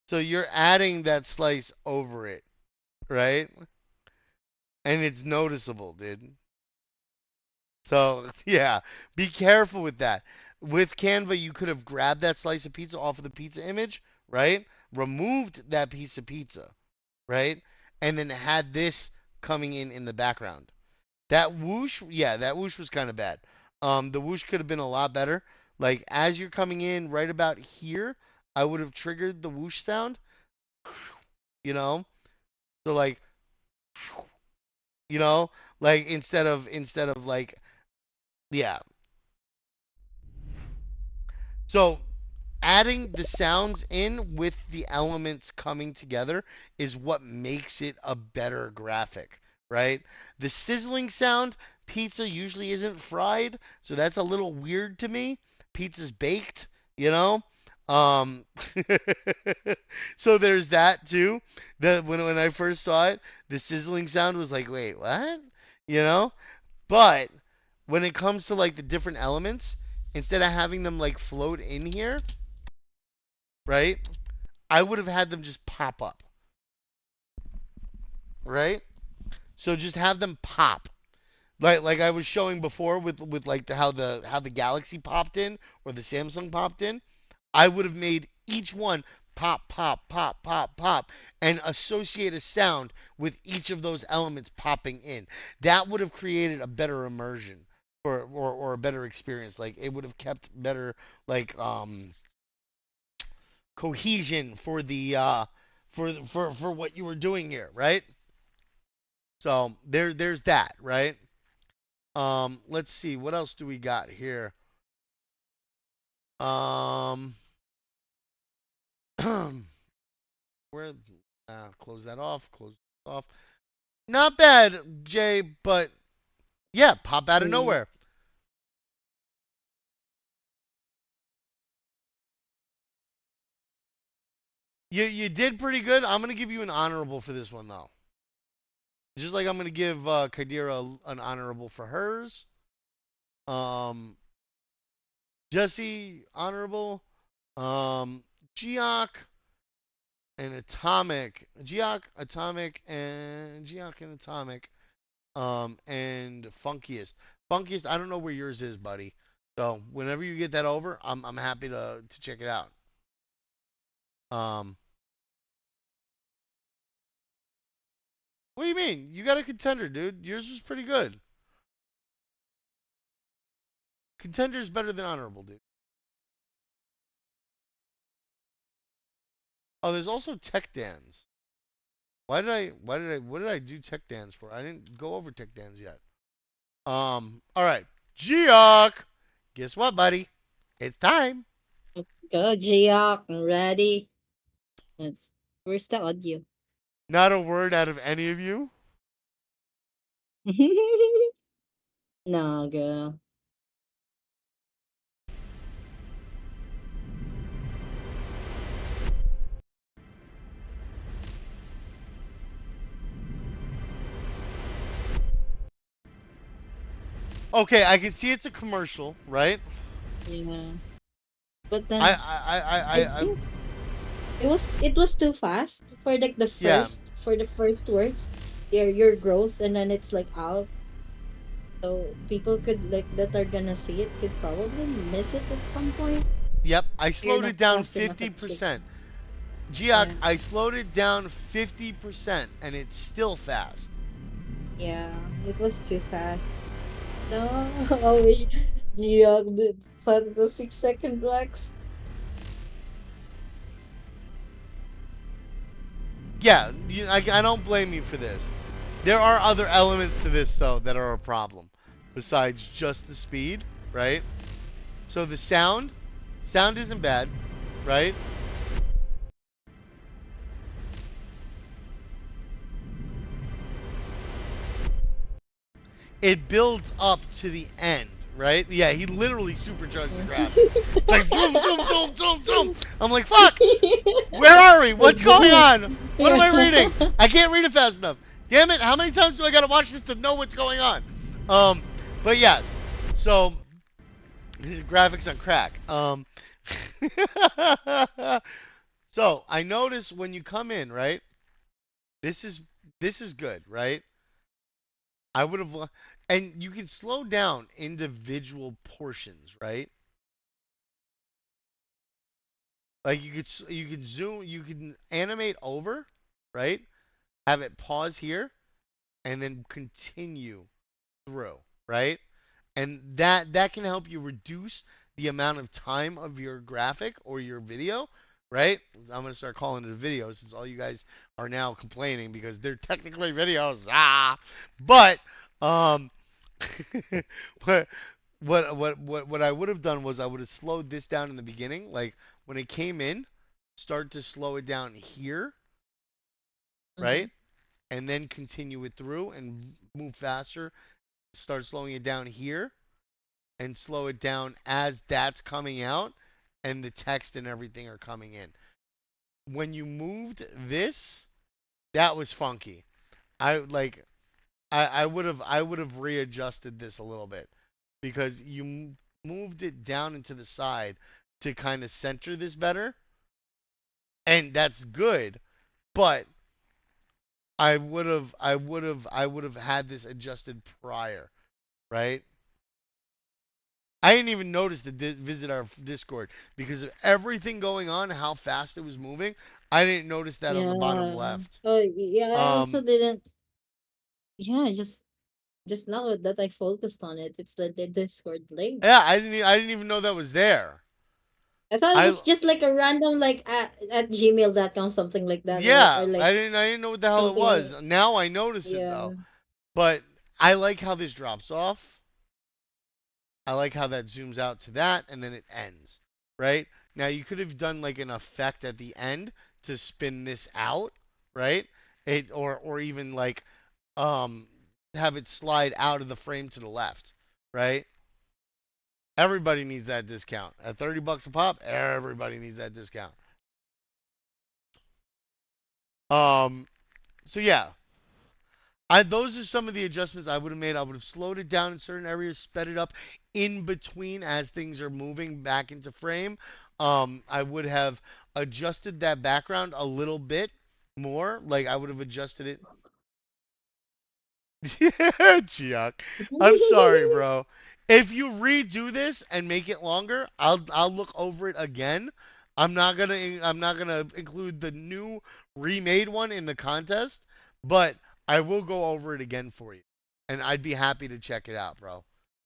So you're adding that slice over it, right? And it's noticeable, dude. So, yeah, be careful with that. With Canva, you could have grabbed that slice of pizza off of the pizza image, right? Removed that piece of pizza, right? And then had this coming in the background. That whoosh, yeah, that whoosh was kind of bad. The whoosh could have been a lot better. Like as you're coming in right about here, I would have triggered the whoosh sound, you know? So like, you know, like instead of like, yeah. So adding the sounds in with the elements coming together is what makes it a better graphic, right? The sizzling sound, pizza usually isn't fried, so that's a little weird to me. Pizza's baked, you know? Um so there's that too. That when I first saw it, the sizzling sound was like, "Wait, what?" You know? But when it comes to like the different elements, instead of having them like float in here, right? I would have had them just pop up, right? So just have them pop, like I was showing before with like how the Galaxy popped in or the Samsung popped in. I would have made each one pop, pop, pop, pop, pop, and associate a sound with each of those elements popping in. That would have created a better immersion or a better experience. Like it would have kept better like cohesion for the for what you were doing here, right? So there's that, right? Let's see what else do we got here. Um, where close that off, close it off. Not bad, Jay, but yeah, pop out of Mm. nowhere. You did pretty good. I'm gonna give you an honorable for this one though. Just like I'm gonna give Kadira an honorable for hers. Um, Jesse honorable. Geok and Atomic. Geok and Atomic. And Funkiest. Funkiest, I don't know where yours is, buddy. So whenever you get that over, I'm happy to check it out. Um, what do you mean? You got a contender, dude. Yours was pretty good. Contender's better than honorable, dude. Oh, there's also tech dans. What did I do tech dans for? I didn't go over tech dans yet. All right. Geok! Guess what, buddy? It's time. Go, Geok. I'm ready. Where's the audio? Not a word out of any of you. No, girl. Okay, I can see it's a commercial, right? Yeah. But then I think it was too fast for like yeah. the first words. Your growth, and then it's like out. So people could like that are gonna see it could probably miss it at some point. Yep, I You're slowed not it down fast enough at shape. 50%. Geok, Yeah. I slowed it down 50% and it's still fast. Yeah. It was too fast. No. Oh, Geok the 6 second blacks. Yeah, I don't blame you for this. There are other elements to this, though, that are a problem. Besides just the speed, right? So the sound isn't bad, right? It builds up to the end, right? Yeah, he literally supercharged the graphics. It's like, zoom, zoom, zoom, zoom, zoom. I'm like, fuck! Where are we? What's going on? What am I reading? I can't read it fast enough. Damn it! How many times do I gotta watch this to know what's going on? But yes. So these are graphics on crack. So I notice when you come in, right? This is good, right? I would have, and you can slow down individual portions, right? Like you could zoom, you can animate over, right? Have it pause here and then continue through, right? And that can help you reduce the amount of time of your graphic or your video, right? I'm gonna start calling it a video since all you guys are now complaining because they're technically videos. But um, what what I would have done was I would have slowed this down in the beginning, like when it came in, start to slow it down here, Mm-hmm. right? And then continue it through and move faster. Start slowing it down here and slow it down as that's coming out and the text and everything are coming in. When you moved this, that was funky. I like I would have readjusted this a little bit because you moved it down into the side to kind of center this better, and that's good. But I would have had this adjusted prior, right? I didn't even notice to visit our Discord because of everything going on, how fast it was moving. I didn't notice that on the bottom Yeah. left. Oh, yeah, I also Um, didn't. Yeah, just now that I focused on it, it's the Discord link. yeah, I didn't even know that was there. I thought it I was just like a random like at gmail.com, something like that, or yeah, like I didn't know what the hell it something was. like, Now I notice it yeah. though. But I like how this drops off. I like how that zooms out to that and then it ends, right? Now you could have done like an effect at the end to spin this out, right? It or even like um have it slide out of the frame to the left, right? Everybody needs that discount. At $30 a pop, everybody needs that discount. Um so yeah, those are some of the adjustments I would have made. I would have slowed it down in certain areas, sped it up in between as things are moving back into frame. I would have adjusted that background a little bit more. Like I would have adjusted it. Chiak. I'm sorry, bro. If you redo this and make it longer, I'll look over it again. I'm not gonna include the new remade one in the contest, but I will go over it again for you, and I'd be happy to check it out, bro.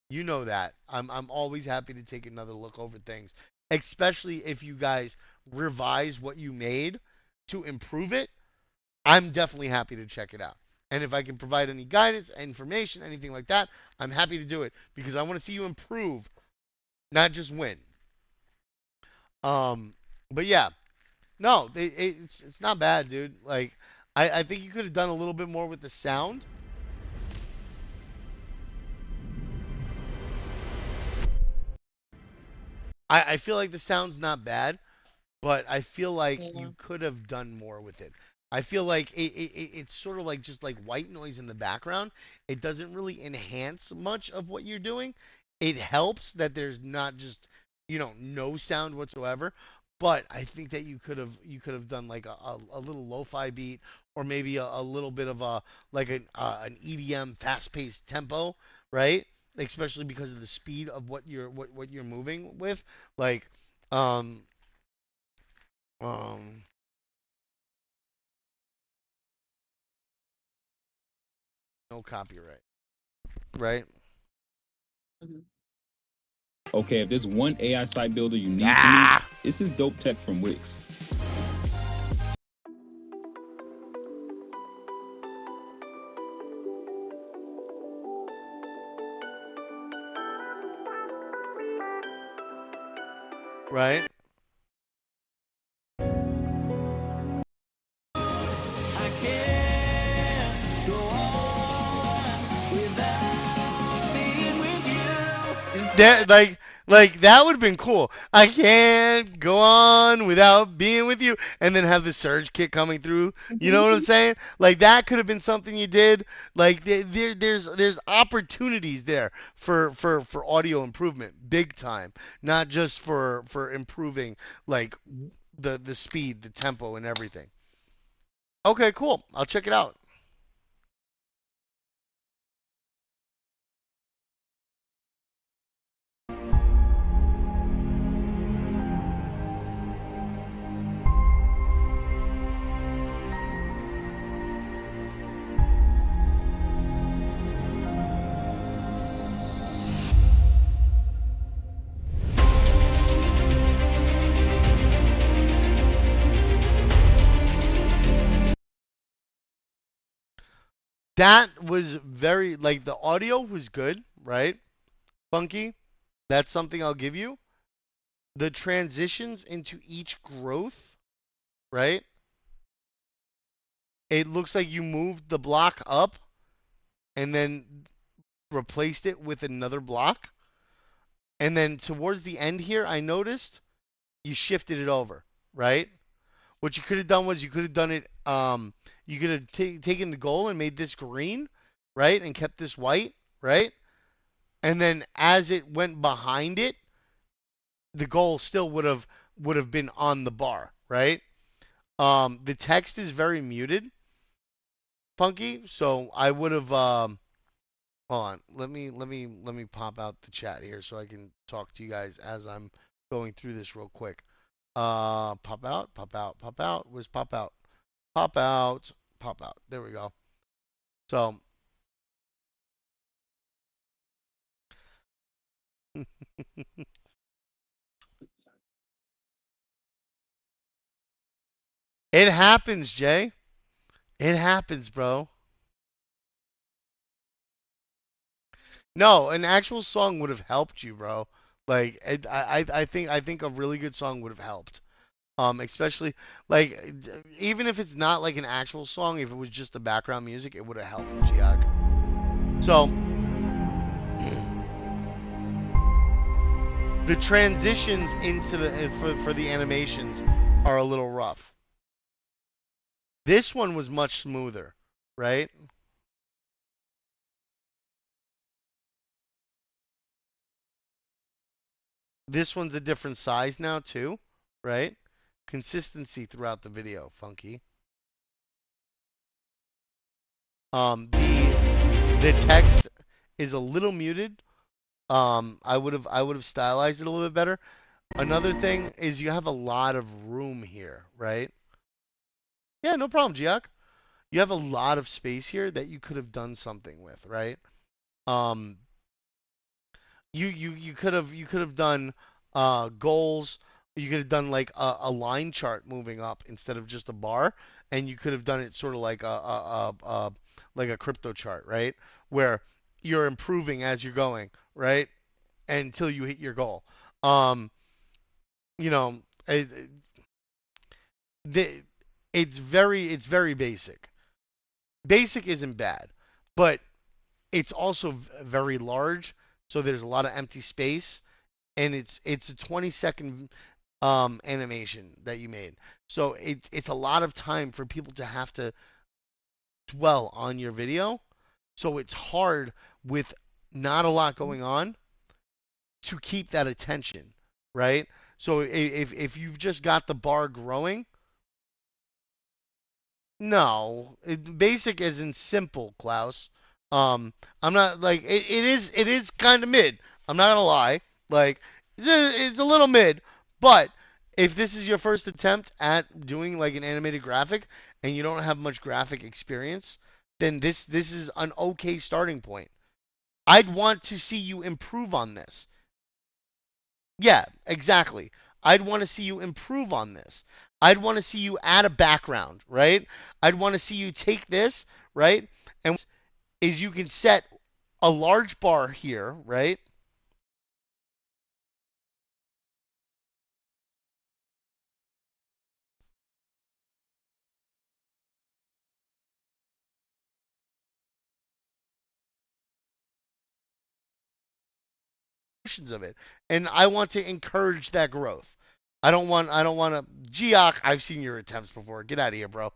You know that. I'm always happy to take another look over things, especially if you guys revise what you made to improve it. I'm definitely happy to check it out. And if I can provide any guidance, information, anything like that, I'm happy to do it because I want to see you improve, not just win. Um, but yeah, no, it's not bad, dude. Like, I think you could have done a little bit more with the sound. I feel like the sound's not bad, but I feel like Yeah. you could have done more with it. I feel like it's sort of like just like white noise in the background. It doesn't really enhance much of what you're doing. It helps that there's not just, no sound whatsoever. But I think that you could have done like a little lo-fi beat or maybe a little bit of like an EDM fast-paced tempo, right? Especially because of the speed of what you're moving with. Like um um no copyright, right? Mhm. Okay, if there's one AI site builder you need to meet, Ah, it's this dope tech from Wix. right. That like that would have been cool. I can't go on without being with you, and then have the surge kick coming through. You know what I'm saying? Like that could have been something you did. Like there's opportunities there for audio improvement, big time. Not just for improving like the speed, the tempo, and everything. Okay, cool. I'll check it out. That was very like the audio was good, right? Funky. That's something I'll give you. The transitions into each growth, right? It looks like you moved the block up and then replaced it with another block. And then towards the end here, I noticed you shifted it over, right? What you could have done was you could have done it. You could have taken the goal and made this green, right, and kept this white, right? And then as it went behind it, the goal still would have been on the bar, right? The text is very muted, Funky. So I would have. Hold on. Let me pop out the chat here so I can talk to you guys as I'm going through this real quick. Pop out, pop out, pop out. Where's pop out? Pop out, pop out. There we go. So it happens, Jay. It happens, bro. No, an actual song would have helped you, bro. Like I think a really good song would have helped. Especially like even if it's not like an actual song, if it was just the background music, it would have helped Giag. So the transitions into the for the animations are a little rough. This one was much smoother, right? This one's a different size now too, right? Consistency throughout the video, Funky. The text is a little muted. I would have stylized it a little bit better. Another thing is you have a lot of room here, right? Yeah, no problem, Giak. You have a lot of space here that you could have done something with, right? Um, you could have done goals. You could have done like a line chart moving up instead of just a bar, and you could have done it sort of like a crypto chart, right? Where you're improving as you're going, right? Until you hit your goal. Um, you know, the, it's very basic. Basic isn't bad, but it's also very large, so there's a lot of empty space, and it's a 20-second animation that you made. So it's a lot of time for people to have to dwell on your video. So it's hard with not a lot going on to keep that attention, right? So if you've just got the bar growing, no, basic as in simple, Klaus. I'm not like it is kind of mid. I'm not gonna lie, like it's a little mid. But if this is your first attempt at doing like an animated graphic and you don't have much graphic experience, then this is an okay starting point. I'd want to see you improve on this. Yeah, exactly. I'd want to see you improve on this. I'd want to see you add a background, right? I'd want to see you take this, right? And is you can set a large bar here, right? Of it. And I want to encourage that growth. I don't want to Geoc, I've seen your attempts before. Get out of here, bro.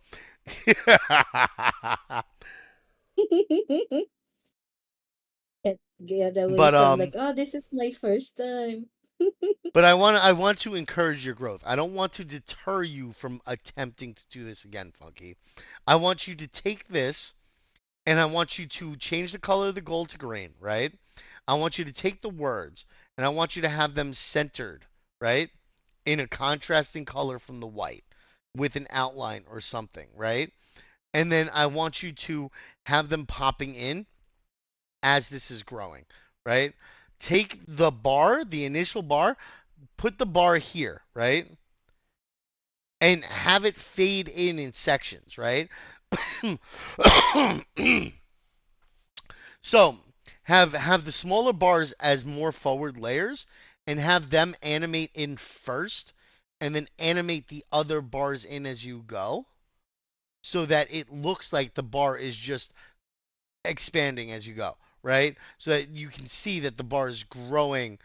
Yeah, that but was said like, oh, this is my first time. but I want to encourage your growth. I don't want to deter you from attempting to do this again, Funky. I want you to take this and I want you to change the color of the gold to green, right? I want you to take the words and I want you to have them centered, right? In a contrasting color from the white with an outline or something, right? And then I want you to have them popping in as this is growing, right? Take the bar, the initial bar, put the bar here, right? And have it fade in sections, right? So have the smaller bars as more forward layers and have them animate in first and then animate the other bars in as you go so that it looks like the bar is just expanding as you go, right? So that you can see that the bar is growing,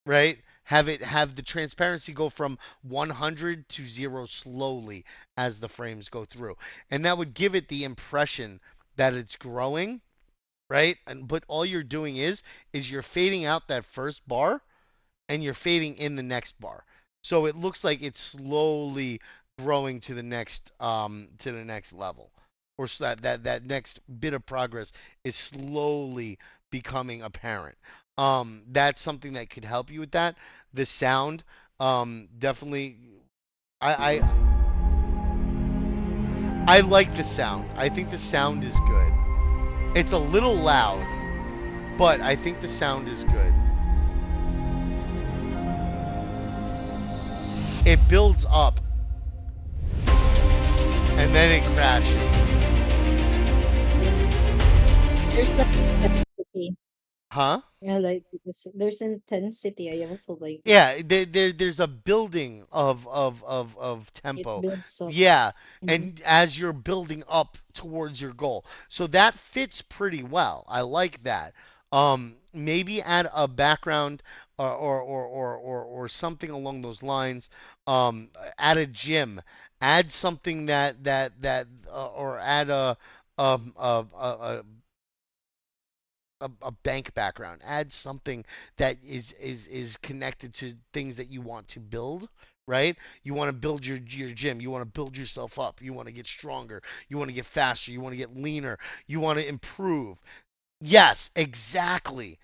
right? Have the transparency go from 100 to 0 slowly as the frames go through. And that would give it the impression that it's growing, right? And but all you're doing is you're fading out that first bar and you're fading in the next bar. So it looks like it's slowly growing to the next level. Or so that next bit of progress is slowly becoming apparent. That's something that could help you with that. The sound, definitely I like the sound. I think the sound is good. It's a little loud, but I think the sound is good. It builds up and then it crashes. There's like intensity. Huh? Yeah, like there's intensity. I also like it. Yeah, there's a building of It tempo. builds up. Yeah, Mhm. and as you're building up towards your goal. So that fits pretty well. I like that. Maybe add a background or something along those lines. Add a gym. Add something or add a bank background. Add something that is connected to things that you want to build. Right? You want to build your gym. You want to build yourself up. You want to get stronger. You want to get faster. You want to get leaner. You want to improve. Yes, exactly.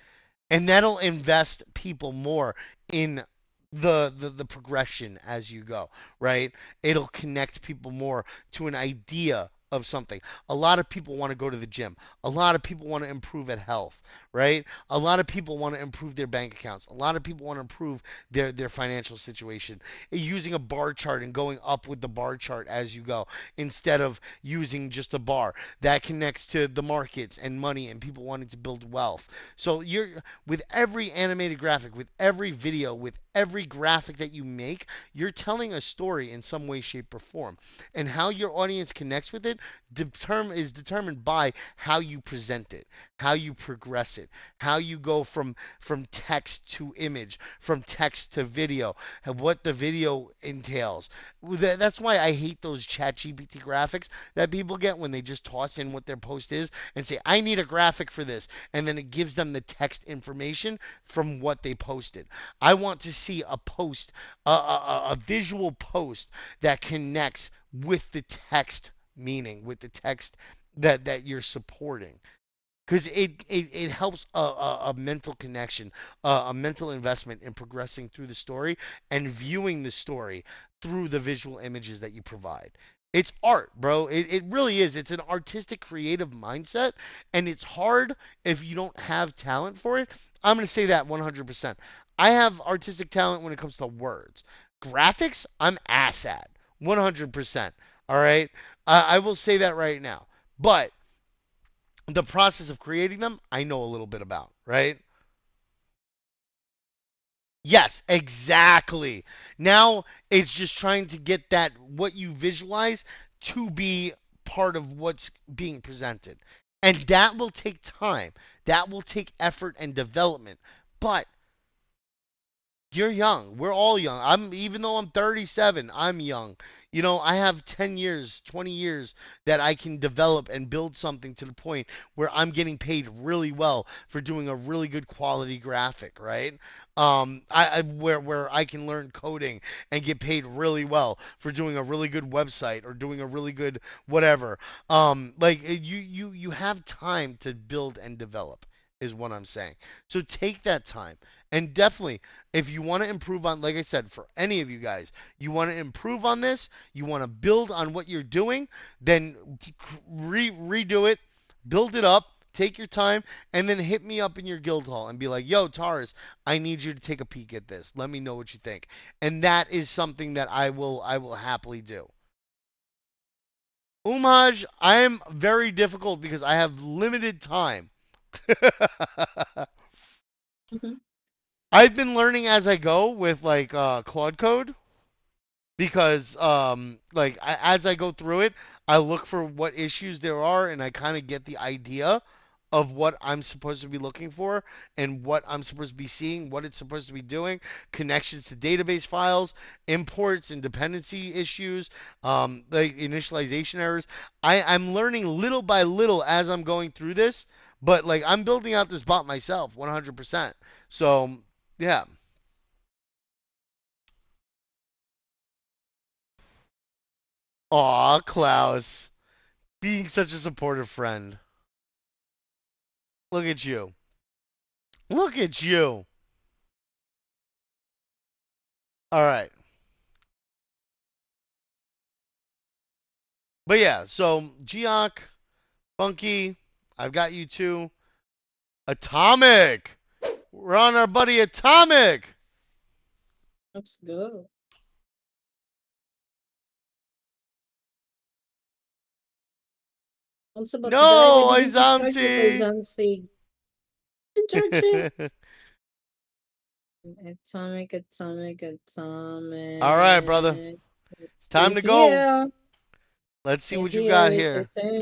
And that'll invest people more in the progression as you go, right? It'll connect people more to an idea of something. A lot of people want to go to the gym. A lot of people want to improve at health, right? A lot of people want to improve their bank accounts. A lot of people want to improve their financial situation. Using a bar chart and going up with the bar chart as you go instead of using just a bar. That connects to the markets and money and people wanting to build wealth. So you're with every animated graphic, with every video, with every graphic that you make, you're telling a story in some way, shape, or form. And how your audience connects with it is determined by how you present it, how you progress it, how you go from text to image, from text to video, and what the video entails. That's why I hate those ChatGPT graphics that people get when they just toss in what their post is and say, I need a graphic for this. And then it gives them the text information from what they posted. I want to see a post, a visual post that connects with the text meaning, with the text that you're supporting. Because it helps a mental connection, a mental investment in progressing through the story and viewing the story through the visual images that you provide. It's art, bro. It really is. It's an artistic, creative mindset, and it's hard if you don't have talent for it. I'm going to say that 100%. I have artistic talent when it comes to words. Graphics, I'm ass at 100%. All right? I will say that right now. But the process of creating them, I know a little bit about, right? Yes, exactly. Now it's just trying to get that what you visualize to be part of what's being presented. And that will take time. That will take effort and development. But you're young. We're all young. Even though I'm 37, I'm young. You know, I have 10 years, 20 years that I can develop and build something to the point where I'm getting paid really well for doing a really good quality graphic, right? Where I can learn coding and get paid really well for doing a really good website or doing a really good whatever. You have time to build and develop is what I'm saying. So take that time. And definitely, if you want to improve on, like I said, for any of you guys, you want to improve on this, you want to build on what you're doing, then redo it, build it up, take your time, and then hit me up in your guild hall and be like, yo, Taurus, I need you to take a peek at this. Let me know what you think. And that is something that I will happily do. Umaj, I am very difficult because I have limited time. Mhm. I've been learning as I go with like Claude Code because as I go through it, I look for what issues there are and I kind of get the idea of what I'm supposed to be looking for and what I'm supposed to be seeing, what it's supposed to be doing, connections to database files, imports and dependency issues, like initialization errors. I'm learning little by little as I'm going through this, but like I'm building out this bot myself 100%. So, yeah. Aw, Klaus. Being such a supportive friend. Look at you. Look at you. All right. But yeah, so Geok, Funky, I've got you too. Atomic. We're on our buddy Atomic. Let's go. I was about to die. Why No, didn't you charge it, Izamsi. Izamsi? Charge it. Atomic, atomic, All right, brother. atomic. It's time to He's go. here. Let's see He's what you here. got It's your here. turn.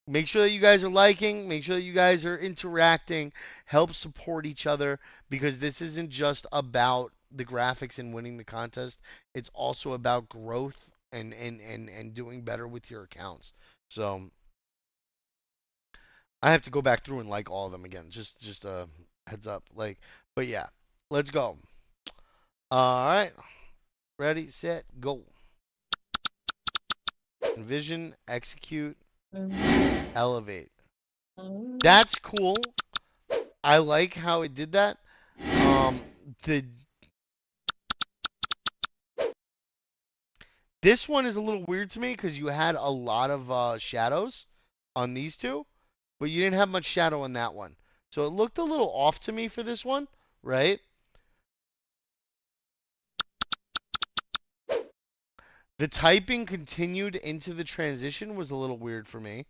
Make sure that you guys are liking, make sure that you guys are interacting, help support each other because this isn't just about the graphics and winning the contest. It's also about growth and doing better with your accounts. So I have to go back through and like all of them again. Just a heads up. But yeah, let's go. All right. Ready, set, go. Envision, execute, elevate. That's cool. I like how it did that. Um, the This one is a little weird to me because you had a lot of shadows on these two, but you didn't have much shadow on that one. So it looked a little off to me for this one, right? The typing continued into the transition was a little weird for me.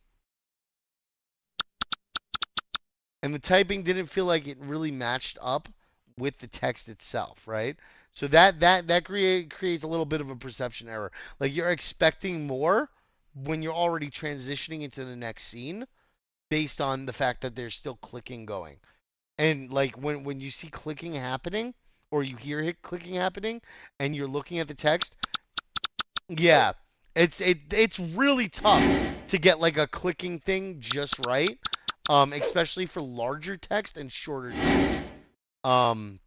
And the typing didn't feel like it really matched up with the text itself, right? So that creates a little bit of a perception error. Like you're expecting more when you're already transitioning into the next scene based on the fact that there's still clicking going. And like when you see clicking happening or you hear it clicking happening and you're looking at the text, yeah, it's really tough to get like a clicking thing just right, especially for larger text and shorter text. Um,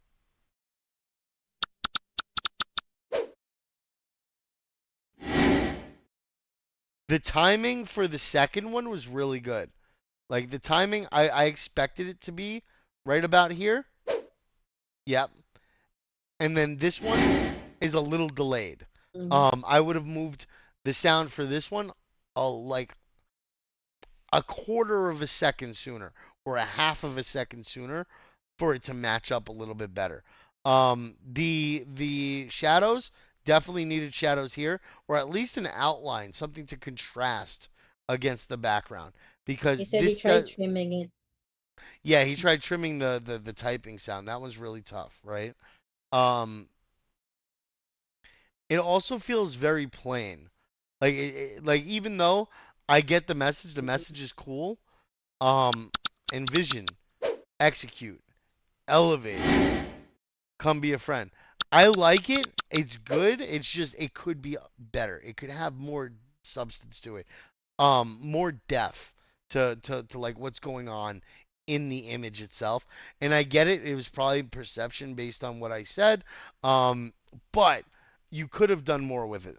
the timing for the second one was really good. Like the timing, I expected it to be right about here. Yep. And then this one is a little delayed. Mhm. I would have moved the sound for this one like a quarter of a second sooner or a half of a second sooner for it to match up a little bit better. The shadows definitely needed shadows here, or at least an outline, something to contrast against the background. He Because said he this tried does, trimming it. yeah, he tried trimming the typing sound. That was really tough, right? Um, it also feels very plain. Like even though I get the message is cool. Envision, execute, elevate, come be a friend. I like it. It's good. It's just it could be better. It could have more substance to it. More depth to like what's going on in the image itself. And I get it. It was probably perception based on what I said. But you could have done more with it.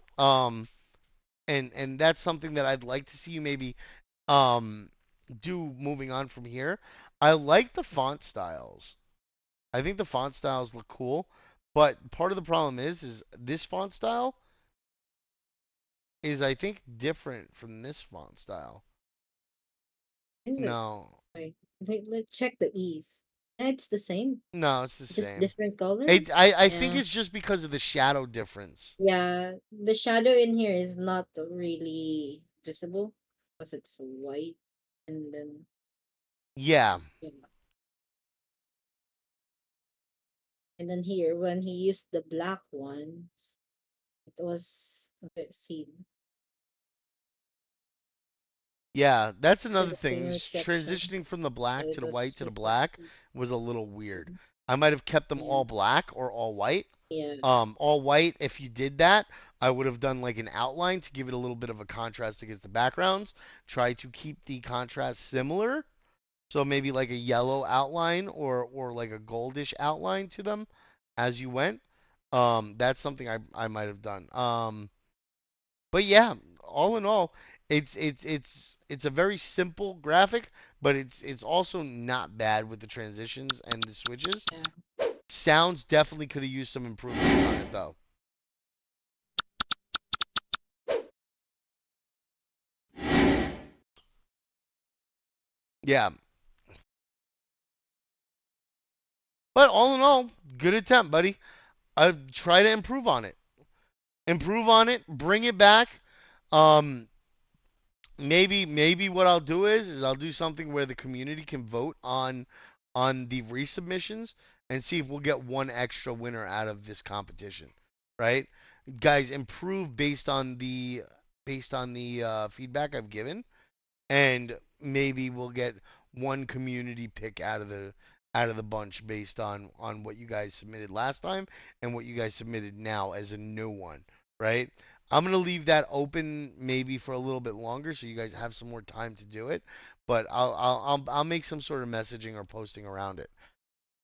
And that's something that I'd like to see you maybe um do moving on from here. I like the font styles. I think the font styles look cool, but part of the problem is this font style is I think different from this font style. Is it? No. Let's check the ease. Yeah, it's the same, No, it's the just same. different color. I think Yeah. it's just because of the shadow difference. Yeah, the shadow in here is not really visible because it's white, and then Yeah. yeah. And then here when he used the black ones, it was a bit seen. Yeah, that's For another the thing. thinner section, Transitioning from the so black to it the white was to the just like black was a little weird. mhm. I might have kept them Yeah, all black or all white. yeah, All white, if you did that, I would have done like an outline to give it a little bit of a contrast against the backgrounds. Try to keep the contrast similar. So maybe like a yellow outline or like a goldish outline to them as you went. That's something I might have done. But yeah, all in all, it's a very simple graphic, but it's also not bad with the transitions and the switches. yeah. Sounds definitely could have used some improvements on it though. Yeah, but all in all, good attempt, buddy. I try to improve on it. Improve on it. Bring it back. Um, maybe what I'll do is I'll do something where the community can vote on the resubmissions and see if we'll get one extra winner out of this competition. Right, guys, improve based on the feedback I've given, and maybe we'll get one community pick out of the bunch based on what you guys submitted last time and what you guys submitted now as a new one, right? I'm gonna leave that open maybe for a little bit longer so you guys have some more time to do it, but I'll make some sort of messaging or posting around it.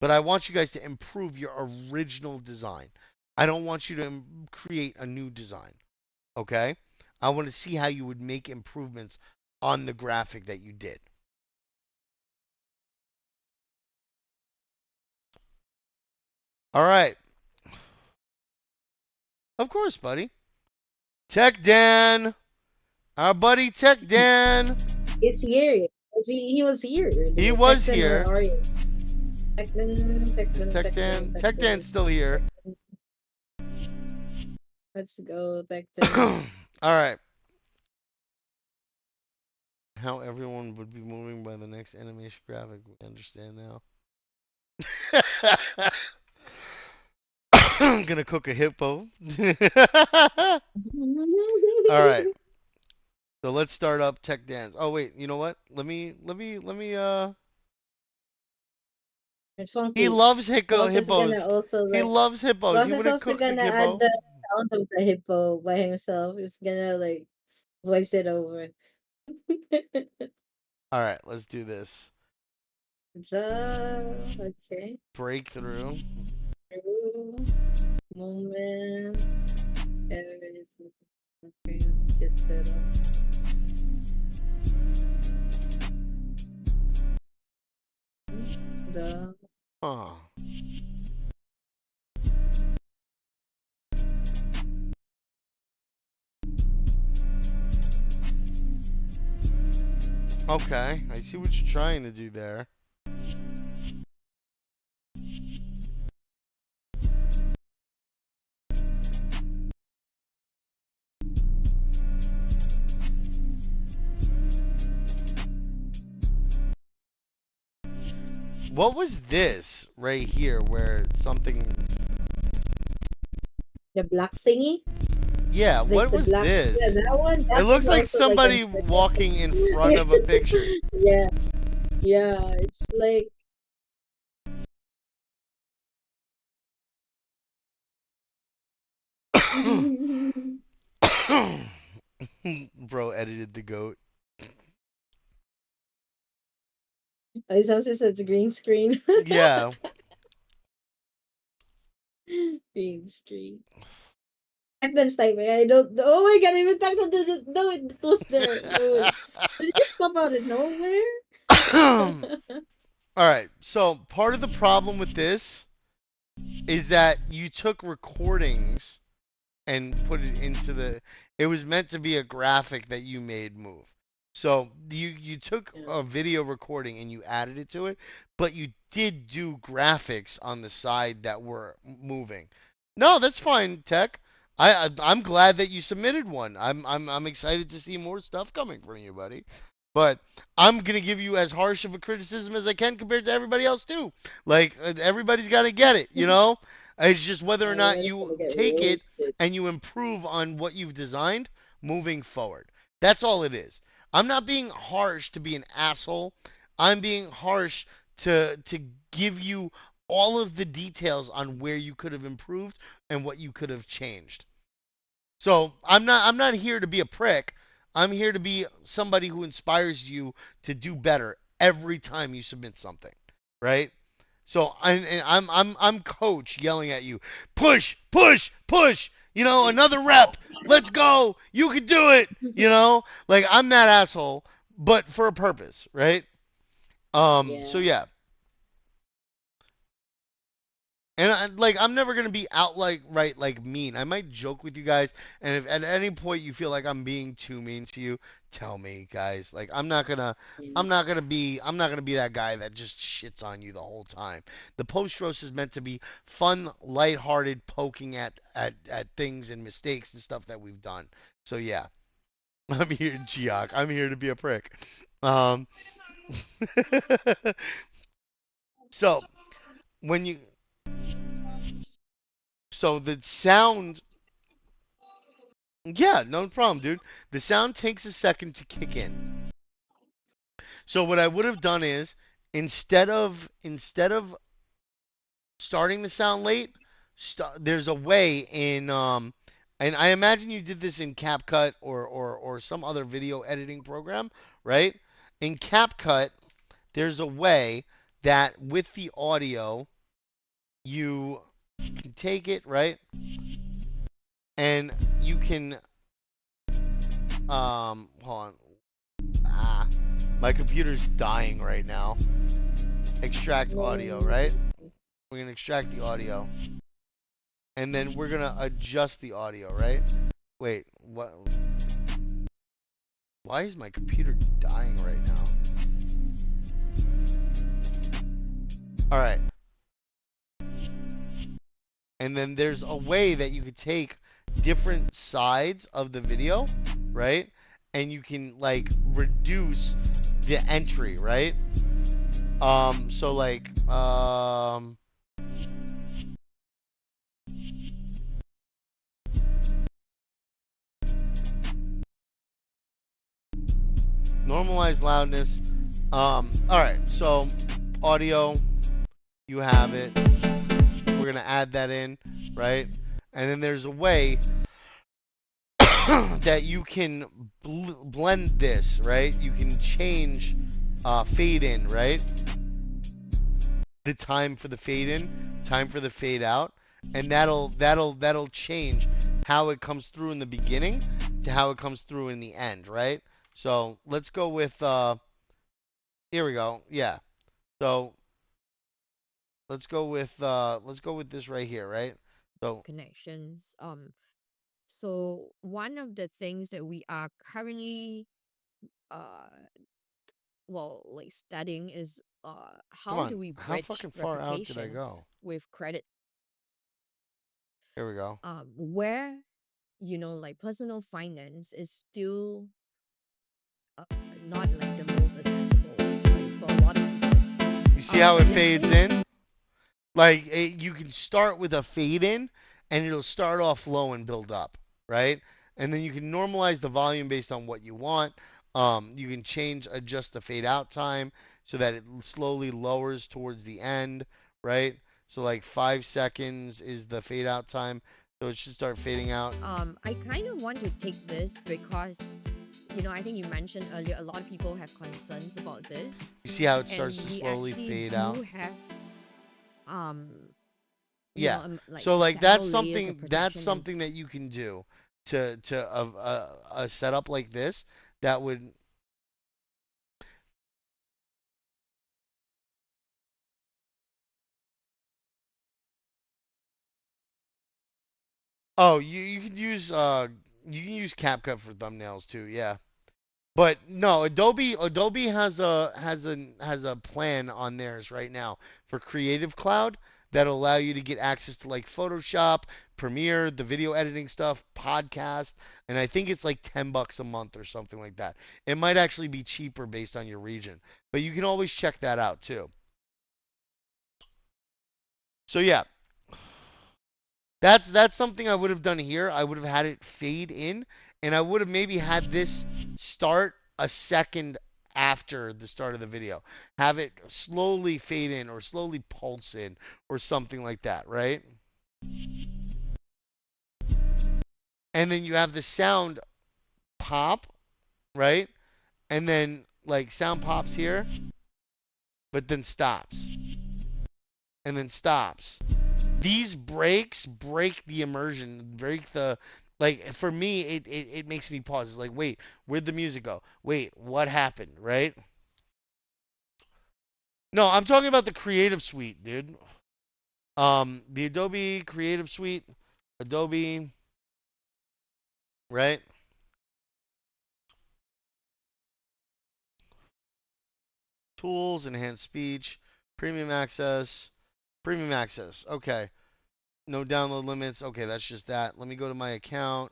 But I want you guys to improve your original design. I don't want you to create a new design, okay? I want to see how you would make improvements on the graphic that you did. All right. Of course, buddy. Tech Dan. Our buddy Tech Dan. He's here. He was here He earlier. was Tekton, where here. are you? Tekton, Is Tekton, Tech Tekton, Dan? Tech Tekton. Dan's still here. Let's go, Tekton. Alright. How everyone would be moving by the next animation graphic. We understand now. I'm gonna cook a hippo. Alright. So let's start up Tech Dan's. Oh wait, you know what? Let me It's He funky. loves Boss is gonna hippos. also He like. loves hippos. Boss He would is have also cooked the gonna add hippo. the sound of the hippo by himself. He's gonna like voice it over. Alright, let's do this. Okay. Breakthrough. True moment. Everything. Okay, let's just set up. The Huh. Okay, I see what you're trying to do there. What was this right here where something... black thingy. Yeah, Like what the was black. this? Yeah, that one. It That looks was like also like somebody a special walking in front of a picture. Yeah. Yeah. It's like. Bro edited the goat. Oh, it's also says green screen. Yeah. Green screen. And then typing. I don't. Oh my god! Even Tekton didn't know it was there. Wait. Did it just pop out of nowhere? Alright, so part of the problem with this is that you took recordings and put it into the... It was meant to be a graphic that you made move. So you took a video recording and you added it to it, but you did do graphics on the side that were moving. No, that's fine, Tech. I'm glad that you submitted one. I'm excited to see more stuff coming from you, buddy. But I'm gonna give you as harsh of a criticism as I can compared to everybody else too. Like everybody's got to get it, you know. It's just whether or not Everybody's you gonna get take it roasted. and you improve on what you've designed moving forward. That's all it is. I'm not being harsh to be an asshole. I'm being harsh to give you all of the details on where you could have improved and what you could have changed. So I'm not here to be a prick. I'm here to be somebody who inspires you to do better every time you submit something, right? So I'm coach yelling at you, push, push, push. You know, another rep. Let's go. You can do it. You know, like I'm that asshole, but for a purpose, right? So Yeah. yeah. And I'm never gonna be out like mean. I might joke with you guys, and if at any point you feel like I'm being too mean to you, tell me, guys. Like I'm not gonna be that guy that just shits on you the whole time. The post roast is meant to be fun, lighthearted, poking at things and mistakes and stuff that we've done. So yeah, I'm here, Giok. I'm here to be a prick. Um, so when you so the sound... Yeah, no problem, dude. The sound takes a second to kick in. So what I would have done is instead of starting the sound late, there's a way in and I imagine you did this in CapCut or some other video editing program, right? In CapCut, there's a way that with the audio you can take it, right? And you can hold on. My computer's dying right now. Extract audio, right? We're gonna extract the audio. And then we're gonna adjust the audio, right? Wait, what? Why is my computer dying right now? All right. And then there's a way that you could take different sides of the video, right? And you can like reduce the entry, right? So like normalize loudness. All right. So audio, you have it. We're gonna add that in, right? And then there's a way that you can blend this, right? You can change fade in, right? The time for the fade in, time for the fade out, and that'll change how it comes through in the beginning to how it comes through in the end, right? So let's go with here we go. Yeah. So let's go with this right here, right? So connections. So one of the things that we are currently uh like studying is come how do on, we how bridge fucking far out did I replication go? with credit, Here we go. where like personal finance is still uh, not like the most accessible, like for a lot of people. You see how it Let's fades say in? Like you can start with a fade in, and it'll start off low and build up, right? And then you can normalize the volume based on what you want. You can adjust the fade out time so that it slowly lowers towards the end, right? So like 5 seconds is the fade out time, so it should start fading out. I kind of want to take this because I think you mentioned earlier a lot of people have concerns about this, You see how it and starts to we slowly actually fade do out? have um Yeah. like So like that's several layers of that's protection and something that you can do to a setup like this that would. Oh, you can use CapCut for thumbnails too, yeah. But no, Adobe has a plan on theirs right now for Creative Cloud that'll allow you to get access to like Photoshop, Premiere, the video editing stuff, podcast, and I think it's like $10 a month or something like that. It might actually be cheaper based on your region, but you can always check that out too. So yeah, that's something I would have done here. I would have had it fade in, and I would have maybe had this start a second after the start of the video. Have it slowly fade in or slowly pulse in or something like that, right? And then you have the sound pop, right? And then like sound pops here, but then stops. And then stops. These breaks break the immersion, break the like for me it makes me pause. It's like, wait, where'd the music go? Wait, what happened, right? No, I'm talking about the Creative Suite, dude. The Adobe Creative Suite, Adobe, right? Tools, enhanced speech, premium access, premium access. Okay. No download limits. Okay, that's just that. Let me go to my account.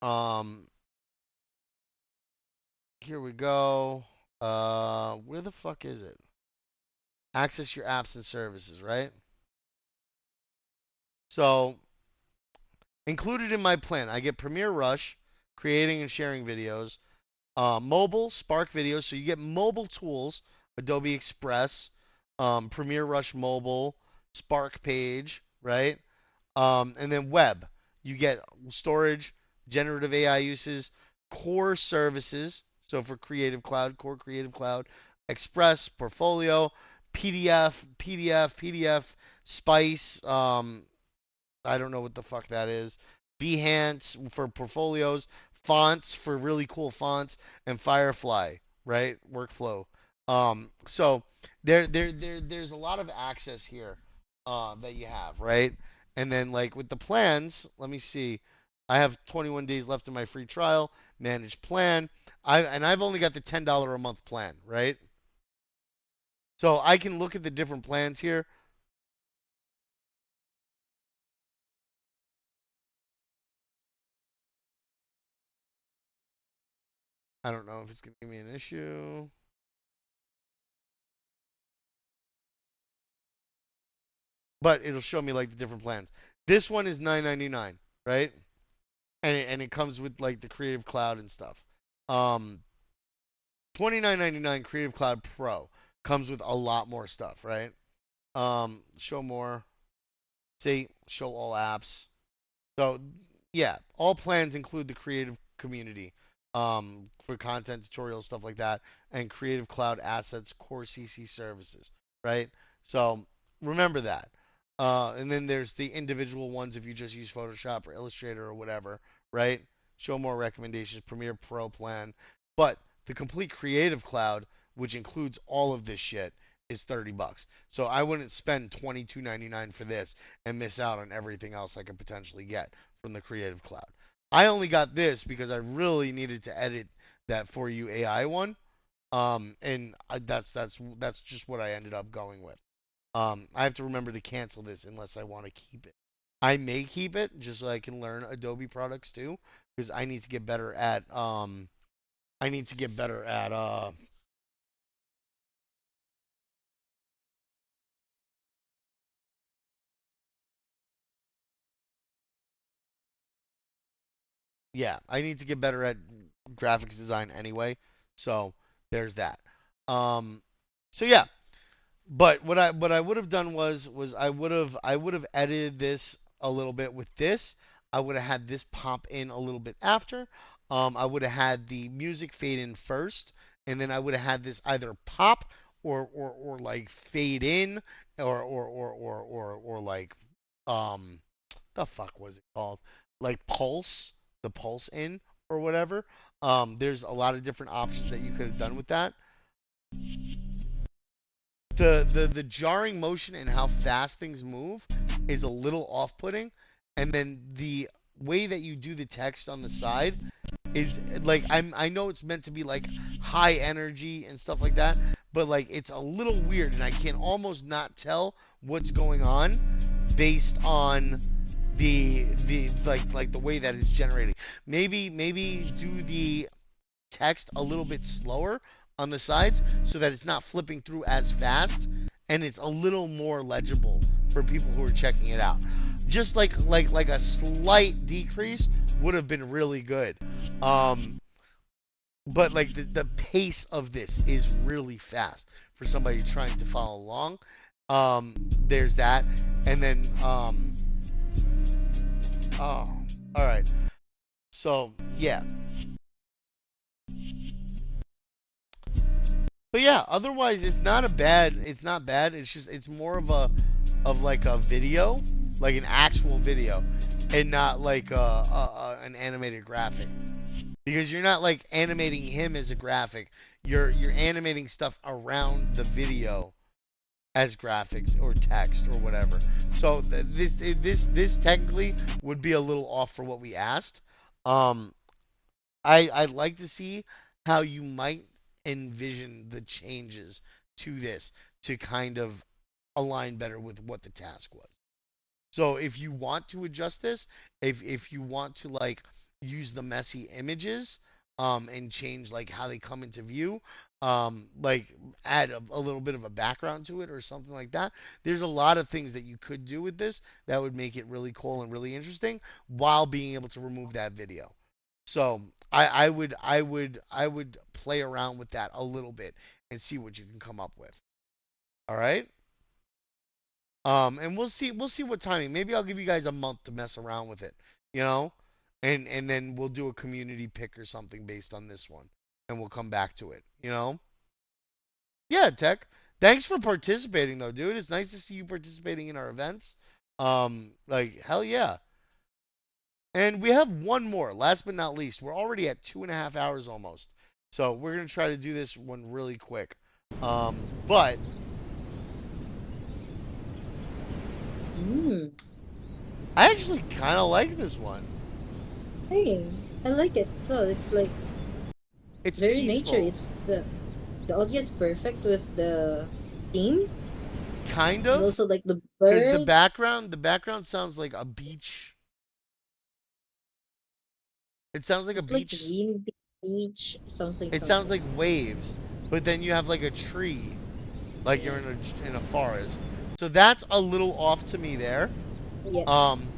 Um, here we go. Where the fuck is it? Access your apps and services, right? So, included in my plan, I get Premiere Rush, creating and sharing videos, mobile, Spark Videos. So you get mobile tools, Adobe Express, Premiere Rush Mobile, Spark Page, right? And then web, you get storage, generative AI uses, core services. So for Creative Cloud, core Creative Cloud, Express, Portfolio, PDF, Spice. I don't know what the fuck that is. Behance for portfolios, fonts for really cool fonts, and Firefly, right? Workflow. So there's a lot of access here that you have, right? And then like with the plans, let me see. I have 21 days left in my free trial. Manage plan. I've only got the $10 a month plan, right? So I can look at the different plans here. I don't know if it's gonna give me an issue. But it'll show me like the different plans. This one is $9.99, right? And it comes with like the Creative Cloud and stuff. $29.99 Creative Cloud Pro comes with a lot more stuff, right? Show more. See, show all apps. So yeah, all plans include the creative community, for content, tutorials, stuff like that, and Creative Cloud Assets core CC services, right? So remember that. And then there's the individual ones if you just use Photoshop or Illustrator or whatever, right? Show more recommendations, Premiere Pro plan. But the complete Creative Cloud, which includes all of this shit, is $30. So I wouldn't spend $22.99 for this and miss out on everything else I could potentially get from the Creative Cloud. I only got this because I really needed to edit that For You AI one. That's just what I ended up going with. I have to remember to cancel this unless I want to keep it. I may keep it just so I can learn Adobe products too, because I need to get better at I need to get better at yeah, I need to get better at graphics design anyway. So there's that. Um, so yeah, but what I would have done was I would have edited this a little bit with this. I would have had this pop in a little bit after. I would have had the music fade in first, and then I would have had this either pop or like fade in or like the fuck was it called? Like pulse, the pulse in or whatever. There's a lot of different options that you could have done with that. The jarring motion and how fast things move is a little off-putting, and then the way that you do the text on the side is like I know it's meant to be like high energy and stuff like that, but like it's a little weird and I can almost not tell what's going on based on the like the way that it's generating. Maybe do the text a little bit slower on the sides so that it's not flipping through as fast and it's a little more legible for people who are checking it out. Just like a slight decrease would have been really good. But like the pace of this is really fast for somebody trying to follow along. There's that, and then oh, all right. So yeah, but yeah, otherwise it's not bad. It's just it's more of like a video, like an actual video, and not like an animated graphic. Because you're not like animating him as a graphic. You're animating stuff around the video as graphics or text or whatever. So this technically would be a little off for what we asked. Um, I'd like to see how you might envision the changes to this to kind of align better with what the task was. So if you want to adjust this, if you want to like use the messy images and change like how they come into view, like add a little bit of a background to it or something like that. There's a lot of things that you could do with this that would make it really cool and really interesting while being able to remove that video. So I would play around with that a little bit and see what you can come up with. All right. And we'll see what timing. Maybe I'll give you guys a month to mess around with it, you know, and then we'll do a community pick or something based on this one, and we'll come back to it, you know. Yeah, Tech. Thanks for participating though, dude. It's nice to see you participating in our events. Like hell yeah. And we have one more. Last but not least, we're already at 2.5 hours almost, so we're gonna try to do this one really quick. But Mm. I actually kind of like this one. Hey, I like it. So it's like It's very nature. peaceful, It's the audio is perfect with the theme kind and of, also like the because birds. the background sounds like a beach. It sounds like a It's like beach. windy beach, something It sounds something. like waves, but then you have like a tree, like you're Yeah. in a forest. So that's a little off to me there. Yeah. Um,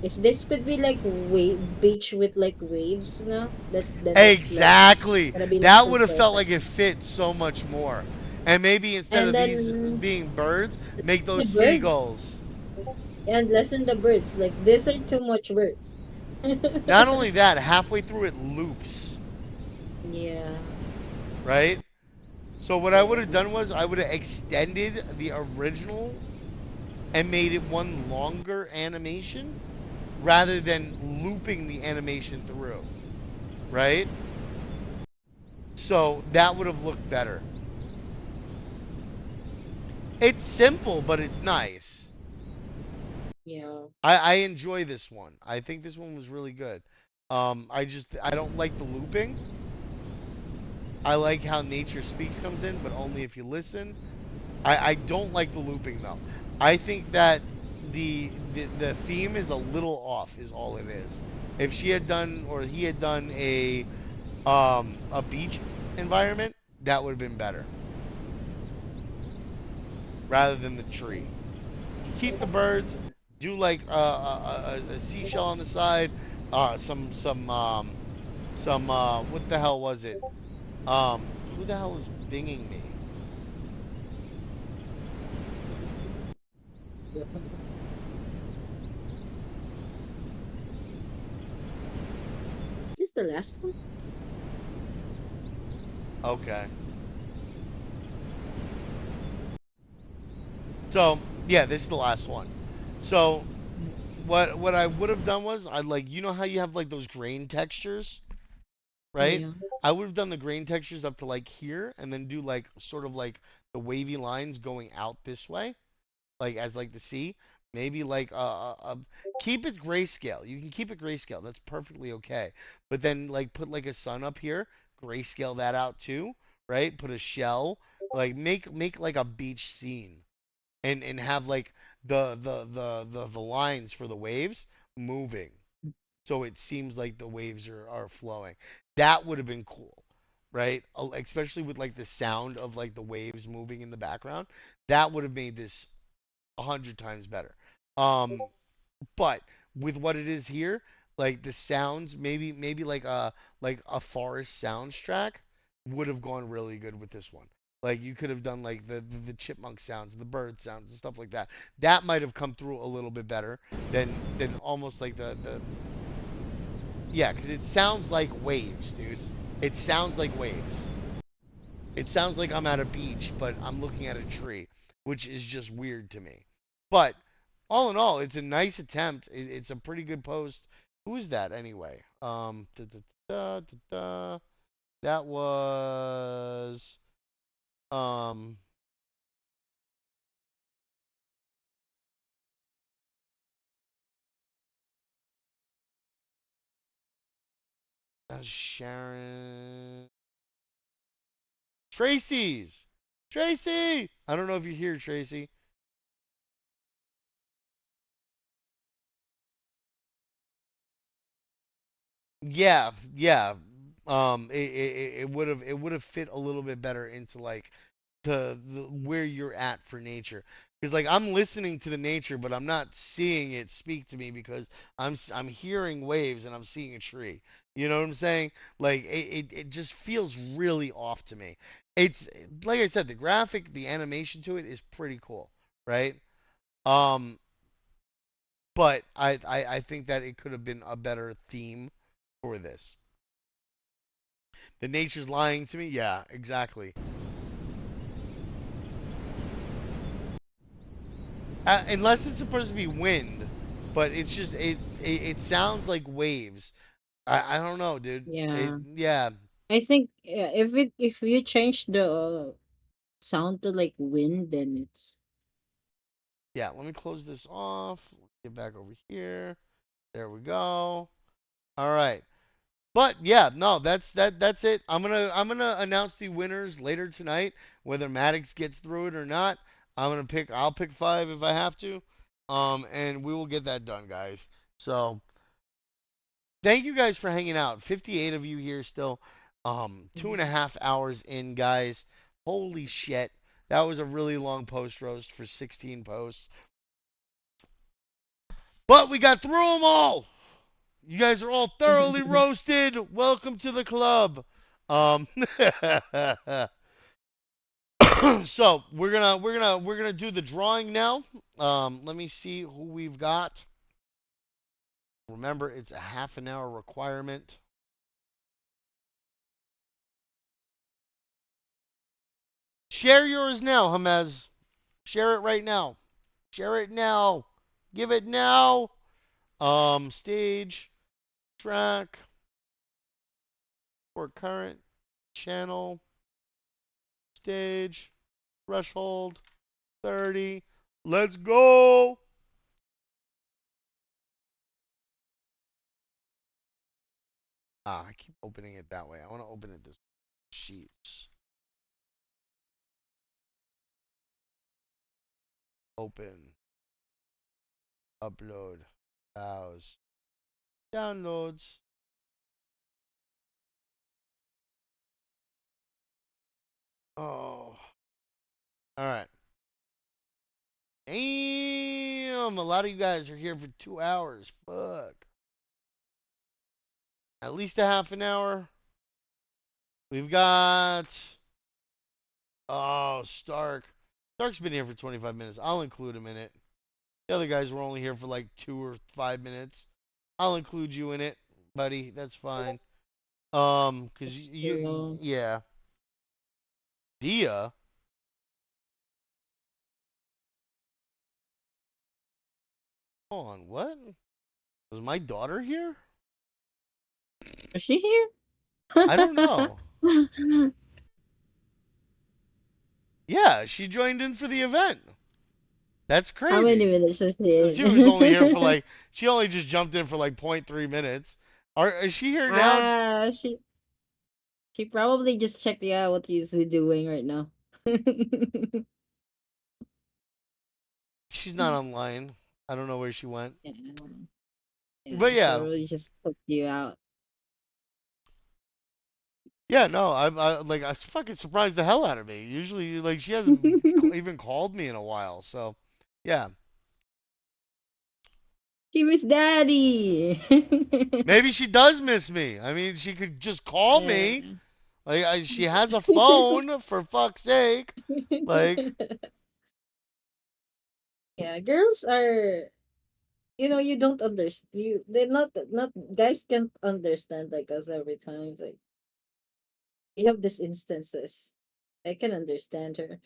If this could be like wave beach with like waves, no, that's like exactly. gonna be like That so would have felt perfect. like it fit so much more. And maybe instead And of these then being birds, make the those birds seagulls. and lessen the birds. Like these are too much birds. Not only that, halfway through it loops, Yeah. right? So what I would Yeah. have done was I would have extended the original and made it one longer animation rather than looping the animation through, right? So that would have looked better. It's simple, but it's nice. Yeah. I enjoy this one. I think this one was really good. I don't like the looping. I like how nature speaks comes in, but only if you listen. I don't like the looping though. I think that the theme is a little off, is all it is. If she had done or he had done a beach environment, that would have been better rather than the tree. You keep the birds, do like a seashell on the side, some what the hell was it? Who the hell is binging me? Is this the last one? Okay. So yeah, this is the last one. So what I would have done was I like you know how you have like those grain textures, right? Yeah. I would have done the grain textures up to like here and then do like sort of like the wavy lines going out this way, like as like the sea. Maybe like keep it grayscale. You can keep it grayscale. That's perfectly okay. But then like put like a sun up here, grayscale that out too, right? Put a shell, like make like a beach scene and have like the lines for the waves moving so it seems like the waves are flowing. That would have been cool, right? Especially with like the sound of like the waves moving in the background. That would have made this 100 times better. Um, but with what it is here, like the sounds, maybe like a forest sounds track would have gone really good with this one. Like you could have done like the chipmunk sounds, the bird sounds, and stuff like that. That might have come through a little bit better than almost like the yeah, because it sounds like waves, dude. It sounds like waves. It sounds like I'm at a beach, but I'm looking at a tree, which is just weird to me. But all in all, it's a nice attempt. It's a pretty good post. Who is that anyway? That was um that was Sharon Tracy's. Tracy. I don't know if you're here, Tracy. Yeah, yeah. It would have fit a little bit better into like where you're at for nature. Because like I'm listening to the nature, but I'm not seeing it speak to me because I'm hearing waves and I'm seeing a tree. You know what I'm saying? Like it just feels really off to me. It's like I said, the graphic, the animation to it is pretty cool, right? Um, but I think that it could have been a better theme for this. The nature's lying to me. Yeah, exactly. Unless it's supposed to be wind, but it's just it sounds like waves. I don't know, dude. Yeah. Yeah, I think yeah, if you change the sound to like wind, then it's yeah. Let me close this off. get back over here. There we go. All right. But yeah, no, that's it. I'm gonna announce the winners later tonight, whether Maddox gets through it or not. I'll pick 5 if I have to. And we will get that done, guys. So thank you guys for hanging out. 58 of you here still. 2.5 hours in, guys. Holy shit. That was a really long post roast for 16 posts. But we got through them all. You guys are all thoroughly roasted. Welcome to the club. So we're gonna do the drawing now. Let me see who we've got. Remember, it's a half an hour requirement. Share yours now, Hamez. Share it right now. Share it now. Give it now. Stage, track, for current, channel, stage, threshold, 30. Let's go. I keep opening it that way. I want to open it this sheets. Open. Upload. Browse. Downloads. Oh. All right. Damn. A lot of you guys are here for 2 hours. Fuck. At least a half an hour. We've got. Oh, Stark. Stark's been here for 25 minutes. I'll include him in it. The other guys were only here for like 2 or 5 minutes. I'll include you in it, buddy. That's fine. Cause yeah. Dia. Hold on, what? Was my daughter here? Is she here? I don't know. Yeah, she joined in for the event. That's crazy. How many minutes is she She in? was only here for like. She only just jumped in for like 0.3 minutes. Is she here now? She probably just checked out what he's doing right now. She's not online. I don't know where she went. Yeah, But yeah. probably just took you out. Yeah, no, I was fucking surprised the hell out of me. Usually, like, she hasn't even called me in a while. So, yeah. She missed Daddy. Maybe she does miss me. I mean, she could just call me. Yeah. Like, she has a phone, for fuck's sake. Like, Yeah, girls are, you don't understand. They're not guys can't understand like us every time. It's like you have these instances. I can understand her.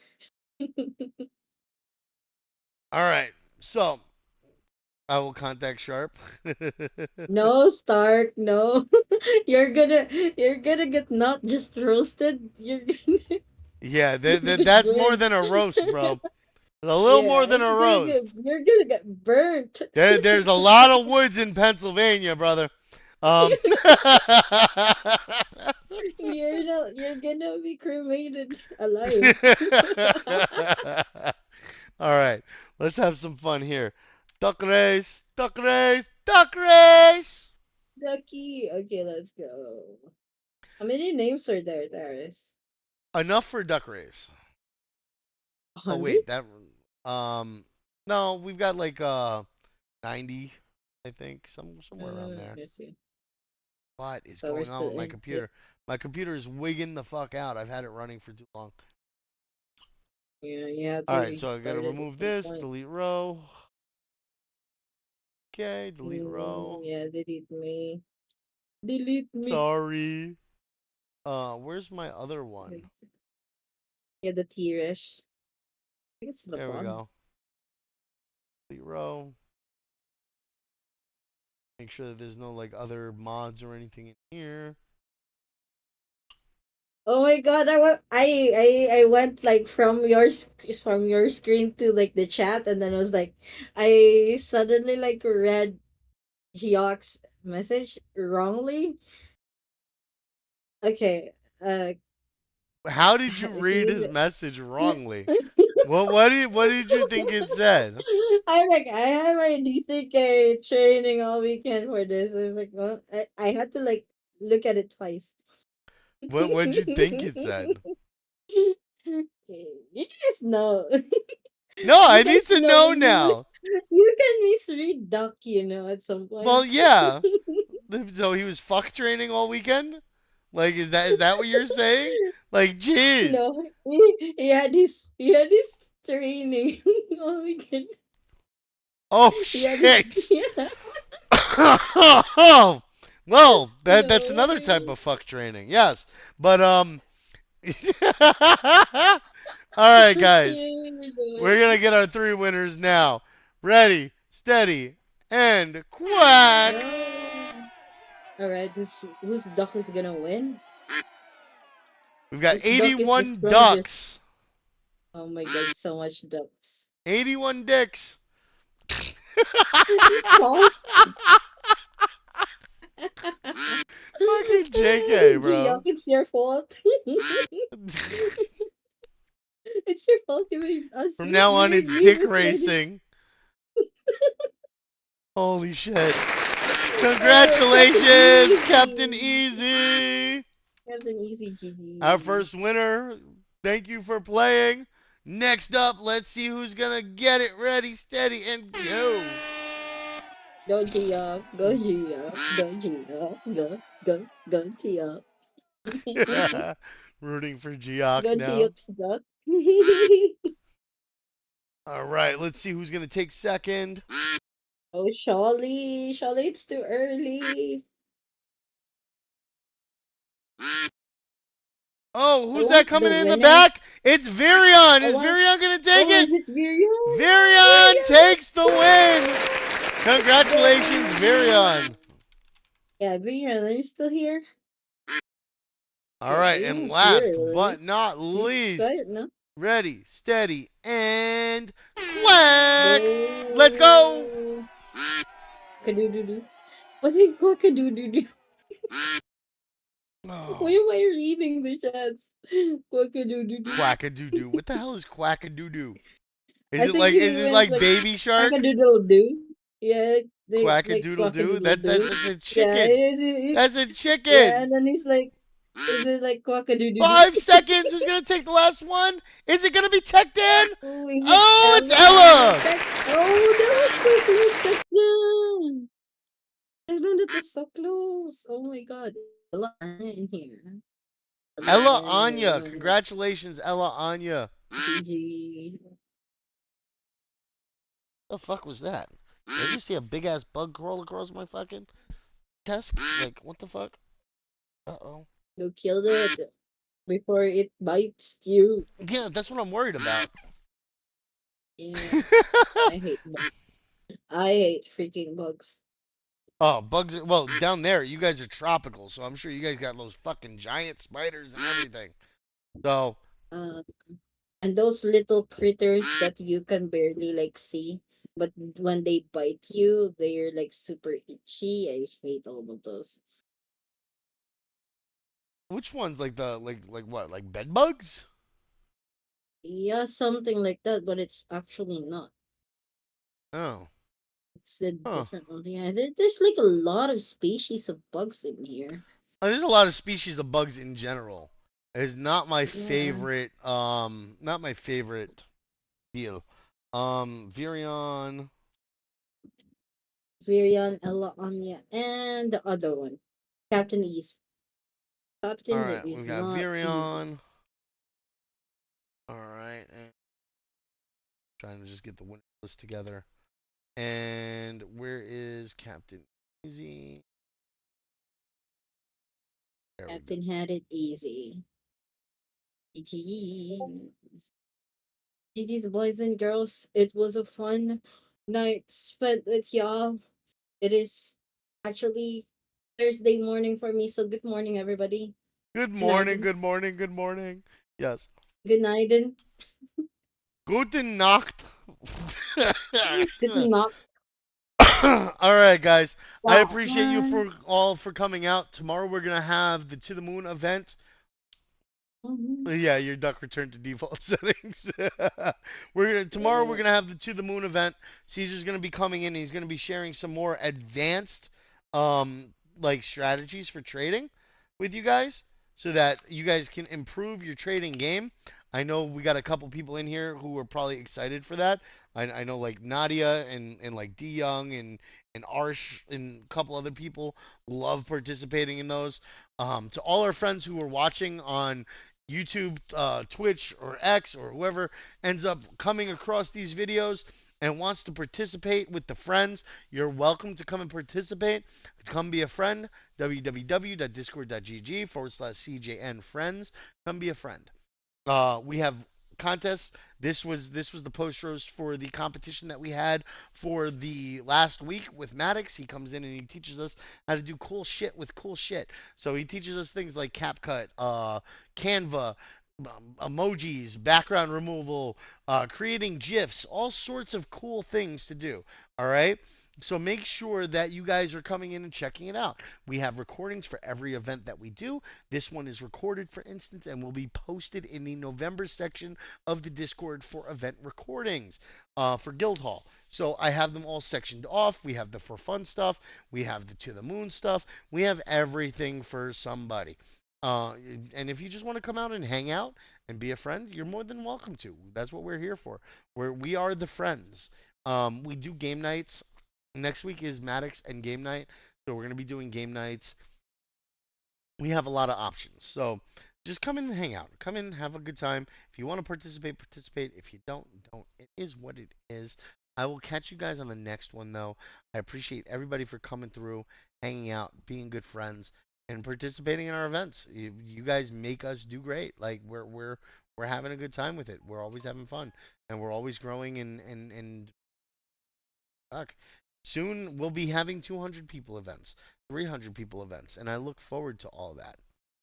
all right. So, I will contact Sharp. No, Stark, no. You're gonna get not just roasted. You're gonna Yeah, get that's more burnt. than a roast, bro. It's a little Yeah, more than a roast. you're gonna get burnt. There's a lot of woods in Pennsylvania, brother. Um, You're gonna be cremated alive. All right, let's have some fun here. Duck race, duck race, duck race. Ducky. Okay, let's go. How many names are there, Darius? Enough for duck race. Oh 100? wait, no, we've got like 90, I think, somewhere around there. Let's see. What is So we're going on still with my in. computer? My computer is wigging the fuck out. I've had it running for too long. Yeah, you have All to right, so I gotta restart it at remove some this, point. delete row. Okay, delete row. Yeah, delete me. Delete me. Sorry. Where's my other one? Yeah, the T-Resh. I think it's the There we bottom. go. Delete row. Make sure that there's no like other mods or anything in here. Oh my god, I went like from your screen to like the chat, and then I was like, I suddenly like read Geok's message wrongly. Okay, How did you read he's his message wrongly? What did you think it said? I like I have my DCK training all weekend for this. I was like, well, I had to like look at it twice. What did you think it said? You guys know. No, You I need guys to know know when now. you can misread duck, at some Well, points. yeah. So he was fuck training all weekend? Like, is that what you're saying? Like, jeez. No, he had his training all weekend. Oh He had his shit. yeah. Well, that's No another type way. of fuck training. Yes. But all right, guys. Yeah, We're no. going to get our three winners now. Ready, steady, and quack. No. All right, this whose duck is gonna win? We've got Whose duck is the 81 strongest? ducks. Oh my god, so much ducks. 81 dicks. Pause. Fucking JK, Gee, bro. it's your fault. It's your fault. You made us. From now You on, made it's me dick misread it. racing. Holy shit. Oh, Captain Congratulations, Captain Easy. Easy. Captain Easy Our GG. first winner. Thank you for playing. Next up, let's see who's going to get it ready, steady, and go. Go Gia. Go Gia. Go Gia. Go Gia. Rooting for Geock Go now. Gia's duck. All right, let's see who's going to take second. Oh, Sholly. Sholly, it's too early. Oh, I who's that want coming the in the winner. back? It's Virion. I Is want. Virion going to take Oh, it? is it Virion? Virion Virion! takes the win. Congratulations, Virion! Virion. Yeah, Virion, are you still here? All Yeah, right, and Virion's here. last but not He's least, quiet, no? ready, steady, and quack. Let's go. Go. Kadoo-doo-doo. What is quack-a-doo-doo-doo? Why Oh, am I reading the chats? Quack-a-doo-doo-doo. quack-a-doo-doo. What the hell is quack-a-doo-doo? I think Is he it meant like like Baby Shark? quack-a-doodle-doo. Yeah, they like Quack-a-doodle-doo? quack-a-doodle-doo. That's a Yeah, chicken. That's a yeah, chicken. and then he's like, is it like quack-a-doo-doo-doo? 5 seconds. Who's gonna take the last one? Is it gonna be Tech Dan? Oh, is it Oh, it's Ella? Ella. Oh, that was so close. Techland. Techland, that was so close. Oh my god. Ella in here. Ella Ella Anya. Anya. Congratulations, Ella Anya. GG. The fuck was that? Did I just see a big ass bug crawl across my fucking desk? Like, what the fuck? Uh oh. You killed it before it bites you. Yeah, that's what I'm worried about. Yeah, I hate bugs. I hate freaking bugs. Oh, bugs are, well, down there, you guys are tropical, so I'm sure you guys got those fucking giant spiders and everything. So, Uh, and those little critters that you can barely like see, but when they bite you, they're like super itchy. I hate all of those. which ones? Like like what? Like bed bugs? Yeah, something like that, but it's actually not. Oh. It's a Huh. different one. Yeah, there's like a lot of species of bugs in here. There's a lot of species of bugs in general. It's not my Yeah. favorite not my favorite deal. Virion. Virion, Ella, Anya, and the other one, Captain East. Captain that Alright, is we've got not easy. Virion. Alright, and trying to just get the winner list together. And where is Captain Easy? There we go. Captain had it easy. GG's. GG's, boys and girls. It was a fun night spent with y'all. It is actually Thursday morning for me, so good morning, everybody. Good Good night. morning, good morning, good morning. Yes. Good night. Guten Nacht. Good night. All right, guys. I Wow. appreciate you for all for coming out. Tomorrow we're gonna have the To the Moon event. Yeah, your duck returned to default settings. Tomorrow we're gonna have the To the Moon event. Caesar's gonna be coming in. He's gonna be sharing some more advanced, like strategies for trading with you guys, so that you guys can improve your trading game. I know we got a couple people in here who are probably excited for that. I know like Nadia and like D Young and Arsh and a couple other people love participating in those. To all our friends who are watching on YouTube, Twitch, or X, or whoever ends up coming across these videos and wants to participate with the friends, you're welcome to come and participate. Come be a friend. www.discord.gg/CJN friends. Come be a friend. We have contests. This was the post roast for the competition that we had for the last week with Maddox. He comes in and he teaches us how to do cool shit with cool shit. So he teaches us things like CapCut, Canva, emojis, background removal, creating GIFs, all sorts of cool things to do. All right. So make sure that you guys are coming in and checking it out. We have recordings for every event that we do. This one is recorded, for instance, and will be posted in the November section of the Discord for event recordings for Guildhall. So I have them all sectioned off. We have the for fun stuff. We have the to the moon stuff. We have everything for somebody. Uh, and if you just want to come out and hang out and be a friend, you're more than welcome to. That's what we're here for. We are the friends. We do game nights. Next week is Maddox and game night, so we're gonna be doing game nights. We have a lot of options. So just come in and hang out. Come in, have a good time. If you want to participate, participate. If you don't, don't. It is what it is. I will catch you guys on the next one, though. I appreciate everybody for coming through, hanging out, being good friends, and participating in our events. You guys make us do great. Like we're having a good time with it. We're always having fun, and we're always growing and fuck. Soon we'll be having 200 people events, 300 people events, and I look forward to all that.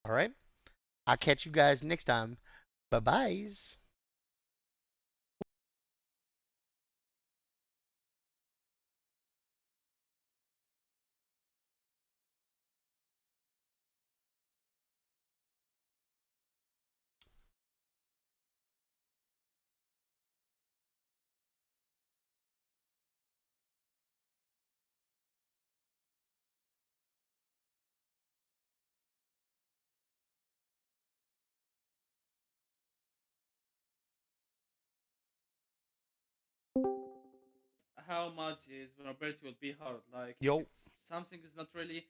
All right? I'll catch you guys next time. Bye byes. how much is vulnerability will be hard. Like Yo. it's something is not really